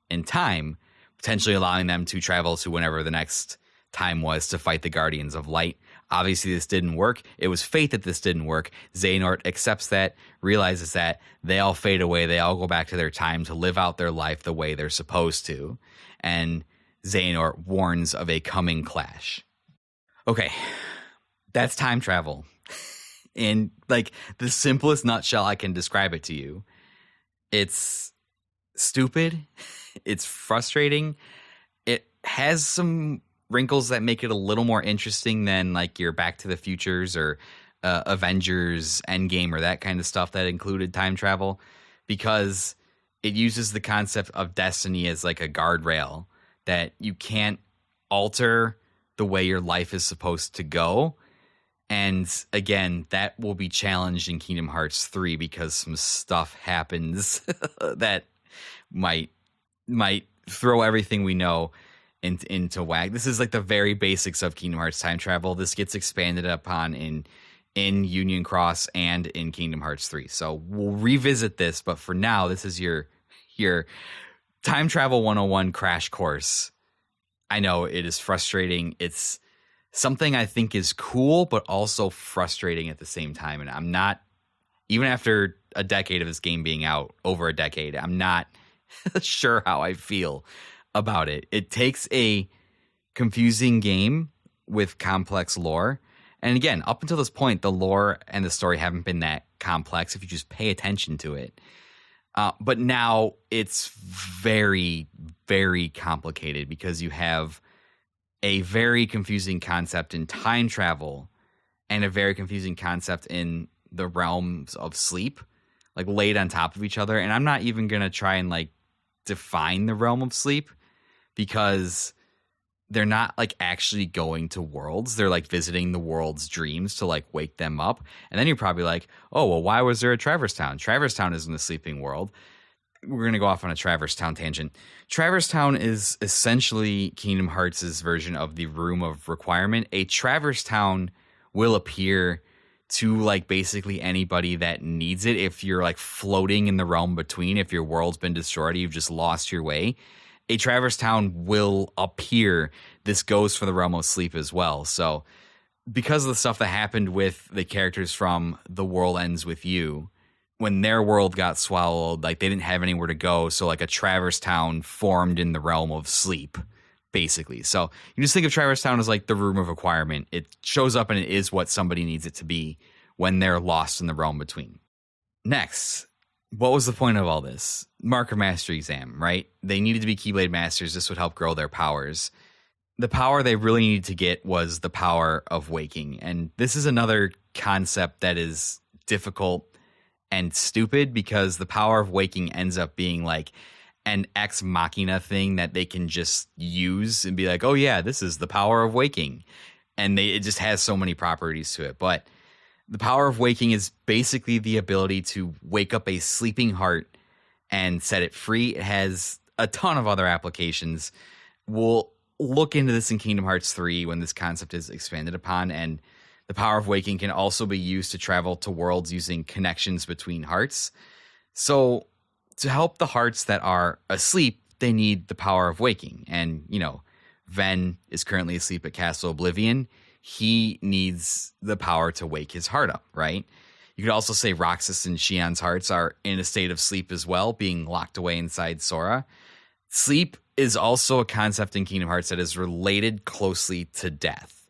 in time, potentially allowing them to travel to whenever the next time was to fight the Guardians of Light. Obviously, this didn't work. It was fate that this didn't work. Xehanort accepts that, realizes that. They all fade away. They all go back to their time to live out their life the way they're supposed to. And Xehanort warns of a coming clash. Okay, that's time travel. In like the simplest nutshell I can describe it to you. It's stupid. It's frustrating. It has some wrinkles that make it a little more interesting than like your Back to the Futures or Avengers Endgame or that kind of stuff that included time travel, because it uses the concept of destiny as like a guardrail that you can't alter the way your life is supposed to go. And again, that will be challenged in Kingdom Hearts 3 because some stuff happens that might throw everything we know into whack. This is like the very basics of Kingdom Hearts time travel. This gets expanded upon in Union Cross and in Kingdom Hearts 3. So we'll revisit this, but for now, this is your time travel 101 crash course. I know it is frustrating. It's something I think is cool, but also frustrating at the same time. And I'm not, even after a decade of this game being out, over a decade, I'm not sure how I feel about it. It takes a confusing game with complex lore. And again, up until this point, the lore and the story haven't been that complex if you just pay attention to it. But now it's very, very complicated because you have a very confusing concept in time travel and a very confusing concept in the realms of sleep, like laid on top of each other. And I'm not even going to try and like define the realm of sleep because they're not like actually going to worlds. They're like visiting the world's dreams to like wake them up. And then you're probably like, oh, well, why was there a Traverse Town? Traverse Town isn't a sleeping world. We're going to go off on a Traverse Town tangent. Traverse Town is essentially Kingdom Hearts' version of the Room of Requirement. A Traverse Town will appear to like basically anybody that needs it. If you're like floating in the realm between, if your world's been destroyed, you've just lost your way, a Traverse Town will appear. This goes for the realm of sleep as well. So because of the stuff that happened with the characters from The World Ends With You, when their world got swallowed, like they didn't have anywhere to go. So like a Traverse Town formed in the realm of sleep, basically. So you just think of Traverse Town as like the Room of Requirement. It shows up and it is what somebody needs it to be when they're lost in the realm between. Next, what was the point of all this? Mark of Mastery exam, right? They needed to be Keyblade Masters. This would help grow their powers. The power they really needed to get was the power of waking. And this is another concept that is difficult and stupid because the power of waking ends up being like an ex machina thing that they can just use and be like, oh yeah, this is the power of waking. And it just has so many properties to it. But the power of waking is basically the ability to wake up a sleeping heart and set it free. It has a ton of other applications. We'll look into this in Kingdom Hearts 3 when this concept is expanded upon. And the power of waking can also be used to travel to worlds using connections between hearts. So to help the hearts that are asleep, they need the power of waking. And, you know, Ven is currently asleep at Castle Oblivion. He needs the power to wake his heart up, right? You could also say Roxas and Xian's hearts are in a state of sleep as well, being locked away inside Sora. Sleep is also a concept in Kingdom Hearts that is related closely to death.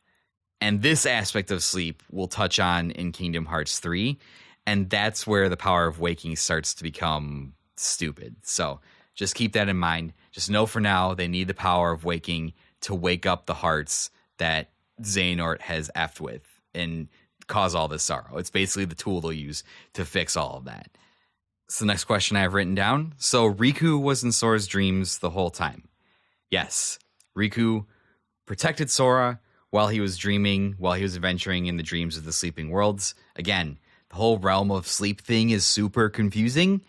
And this aspect of sleep we'll touch on in Kingdom Hearts 3. And that's where the power of waking starts to become stupid. So just keep that in mind. Just know for now they need the power of waking to wake up the hearts that Xehanort has effed with and cause all this sorrow. It's basically the tool they'll use to fix all of that. So the next question I have written down. So Riku was in Sora's dreams the whole time. Yes, Riku protected Sora, while he was dreaming, while he was adventuring in the dreams of the sleeping worlds. Again, the whole realm of sleep thing is super confusing.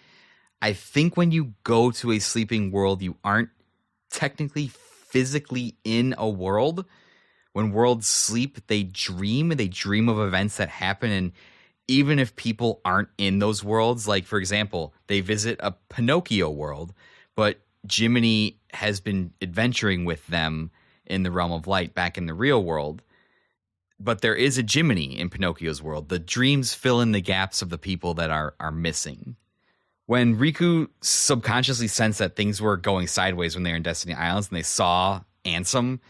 I think when you go to a sleeping world, you aren't technically physically in a world. When worlds sleep, they dream of events that happen. And even if people aren't in those worlds, like, for example, they visit a Pinocchio world, but Jiminy has been adventuring with them in the realm of light back in the real world. But there is a Jiminy in Pinocchio's world. The dreams fill in the gaps of the people that are missing. When Riku subconsciously sensed that things were going sideways when they were in Destiny Islands and they saw Ansem,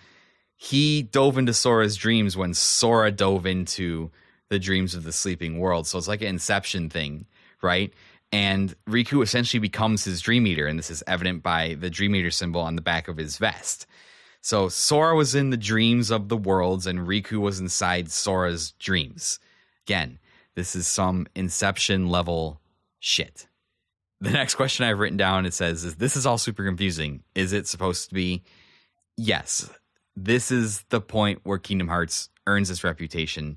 he dove into Sora's dreams when Sora dove into the dreams of the sleeping world. So it's like an Inception thing, right? And Riku essentially becomes his Dream Eater, and this is evident by the Dream Eater symbol on the back of his vest. So Sora was in the dreams of the worlds, and Riku was inside Sora's dreams. Again, this is some Inception level shit. The next question I've written down, it says, this is all super confusing. Is it supposed to be? Yes. This is the point where Kingdom Hearts earns its reputation.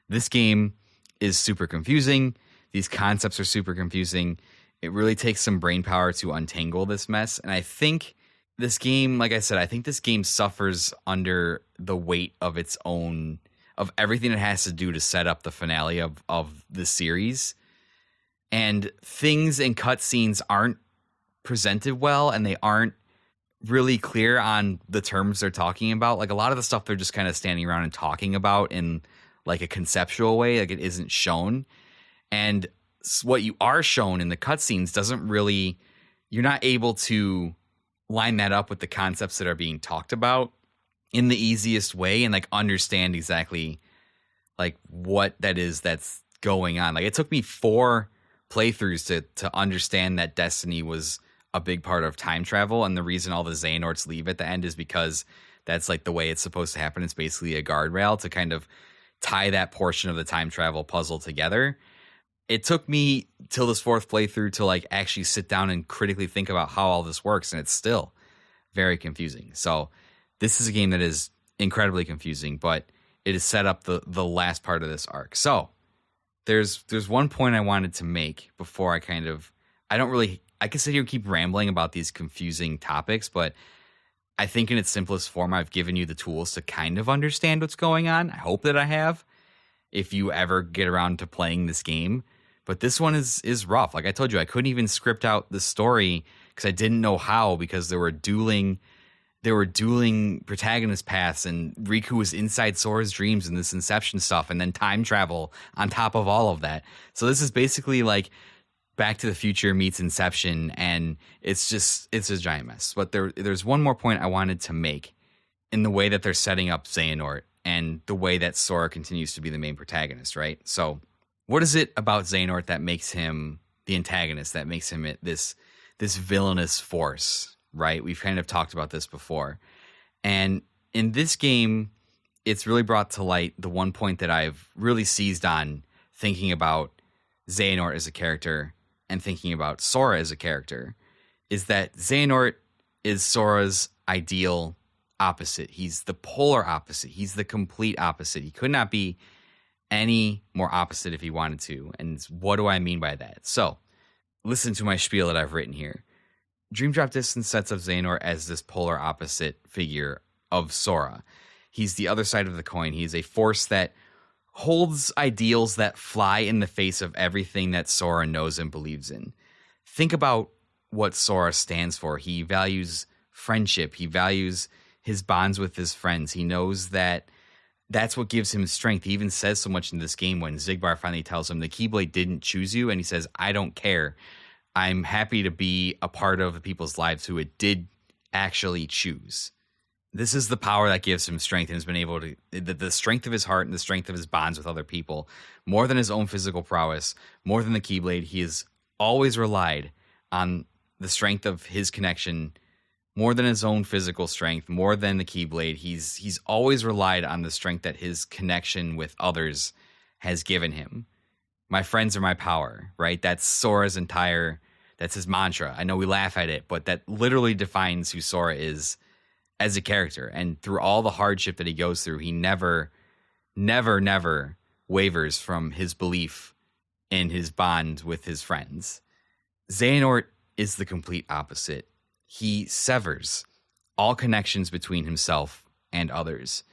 This game is super confusing. These concepts are super confusing. It really takes some brain power to untangle this mess. And I think this game, like I said, I think this game suffers under the weight of its own, of everything it has to do to set up the finale of the series. And things in cutscenes aren't presented well, and they aren't really clear on the terms they're talking about. Like, a lot of the stuff they're just kind of standing around and talking about in like a conceptual way, like it isn't shown. And what you are shown in the cutscenes doesn't really, you're not able to line that up with the concepts that are being talked about in the easiest way and like understand exactly like what that is that's going on. Like, it took me 4 playthroughs to understand that Destiny was a big part of time travel, and the reason all the Xehanorts leave at the end is because that's like the way it's supposed to happen. It's basically a guardrail to kind of tie that portion of the time travel puzzle together. It took me till this 4th playthrough to like actually sit down and critically think about how all this works, and it's still very confusing. So this is a game that is incredibly confusing, but it has set up the last part of this arc. So there's one point I wanted to make before I can sit here and keep rambling about these confusing topics, but I think in its simplest form, I've given you the tools to kind of understand what's going on. I hope that I have, if you ever get around to playing this game. But this one is rough. Like I told you, I couldn't even script out the story because I didn't know how, because there were dueling protagonist paths, and Riku was inside Sora's dreams and this Inception stuff, and then time travel on top of all of that. So this is basically like Back to the Future meets Inception, and it's a giant mess. But there's one more point I wanted to make in the way that they're setting up Xehanort and the way that Sora continues to be the main protagonist, right? So what is it about Xehanort that makes him the antagonist, that makes him this villainous force, right? We've kind of talked about this before. And in this game, it's really brought to light the one point that I've really seized on thinking about Xehanort as a character and thinking about Sora as a character, is that Xehanort is Sora's ideal opposite. He's the polar opposite. He's the complete opposite. He could not be any more opposite if he wanted to. And what do I mean by that? So listen to my spiel that I've written here. Dream Drop Distance sets up Xehanort as this polar opposite figure of Sora. He's the other side of the coin. He's a force that holds ideals that fly in the face of everything that Sora knows and believes in. Think about what Sora stands for. He values friendship. He values his bonds with his friends. He knows that that's what gives him strength. He even says so much in this game when Xigbar finally tells him the Keyblade didn't choose you, and he says, I don't care. I'm happy to be a part of the people's lives who it did actually choose. This is the power that gives him strength, and has been able to, the strength of his heart and the strength of his bonds with other people, more than his own physical prowess, more than the Keyblade. He has always relied on the strength of his connection, more than his own physical strength, more than the Keyblade. He's always relied on the strength that his connection with others has given him. My friends are my power, right? That's Sora's that's his mantra. I know we laugh at it, but that literally defines who Sora is as a character. And through all the hardship that he goes through, he never wavers from his belief in his bond with his friends. Xehanort is the complete opposite. He severs all connections between himself and others.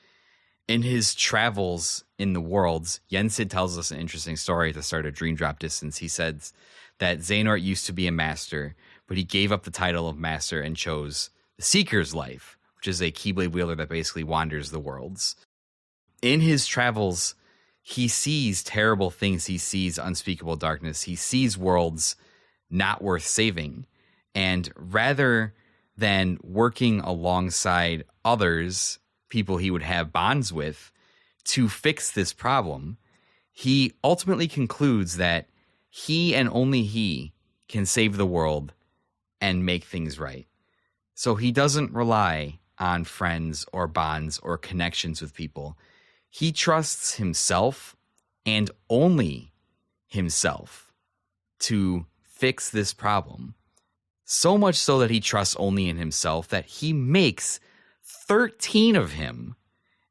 In his travels in the worlds, Yensid tells us an interesting story at the start of Dream Drop Distance. He says that Xehanort used to be a master, but he gave up the title of master and chose the Seeker's life, which is a Keyblade wielder that basically wanders the worlds. In his travels, he sees terrible things. He sees unspeakable darkness. He sees worlds not worth saving. And rather than working alongside others, people he would have bonds with, to fix this problem, he ultimately concludes that he and only he can save the world and make things right. So he doesn't rely on friends or bonds or connections with people. He trusts himself and only himself to fix this problem. So much so that he trusts only in himself that he makes 13 of him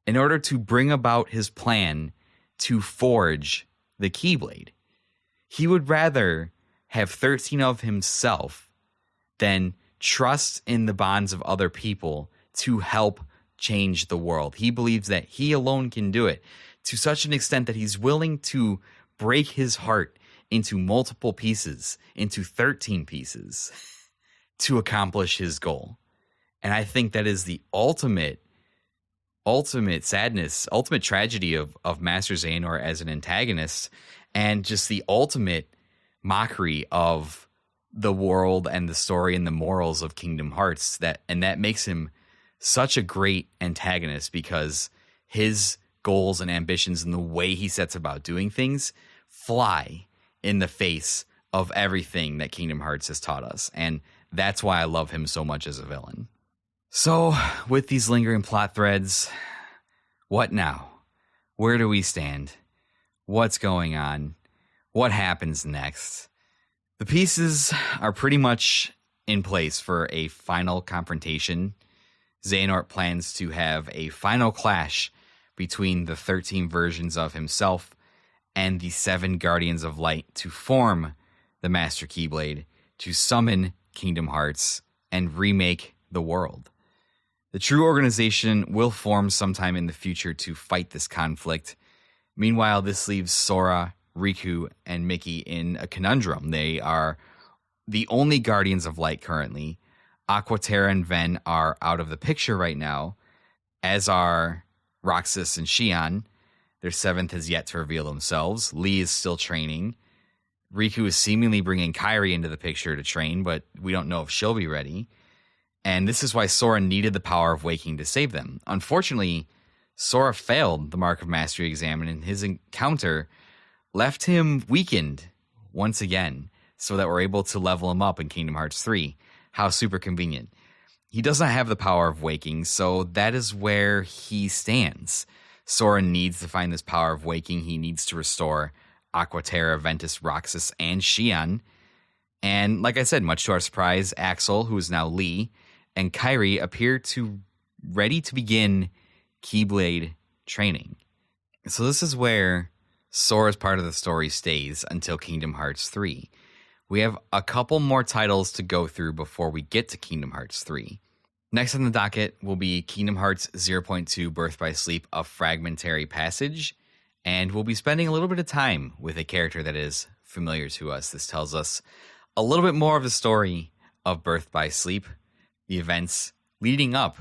in order to bring about his plan to forge the Keyblade. He would rather have 13 of himself than trust in the bonds of other people to help change the world. He believes that he alone can do it to such an extent that he's willing to break his heart into multiple pieces, into 13 pieces, to accomplish his goal. And I think that is the ultimate sadness, ultimate tragedy of Master Xehanort as an antagonist, and just the ultimate mockery of the world and the story and the morals of Kingdom Hearts. That makes him such a great antagonist, because his goals and ambitions and the way he sets about doing things fly in the face of everything that Kingdom Hearts has taught us. And that's why I love him so much as a villain. So, with these lingering plot threads, what now? Where do we stand? What's going on? What happens next? The pieces are pretty much in place for a final confrontation. Xehanort plans to have a final clash between the 13 versions of himself and the 7 Guardians of Light to form the Master Keyblade, to summon Kingdom Hearts and remake the world. The true organization will form sometime in the future to fight this conflict. Meanwhile, this leaves Sora, Riku, and Mickey in a conundrum. They are the only Guardians of Light currently. Aquaterra and Ven are out of the picture right now, as are Roxas and Xian. Their 7th has yet to reveal themselves. Lee is still training. Riku is seemingly bringing Kairi into the picture to train, but we don't know if she'll be ready. And this is why Sora needed the power of waking to save them. Unfortunately, Sora failed the Mark of Mastery exam, and his encounter left him weakened once again, so that we're able to level him up in Kingdom Hearts 3. How super convenient. He doesn't have the power of waking, so that is where he stands. Sora needs to find this power of waking. He needs to restore Aquaterra, Ventus, Roxas, and Xian. And like I said, much to our surprise, Axel, who is now Lee, and Kairi appear to ready to begin Keyblade training. So this is where Sora's part of the story stays until Kingdom Hearts 3. We have a couple more titles to go through before we get to Kingdom Hearts 3. Next on the docket will be Kingdom Hearts 0.2 Birth by Sleep, A Fragmentary Passage. And we'll be spending a little bit of time with a character that is familiar to us. This tells us a little bit more of the story of Birth by Sleep, the events leading up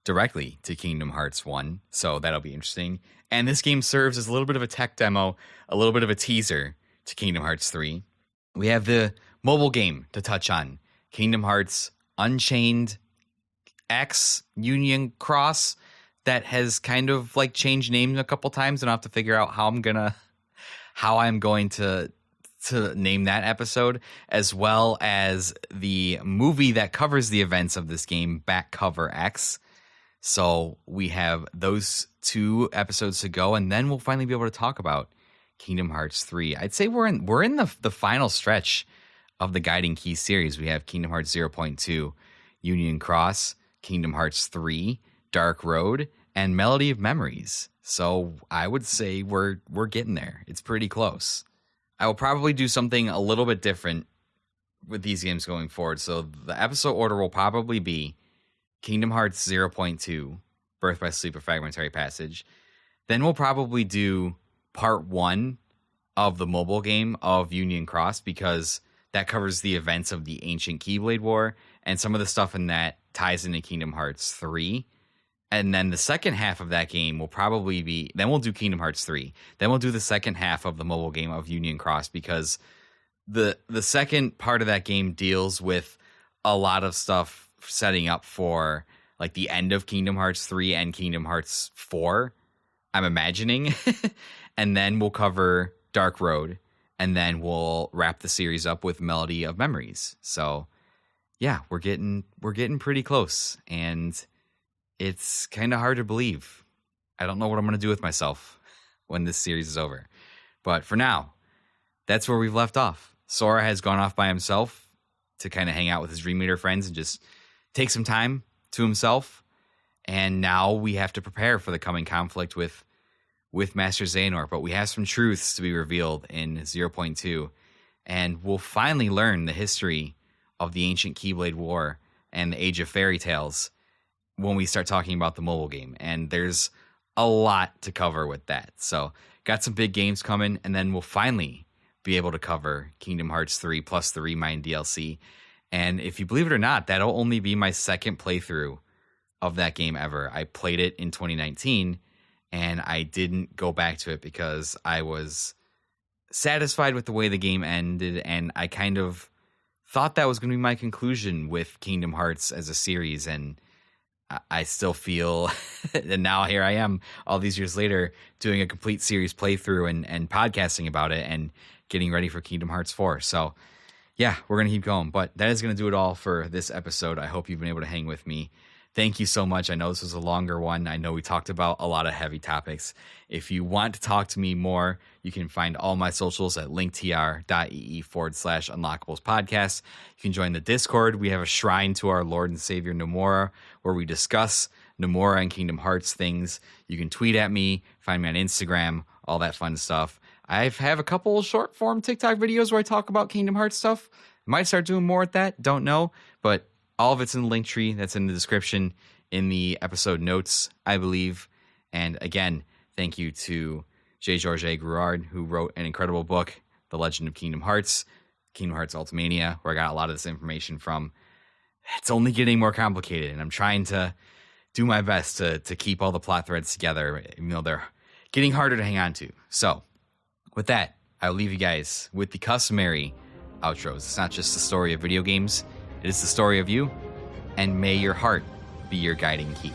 directly to Kingdom Hearts 1. So that'll be interesting. And this game serves as a little bit of a tech demo, a little bit of a teaser to Kingdom Hearts 3. We have the mobile game to touch on. Kingdom Hearts Unchained X Union Cross, that has kind of like changed names a couple times, and I'll have to figure out how I'm going to name that episode, as well as the movie that covers the events of this game, Back Cover X. So we have those 2 episodes to go, and then we'll finally be able to talk about Kingdom Hearts 3. I'd say we're in the final stretch of the Guiding Key series. We have Kingdom Hearts 0.2 Union Cross, Kingdom Hearts 3, Dark Road, and Melody of Memories. So I would say we're getting there. It's pretty close. I will probably do something a little bit different with these games going forward. So the episode order will probably be Kingdom Hearts 0.2, Birth by Sleep, A Fragmentary Passage. Then we'll probably do part 1 of the mobile game of Union Cross, because that covers the events of the ancient Keyblade War, and some of the stuff in that ties into Kingdom Hearts 3. And then the second half of that game will probably be, then we'll do Kingdom Hearts 3. Then we'll do the second half of the mobile game of Union Cross, because the second part of that game deals with a lot of stuff setting up for like the end of Kingdom Hearts 3 and Kingdom Hearts 4, I'm imagining. And then we'll cover Dark Road, and then we'll wrap the series up with Melody of Memories. So yeah, we're getting pretty close, and it's kind of hard to believe. I don't know what I'm going to do with myself when this series is over. But for now, that's where we've left off. Sora has gone off by himself to kind of hang out with his Dream Eater friends and just take some time to himself. And now we have to prepare for the coming conflict with Master Xehanort. But we have some truths to be revealed in 0.2. And we'll finally learn the history of the ancient Keyblade War and the Age of Fairy Tales when we start talking about the mobile game. And there's a lot to cover with that. So got some big games coming, and then we'll finally be able to cover Kingdom Hearts 3 plus the Remind DLC. And if you believe it or not, that'll only be my second playthrough of that game ever. I played it in 2019, and I didn't go back to it because I was satisfied with the way the game ended, and I kind of thought that was going to be my conclusion with Kingdom Hearts as a series, and I still feel, and now here I am all these years later doing a complete series playthrough and podcasting about it and getting ready for Kingdom Hearts 4. So yeah, we're going to keep going, but that is going to do it all for this episode. I hope you've been able to hang with me. Thank you so much. I know this was a longer one. I know we talked about a lot of heavy topics. If you want to talk to me more, you can find all my socials at linktr.ee/Unlockables podcast. You can join the Discord. We have a shrine to our Lord and Savior Nomura, where we discuss Nomura and Kingdom Hearts things. You can tweet at me, find me on Instagram, all that fun stuff. I have a couple short form TikTok videos where I talk about Kingdom Hearts stuff. Might start doing more with that. Don't know, but all of it's in the link tree that's in the description in the episode notes, I believe. And again, thank you to J. Georges Gruard, who wrote an incredible book, The Legend of Kingdom Hearts Ultimania, where I got a lot of this information from. It's only getting more complicated, and I'm trying to do my best to keep all the plot threads together, even though they're getting harder to hang on to. So with that, I'll leave you guys with the customary outros. It's not just the story of video games. It is the story of you, and may your heart be your guiding key.